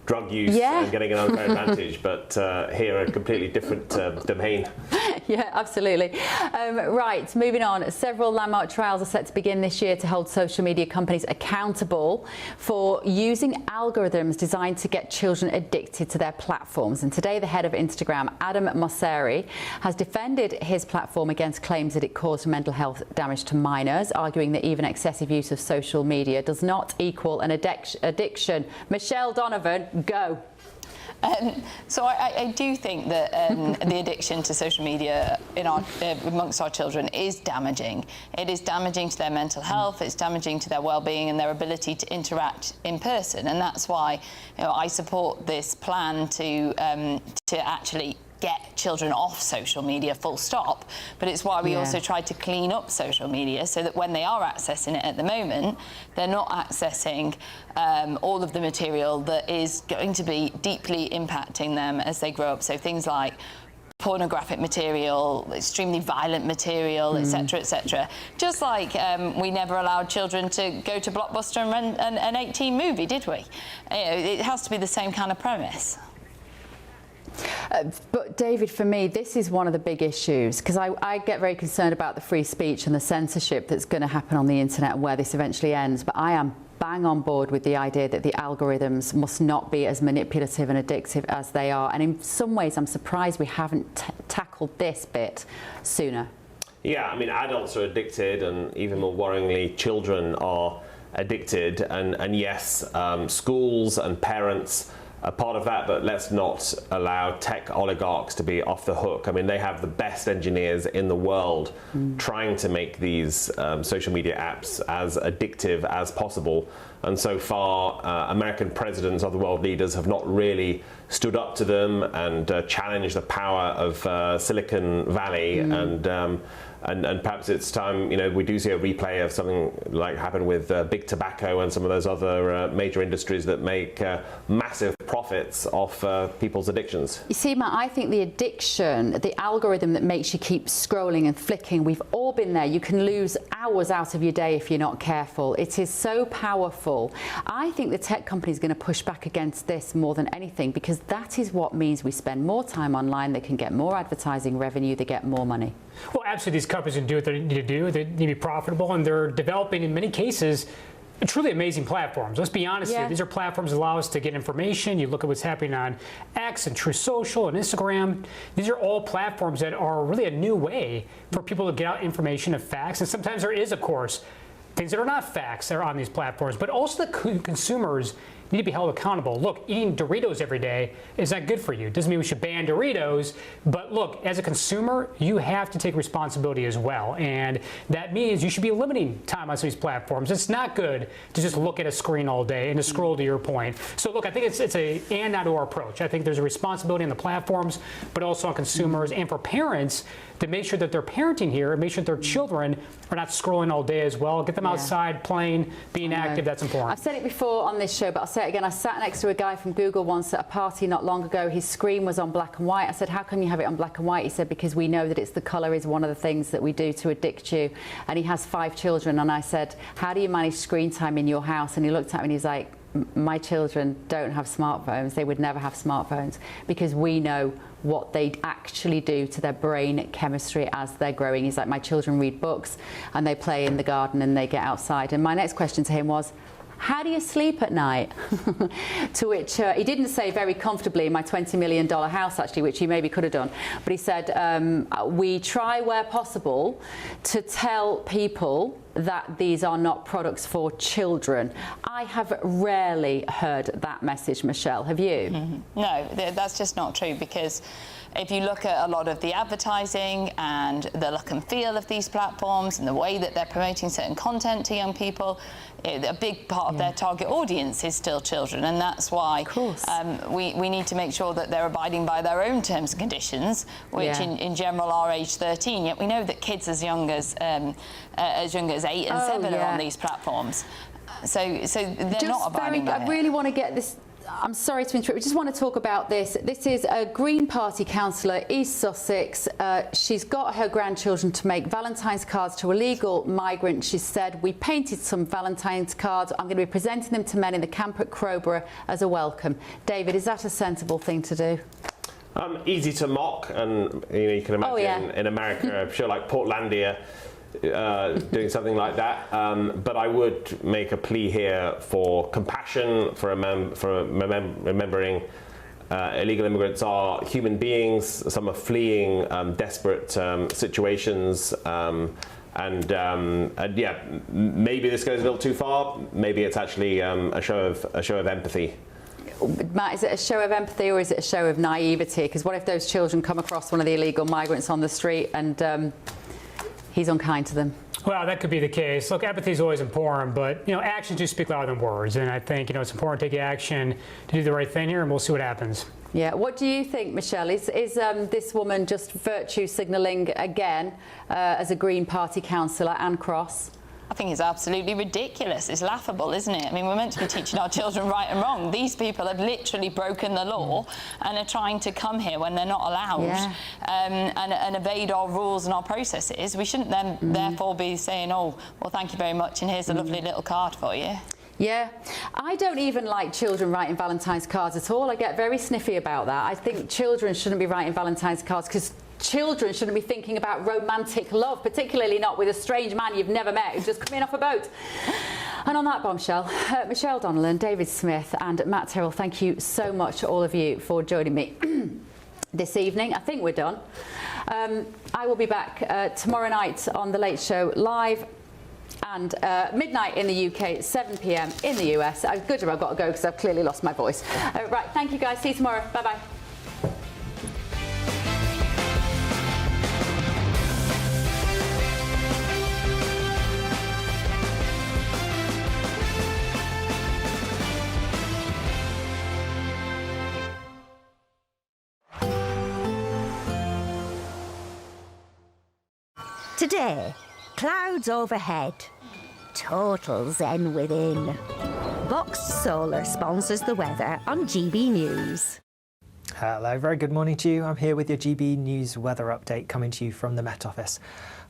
drug use and getting an unfair advantage, but here a completely different domain. Yeah, absolutely. Right, moving on. Several landmark trials are set to begin this year to hold social media companies accountable for using algorithms designed to get children addicted to their platforms. And today, the head of Instagram, Adam Mosseri, has defended his platform against claims that it caused mental health damage to minors, arguing that even excessive use of social media does not equal an addiction. Michelle Donovan, go. So I do think that the addiction to social media amongst our children is damaging. It is damaging to their mental health, it's damaging to their well-being and their ability to interact in person. And that's why I support this plan to actually get children off social media, full stop, but it's why we also tried to clean up social media so that when they are accessing it at the moment, they're not accessing all of the material that is going to be deeply impacting them as they grow up. So things like pornographic material, extremely violent material, etc., etc. Just like we never allowed children to go to Blockbuster and rent an 18 movie, did we? It has to be the same kind of premise. But David, for me, this is one of the big issues, because I get very concerned about the free speech and the censorship that's going to happen on the internet and where this eventually ends. But I am bang on board with the idea that the algorithms must not be as manipulative and addictive as they are. And in some ways, I'm surprised we haven't tackled this bit sooner. Yeah, I mean, adults are addicted, and even more worryingly, children are addicted. And yes, schools and parents are part of that, but let's not allow tech oligarchs to be off the hook. I mean, they have the best engineers in the world trying to make these social media apps as addictive as possible. And so far, American presidents, other world leaders have not really stood up to them and challenged the power of Silicon Valley. And perhaps it's time, you know, we do see a replay of something like happened with big tobacco and some of those other major industries that make massive profits off people's addictions. You see, Matt, I think the addiction, the algorithm that makes you keep scrolling and flicking, we've all been there. You can lose hours out of your day if you're not careful. It is so powerful. I think the tech company is going to push back against this more than anything, because that is what means we spend more time online, they can get more advertising revenue, they get more money. Well, absolutely, these companies can do what they need to do. They need to be profitable, and they're developing, in many cases, truly amazing platforms. Let's be honest here. These are platforms that allow us to get information. You look at what's happening on X and True Social and Instagram. These are all platforms that are really a new way for people to get out information of facts. And sometimes there is, of course, things that are not facts that are on these platforms, but also the consumers need to be held accountable. Look, eating Doritos every day is not good for you. Doesn't mean we should ban Doritos, but look, as a consumer, you have to take responsibility as well. And that means you should be limiting time on some of these platforms. It's not good to just look at a screen all day and to scroll, to your point. So look, I think it's a and not or approach. I think there's a responsibility on the platforms, but also on consumers and for parents to make sure that they're parenting here and make sure that their children are not scrolling all day as well. Get them outside, playing, being active. That's important. I've said it before on this show, but I'll say it again. I sat next to a guy from Google once at a party not long ago. His screen was on black and white. I said, how come you have it on black and white? He said, because we know that it's the colour is one of the things that we do to addict you. And he has 5 children. And I said, how do you manage screen time in your house? And he looked at me and he was like, my children don't have smartphones. They would never have smartphones, because we know what they actually do to their brain chemistry as they're growing. He's like, my children read books and they play in the garden and they get outside. And my next question to him was, how do you sleep at night? To which he didn't say very comfortably in my $20 million house, actually, which he maybe could have done. But he said, we try where possible to tell people that these are not products for children. I have rarely heard that message, Michelle. Have you? No, that's just not true, because if you look at a lot of the advertising and the look and feel of these platforms and the way that they're promoting certain content to young people, a big part of their target audience is still children, and that's why we need to make sure that they're abiding by their own terms and conditions, which in general are age 13. Yet we know that kids as young as 8 and 7 are on these platforms. So they're not abiding by it. I really want to get this. I'm sorry to interrupt. We just want to talk about this. This is a Green Party councillor, East Sussex. She's got her grandchildren to make Valentine's cards to illegal migrants. She said, we painted some Valentine's cards. I'm going to be presenting them to men in the camp at Crowborough as a welcome. David, is that a sensible thing to do? Easy to mock, and you can imagine in America, I'm sure like Portlandia, doing something like that, but I would make a plea here for compassion, for remembering illegal immigrants are human beings. Some are fleeing desperate situations, and yeah, maybe this goes a little too far. Maybe it's actually a show of empathy. Matt, is it a show of empathy or is it a show of naivety? Because what if those children come across one of the illegal migrants on the street and he's unkind to them? Well, that could be the case. Look, empathy is always important, but actions do speak louder than words, and I think it's important to take action to do the right thing here, and we'll see what happens. Yeah, what do you think, Michelle? Is this woman just virtue signalling again as a Green Party councillor, Anne Cross? I think it's absolutely ridiculous. It's laughable, isn't it? I mean, we're meant to be teaching our children right and wrong. These people have literally broken the law and are trying to come here when they're not allowed and evade our rules and our processes. We shouldn't then therefore be saying, oh, well, thank you very much, and here's a lovely little card for you. Yeah, I don't even like children writing Valentine's cards at all. I get very sniffy about that. I think children shouldn't be writing Valentine's cards because children shouldn't be thinking about romantic love, particularly not with a strange man you've never met who's just come in off a boat. And on that bombshell, Michelle Donnellan, David Smith and Matt Terrell, thank you so much, all of you, for joining me this evening. I think we're done. I will be back tomorrow night on The Late Show live and midnight in the UK, 7 p.m. in the US. Good job I've got to go because I've clearly lost my voice. Right, thank you guys. See you tomorrow. Bye-bye. Today, clouds overhead, total zen within. Boxed Solar sponsors the weather on GB News. Hello, very good morning to you. I'm here with your GB News weather update coming to you from the Met Office.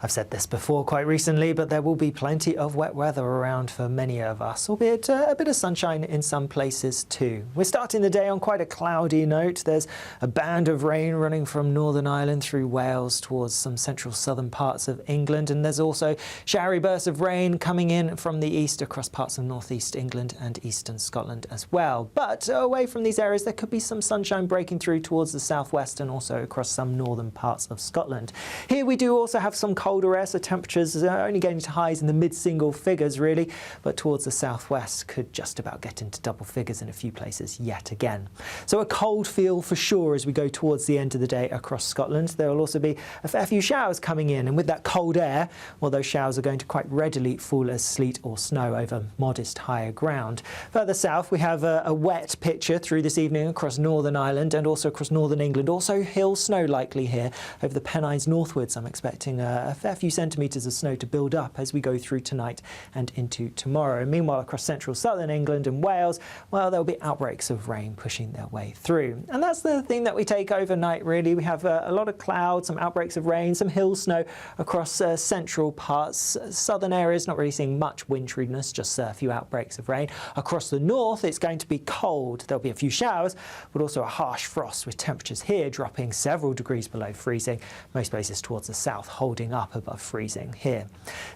I've said this before quite recently, but there will be plenty of wet weather around for many of us, albeit a bit of sunshine in some places too. We're starting the day on quite a cloudy note. There's a band of rain running from Northern Ireland through Wales towards some central southern parts of England, and there's also showery bursts of rain coming in from the east across parts of northeast England and eastern Scotland as well. But away from these areas, there could be some sunshine breaking through towards the southwest and also across some northern parts of Scotland. Here we do also have some colder air, so temperatures are only getting to highs in the mid-single figures really, but towards the southwest could just about get into double figures in a few places yet again. So a cold feel for sure as we go towards the end of the day across Scotland. There will also be a fair few showers coming in, and with that cold air, well, those showers are going to quite readily fall as sleet or snow over modest higher ground. Further south we have a wet picture through this evening across Northern Ireland and also across northern England. Also hill snow likely here over the Pennines northwards. I'm expecting a fair few centimetres of snow to build up as we go through tonight and into tomorrow. And meanwhile, across central southern England and Wales, well, there'll be outbreaks of rain pushing their way through. And that's the thing that we take overnight, really. We have a lot of clouds, some outbreaks of rain, some hill snow across central parts. Southern areas, not really seeing much winteriness, just a few outbreaks of rain. Across the north, it's going to be cold. There'll be a few showers, but also a harsh frost with temperatures here dropping several degrees below freezing. Most places towards the south holding up above freezing here.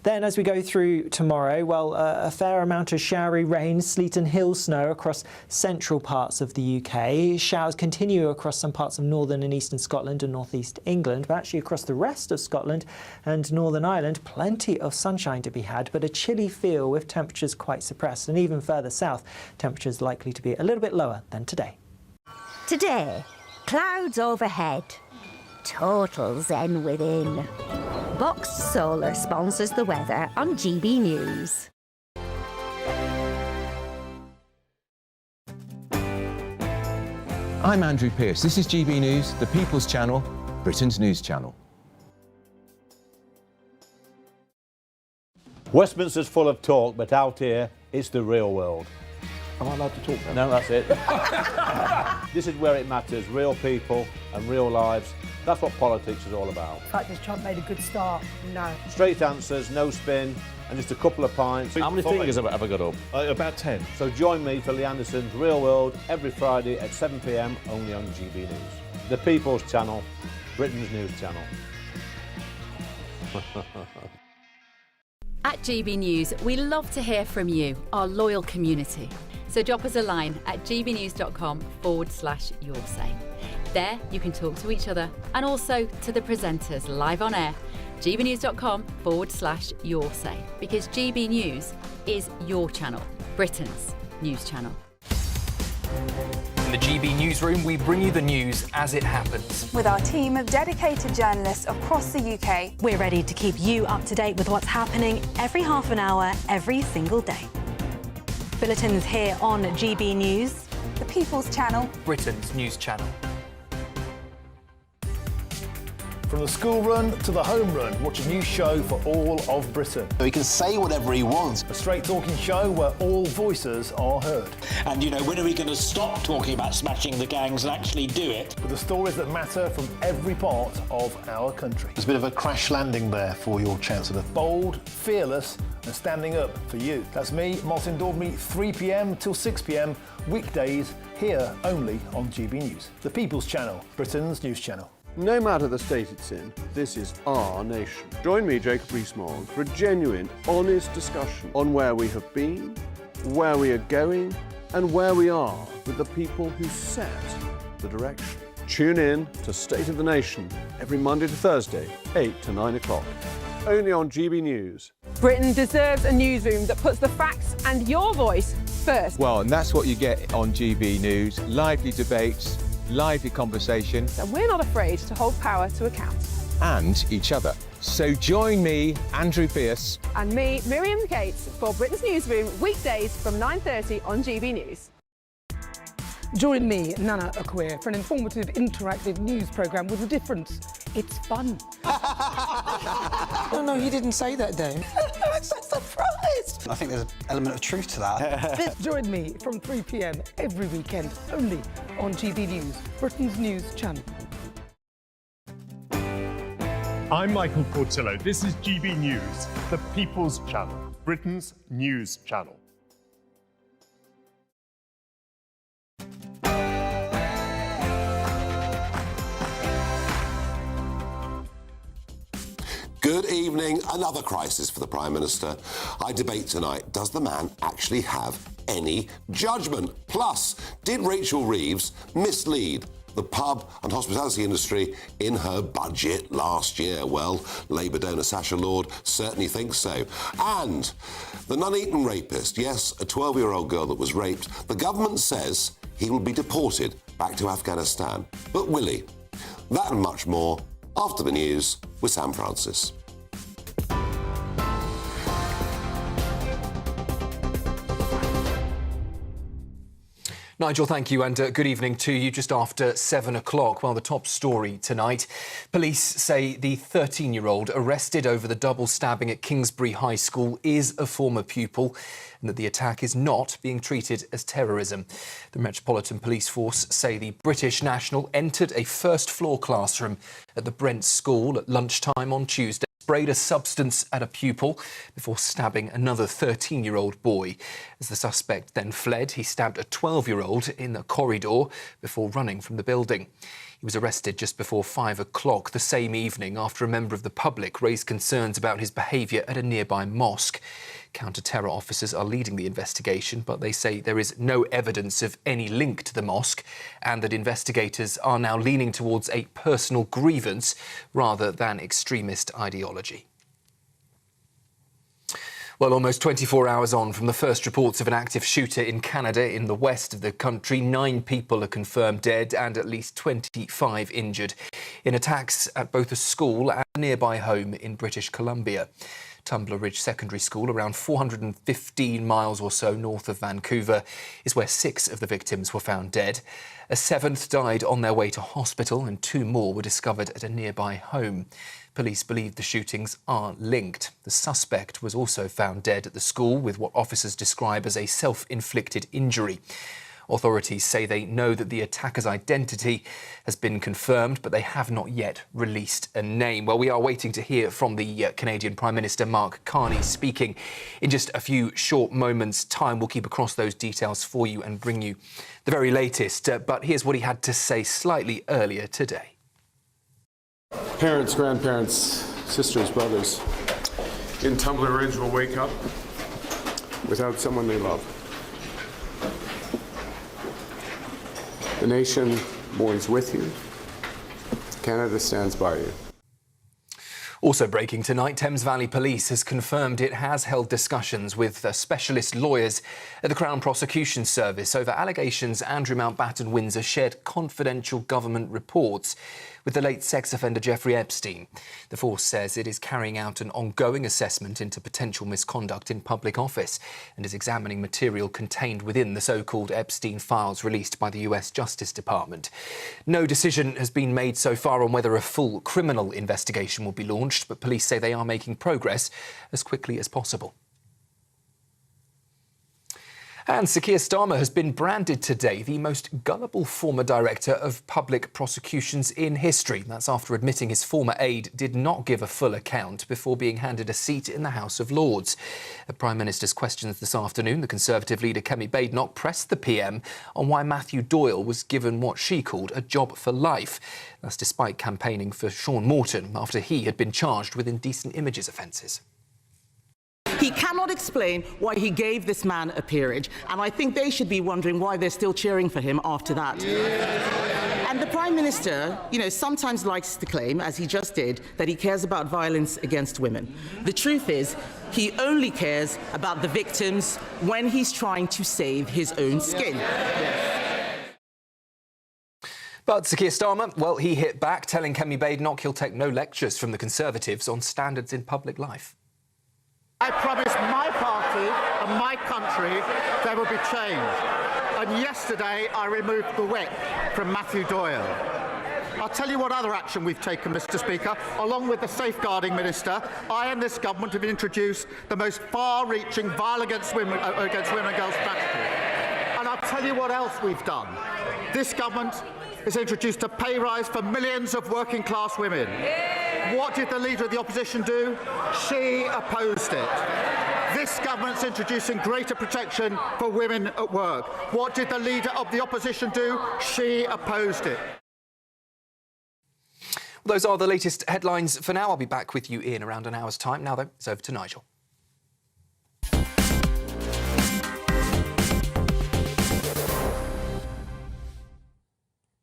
Then as we go through tomorrow, well, a fair amount of showery rain, sleet and hill snow across central parts of the UK. Showers continue across some parts of northern and eastern Scotland and northeast England, but actually across the rest of Scotland and Northern Ireland, plenty of sunshine to be had, but a chilly feel with temperatures quite suppressed. And even further south, temperatures likely to be a little bit lower than today. Today, clouds overhead, total zen within. Boxed Solar sponsors the weather on GB News. I'm Andrew Pearce. This is GB News, the People's Channel, Britain's news channel. Westminster's full of talk, but out here, it's the real world. Am I allowed to talk now? No, that's it. This is where it matters, real people and real lives. That's what politics is all about. The fact has Trump made a good start? No. Straight answers, no spin, and just a couple of pints. How many fingers have I got up? About 10. So join me for Lee Anderson's Real World every Friday at 7 p.m. only on GB News. The People's Channel, Britain's news channel. At GB News, we love to hear from you, our loyal community. So drop us a line at gbnews.com/yoursay. There you can talk to each other and also to the presenters live on air. gbnews.com/yoursay, because GB News is your channel, Britain's news channel. In the GB Newsroom, we bring you the news as it happens. With our team of dedicated journalists across the UK, we're ready to keep you up to date with what's happening every half an hour, every single day. Bulletins here on GB News. the People's Channel, Britain's news channel. From the school run to the home run, watch a new show for all of Britain. He can say whatever he wants. A straight-talking show where all voices are heard. And, you know, when are we going to stop talking about smashing the gangs and actually do it? With the stories that matter from every part of our country. There's a bit of a crash landing there for your Chancellor. Bold, fearless and standing up for you. That's me, Martin Daubney, 3 p.m. till 6 p.m, weekdays, here only on GB News. The People's Channel, Britain's news channel. No matter the state it's in, this is our nation. Join me, Jacob Rees-Mogg, for a genuine, honest discussion on where we have been, where we are going, and where we are with the people who set the direction. Tune in to State of the Nation every Monday to Thursday, 8 to 9 o'clock. Only on GB News. Britain deserves a newsroom that puts the facts and your voice first. Well, and that's what you get on GB News. Lively debates, lively conversation. And we're not afraid to hold power to account. And each other. So join me, Andrew Pearce. And me, Miriam Gates, for Britain's Newsroom, weekdays from 9:30 on GB News. Join me, Nana Akwe, for an informative, interactive news programme with a difference. It's fun. No, he didn't say that, Dave. I'm so surprised. I think there's an element of truth to that. Join me from 3 p.m. every weekend, only on GB News, Britain's news channel. I'm Michael Portillo. This is GB News, the People's Channel, Britain's news channel. Good evening. Another crisis for the Prime Minister. I debate tonight, does the man actually have any judgment? Plus, did Rachel Reeves mislead the pub and hospitality industry in her budget last year? Well, Labour donor Sacha Lord certainly thinks so. And the Nuneaton rapist, yes, a 12-year-old girl that was raped, the government says he will be deported back to Afghanistan. But will he? That and much more after the news with Sam Francis. Nigel, thank you, and good evening to you. Just after 7 o'clock, well, the top story tonight. Police say the 13-year-old arrested over the double stabbing at Kingsbury High School is a former pupil and that the attack is not being treated as terrorism. The Metropolitan Police Force say the British national entered a first-floor classroom at the Brent School at lunchtime on Tuesday, sprayed a substance at a pupil before stabbing another 13-year-old boy. As the suspect then fled, he stabbed a 12-year-old in the corridor before running from the building. He was arrested just before 5 o'clock the same evening after a member of the public raised concerns about his behaviour at a nearby mosque. Counter-terror officers are leading the investigation, but they say there is no evidence of any link to the mosque and that investigators are now leaning towards a personal grievance rather than extremist ideology. Well, almost 24 hours on from the first reports of an active shooter in Canada in the west of the country, 9 people are confirmed dead and at least 25 injured in attacks at both a school and a nearby home in British Columbia. Tumbler Ridge Secondary School, around 415 miles or so north of Vancouver, is where 6 of the victims were found dead. A 7th died on their way to hospital and 2 more were discovered at a nearby home. Police believe the shootings are linked. The suspect was also found dead at the school with what officers describe as a self-inflicted injury. Authorities say they know that the attacker's identity has been confirmed, but they have not yet released a name. Well, we are waiting to hear from the Canadian Prime Minister Mark Carney speaking in just a few short moments' time. We'll keep across those details for you and bring you the very latest. But here's what he had to say slightly earlier today. Parents, grandparents, sisters, brothers in Tumbler Ridge will wake up without someone they love. The nation mourns with you. Canada stands by you. Also breaking tonight, Thames Valley Police has confirmed it has held discussions with specialist lawyers at the Crown Prosecution Service over allegations Andrew Mountbatten Windsor shared confidential government reports with the late sex offender Jeffrey Epstein. The force says it is carrying out an ongoing assessment into potential misconduct in public office and is examining material contained within the so-called Epstein files released by the US Justice Department. No decision has been made so far on whether a full criminal investigation will be launched, but police say they are making progress as quickly as possible. And Sir Keir Starmer has been branded today the most gullible former director of public prosecutions in history. That's after admitting his former aide did not give a full account before being handed a seat in the House of Lords. At Prime Minister's questions this afternoon, the Conservative leader Kemi Badenoch pressed the PM on why Matthew Doyle was given what she called a job for life. That's despite campaigning for Sean Morton after he had been charged with indecent images offences. He cannot explain why he gave this man a peerage, and I think they should be wondering why they're still cheering for him after that. And the Prime Minister, sometimes likes to claim, as he just did, that he cares about violence against women. The truth is, he only cares about the victims when he's trying to save his own skin. But Sir Keir Starmer, well, he hit back, telling Kemi Badenoch he'll take no lectures from the Conservatives on standards in public life. I promised my party and my country there would be change. And yesterday I removed the whip from Matthew Doyle. I'll tell you what other action we've taken, Mr. Speaker. Along with the Safeguarding Minister, I and this government have introduced the most far-reaching violence against women and girls strategy. And I'll tell you what else we've done. This government has introduced a pay rise for millions of working-class women. What did the Leader of the Opposition do? She opposed it. This government's introducing greater protection for women at work. What did the Leader of the Opposition do? She opposed it. Well, those are the latest headlines for now. I'll be back with you in around an hour's time. Now, though, it's over to Nigel.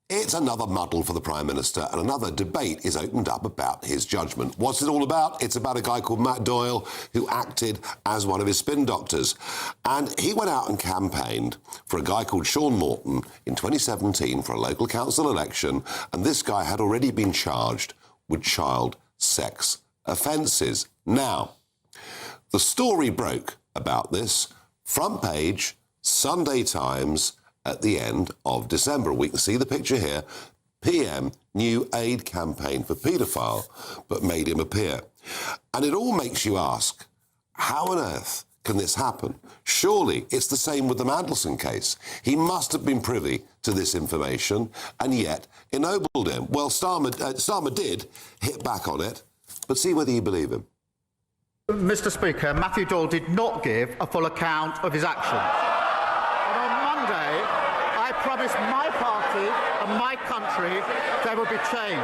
It's another muddle for the Prime Minister, and another debate is opened up about his judgment. What's it all about? It's about a guy called Matt Doyle who acted as one of his spin doctors. And he went out and campaigned for a guy called Sean Morton in 2017 for a local council election, and this guy had already been charged with child sex offences. Now, the story broke about this, front page, Sunday Times, at the end of December. We can see the picture here. PM, new aid campaign for paedophile, but made him appear. And it all makes you ask, how on earth can this happen? Surely it's the same with the Mandelson case. He must have been privy to this information and yet ennobled him. Well, Starmer did hit back on it, but see whether you believe him. Mr. Speaker, Matthew Doyle did not give a full account of his actions. And on Monday, I promised my party and my country there would be change.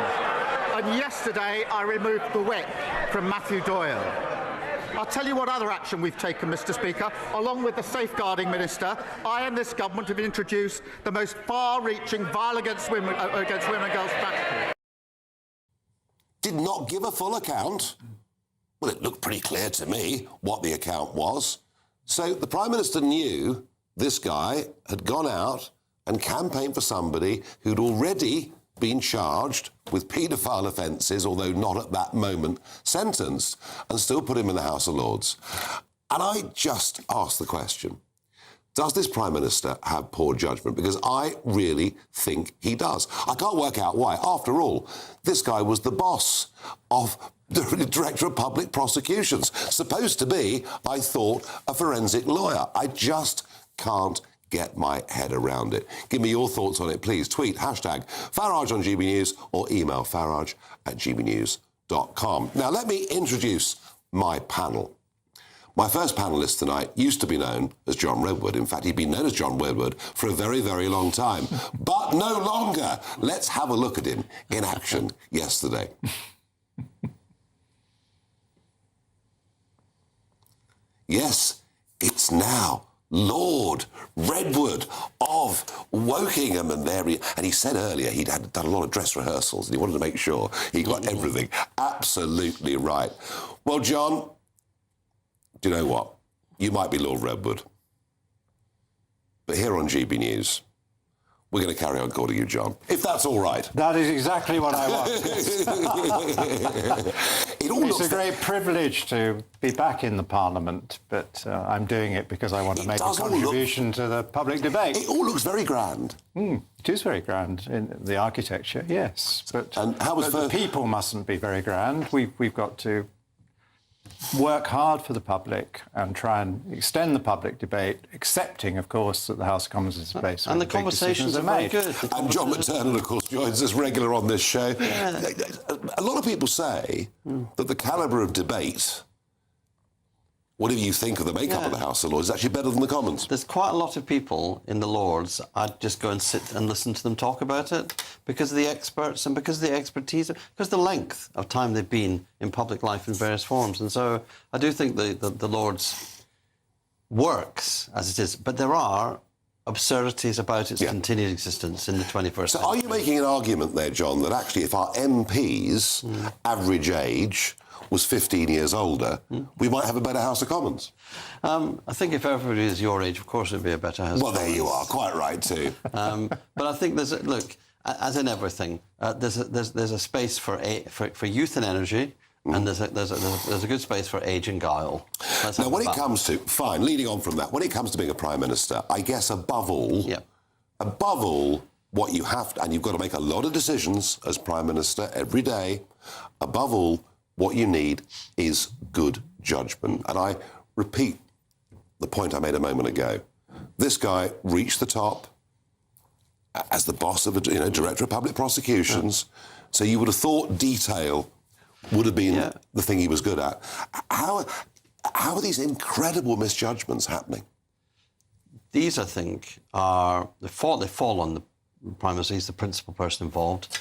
And yesterday I removed the whip from Matthew Doyle. I'll tell you what other action we've taken, Mr. Speaker. Along with the Safeguarding Minister, I and this government have introduced the most far-reaching violence against women and girls strategy. Did not give a full account? Well, it looked pretty clear to me what the account was. So the Prime Minister knew this guy had gone out and campaigned for somebody who'd already been charged with paedophile offences, although not at that moment sentenced, and still put him in the House of Lords. And I just ask the question, does this Prime Minister have poor judgment? Because I really think he does. I can't work out why. After all, this guy was the boss of the Director of Public Prosecutions, supposed to be, I thought, a forensic lawyer. I just can't get my head around it. Give me your thoughts on it, please. Tweet hashtag Farage on GB News or email farage@gbnews.com. Now, let me introduce my panel. My first panellist tonight used to be known as John Redwood. In fact, he'd been known as John Redwood for a very, very long time, but no longer. Let's have a look at him in action yesterday. Yes, it's now Lord Redwood of Wokingham and he said earlier he'd done a lot of dress rehearsals and he wanted to make sure he got everything absolutely right. Well, John, do you know what? You might be Lord Redwood, but here on GB News, we're going to carry on calling you John, if that's all right. That is exactly what I want. It's a great privilege to be back in the Parliament, but I'm doing it because I want to make a contribution to the public debate. It all looks very grand. It is very grand in the architecture, yes. But, the people mustn't be very grand. We've got to work hard for the public and try and extend the public debate, accepting, of course, that the House of Commons is a place where and the conversations are very good. And John McTernan, of course, joins us regular on this show. Yeah. A lot of people say that the calibre of debate, whatever you think of the makeup of the House of Lords, is actually better than the Commons. There's quite a lot of people in the Lords, I'd just go and sit and listen to them talk about it because of the experts and because of the expertise, because of the length of time they've been in public life in various forms. And so I do think the Lords works as it is, but there are absurdities about its continued existence in the 21st century. So are you making an argument there, John, that actually if our MPs' average age was 15 years older, we might have a better House of Commons? I think if everybody is your age, of course it'd be a better House of Commons. Well, there you are, quite right too. But I think look, as in everything, there's a space for youth and energy, and there's a good space for age and guile. Now, when it comes to leading on from that, when it comes to being a Prime Minister, I guess above all, what you have to, and you've got to make a lot of decisions as Prime Minister every day. Above all, what you need is good judgment. And I repeat the point I made a moment ago. This guy reached the top as the boss of a Director of Public Prosecutions. So you would have thought detail would have been the thing he was good at. How are these incredible misjudgments happening? These, I think, they fall on the Prime Minister. He's the principal person involved.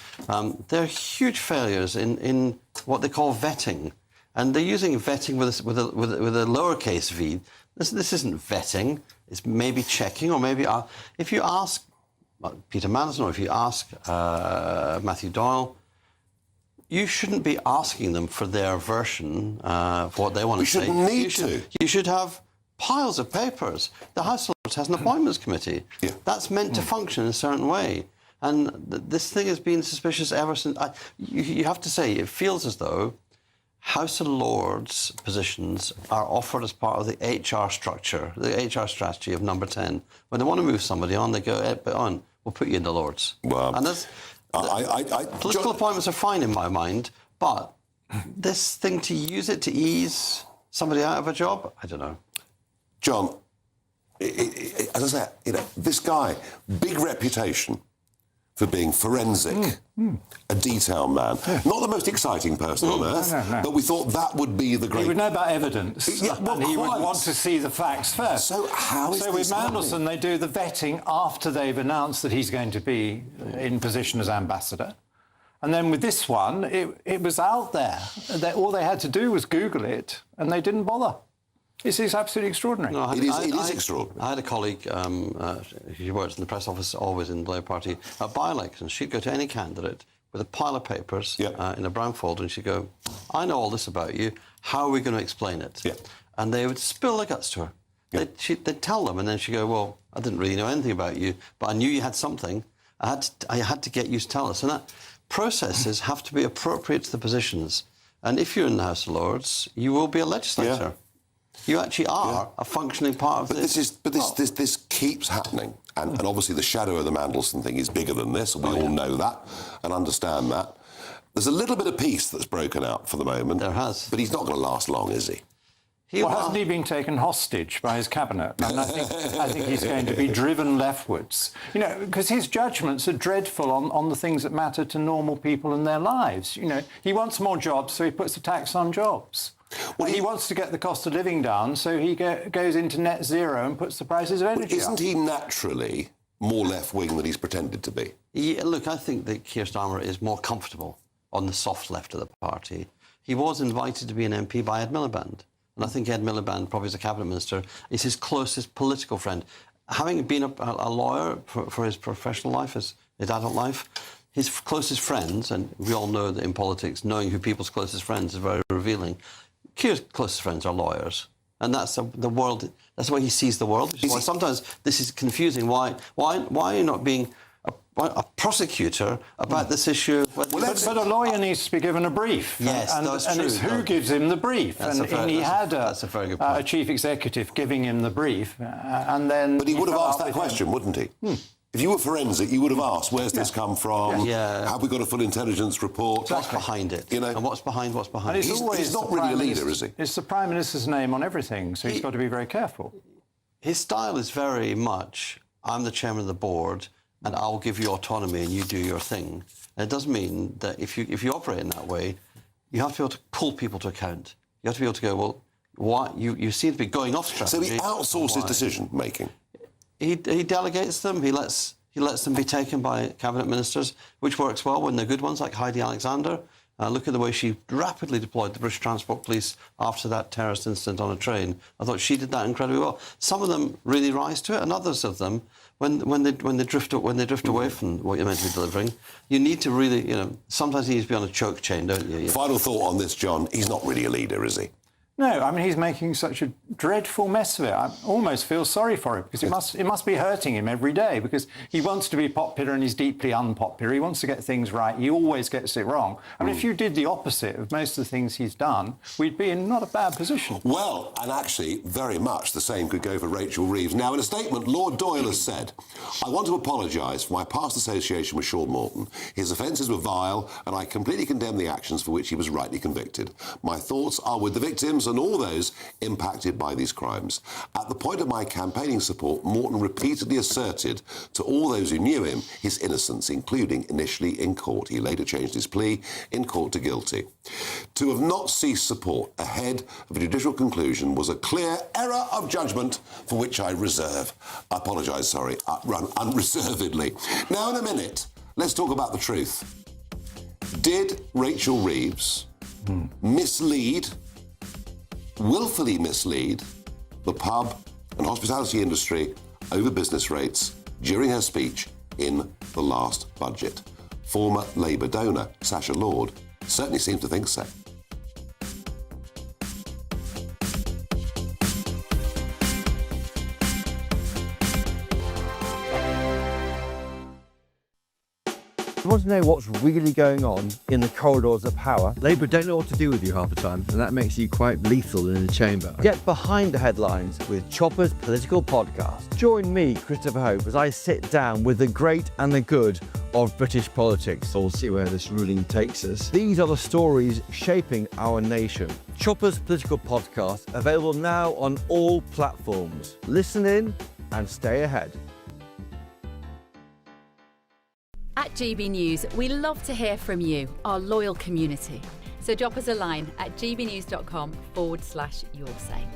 They're huge failures in what they call vetting, and they're using vetting with a lowercase v. This isn't vetting. It's maybe checking, or maybe if you ask Peter Mandelson or if you ask Matthew Doyle, you shouldn't be asking them for their version of what they want to say. We shouldn't need to. You should have piles of papers. The House of Lords has an appointments committee. That's meant to function in a certain way. And this thing has been suspicious ever since. You have to say, it feels as though House of Lords positions are offered as part of the HR structure, the HR strategy of Number 10. When they want to move somebody on, they go, we'll put you in the Lords. Well, and political appointments are fine in my mind, but this thing to use it to ease somebody out of a job, I don't know. John, as I say, this guy, big reputation for being forensic, a detail man. Not the most exciting person on earth, but we thought that would be the great... He would know about evidence, and he would want to see the facts first. So how is So with Mandelson, they do the vetting after they've announced that he's going to be in position as ambassador. And then with this one, it was out there. All they had to do was Google it, and they didn't bother. It's absolutely extraordinary. No, it is extraordinary. I had a colleague, she works in the press office, always in the Labour Party, at by-elections. She'd go to any candidate with a pile of papers in a brown folder, and she'd go, I know all this about you, how are we going to explain it? And they would spill their guts to her. They'd tell them, and then she'd go, well, I didn't really know anything about you, but I knew you had something. I had to get you to tell us. And that processes have to be appropriate to the positions. And if you're in the House of Lords, you will be a legislator. You actually are a functioning part of this. But this keeps happening. And obviously the shadow of the Mandelson thing is bigger than this, and we all know that and understand that. There's a little bit of peace that's broken out for the moment. There has. But he's not going to last long, is he? Hasn't he been taken hostage by his cabinet? And I think he's going to be driven leftwards. Because his judgments are dreadful on the things that matter to normal people in their lives. He wants more jobs, so he puts a tax on jobs. Well, he wants to get the cost of living down, so he goes into net zero and puts the prices of energy up. Isn't he naturally more left-wing than he's pretended to be? Yeah, look, I think that Keir Starmer is more comfortable on the soft left of the party. He was invited to be an MP by Ed Miliband, and I think Ed Miliband, probably as a cabinet minister, is his closest political friend. Having been a lawyer for his professional life, his adult life, his closest friends, and we all know that in politics, knowing who people's closest friends is very revealing. Keir's closest friends are lawyers, and that's the world. That's the way he sees the world. Which is why sometimes this is confusing. Why are you not being a prosecutor about this issue. But a lawyer needs to be given a brief. Yes, that's true. And it's who gives him the brief. That's a very good point. A chief executive giving him the brief, and then... But he would have asked that question, wouldn't he? If you were forensic, you would have asked, where's this come from? Yeah. Have we got a full intelligence report? What's behind it? You know? And what's behind what's behind And it? He's not really a leader, is he? It's the Prime Minister's name on everything, so he's got to be very careful. His style is very much, I'm the chairman of the board, and I'll give you autonomy and you do your thing. And it does mean that if you operate in that way, you have to be able to pull people to account. You have to be able to go, well, what you seem to be going off strategy. So he outsources decision-making? He delegates them. He lets them be taken by cabinet ministers, which works well when they're good ones, like Heidi Alexander. Look at the way she rapidly deployed the British Transport Police after that terrorist incident on a train. I thought she did that incredibly well. Some of them really rise to it, and others of them, when they drift away from what you're meant to be delivering, you need to really, sometimes you need to be on a choke chain, don't you? Final thought on this, John. He's not really a leader, is he? No, I mean, he's making such a dreadful mess of it. I almost feel sorry for him, because it must be hurting him every day, because he wants to be popular and he's deeply unpopular. He wants to get things right. He always gets it wrong. I mean, if you did the opposite of most of the things he's done, we'd be in not a bad position. Well, and actually, very much the same could go for Rachel Reeves. Now, in a statement, Lord Doyle has said, I want to apologise for my past association with Sean Morton. His offences were vile, and I completely condemn the actions for which he was rightly convicted. My thoughts are with the victims and all those impacted by these crimes. At the point of my campaigning support, Morton repeatedly asserted to all those who knew him his innocence, including initially in court. He later changed his plea in court to guilty. To have not ceased support ahead of a judicial conclusion was a clear error of judgment for which I run unreservedly. Now, in a minute, let's talk about the truth. Did Rachel Reeves willfully mislead the pub and hospitality industry over business rates during her speech in the last budget? Former Labour donor Sacha Lord certainly seems to think so. You want to know what's really going on in the corridors of power? Labour don't know what to do with you half the time, and that makes you quite lethal in the chamber. Get behind the headlines with Chopper's Political Podcast. Join me, Christopher Hope, as I sit down with the great and the good of British politics. We'll see where this ruling takes us. These are the stories shaping our nation. Chopper's Political Podcast, available now on all platforms. Listen in and stay ahead. At GB News, we love to hear from you, our loyal community. So drop us a line at gbnews.com/yoursay.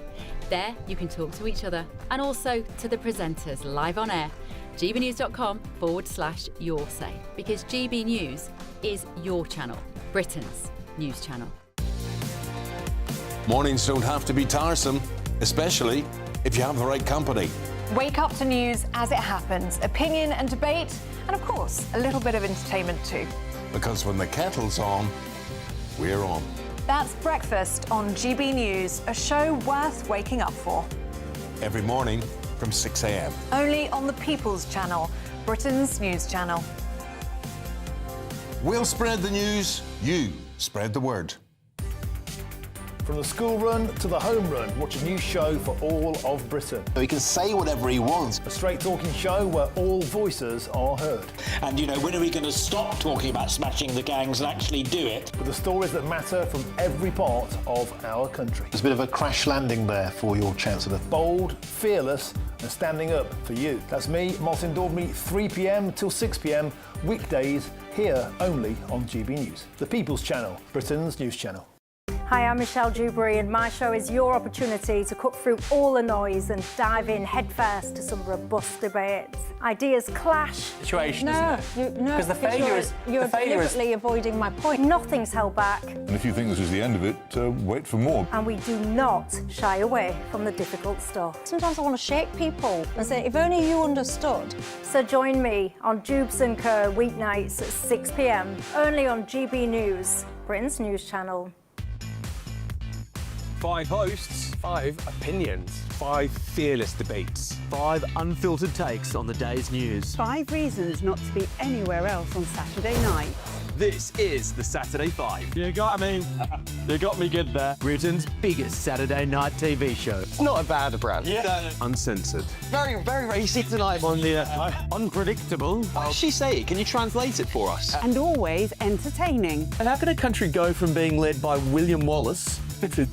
There you can talk to each other and also to the presenters live on air. gbnews.com/yoursay, because GB News is your channel, Britain's news channel. Mornings don't have to be tiresome, especially if you have the right company. Wake up to news as it happens, opinion and debate, and of course, a little bit of entertainment too. Because when the kettle's on, we're on. That's Breakfast on GB News, a show worth waking up for. Every morning from 6 a.m. Only on the People's Channel, Britain's news channel. We'll spread the news, you spread the word. From the school run to the home run, watch a new show for all of Britain. So he can say whatever he wants. A straight-talking show where all voices are heard. And, when are we going to stop talking about smashing the gangs and actually do it? With the stories that matter from every part of our country. There's a bit of a crash landing there for your Chancellor. Bold, fearless and standing up for you. That's me, Martin Daubney, 3 p.m. till 6 p.m, weekdays, here only on GB News. The People's Channel, Britain's news channel. Hi, I'm Michelle Dewberry, and my show is your opportunity to cut through all the noise and dive in headfirst to some robust debates. Ideas clash. Situation, isn't it? Because the failure is... You're deliberately avoiding my point. Nothing's held back. And if you think this is the end of it, wait for more. And we do not shy away from the difficult stuff. Sometimes I want to shake people and say, if only you understood. So join me on Jubes & Co. weeknights at 6 p.m, only on GB News, Britain's news channel. 5 hosts, 5 opinions, 5 fearless debates, 5 unfiltered takes on the day's news. 5 reasons not to be anywhere else on Saturday night. This is the Saturday 5. You got me good there. Britain's biggest Saturday night TV show. It's not a bad brand. Yeah. Uncensored. Very, very racy tonight. On the unpredictable. What did she say? Can you translate it for us? And always entertaining. And how can a country go from being led by William Wallace to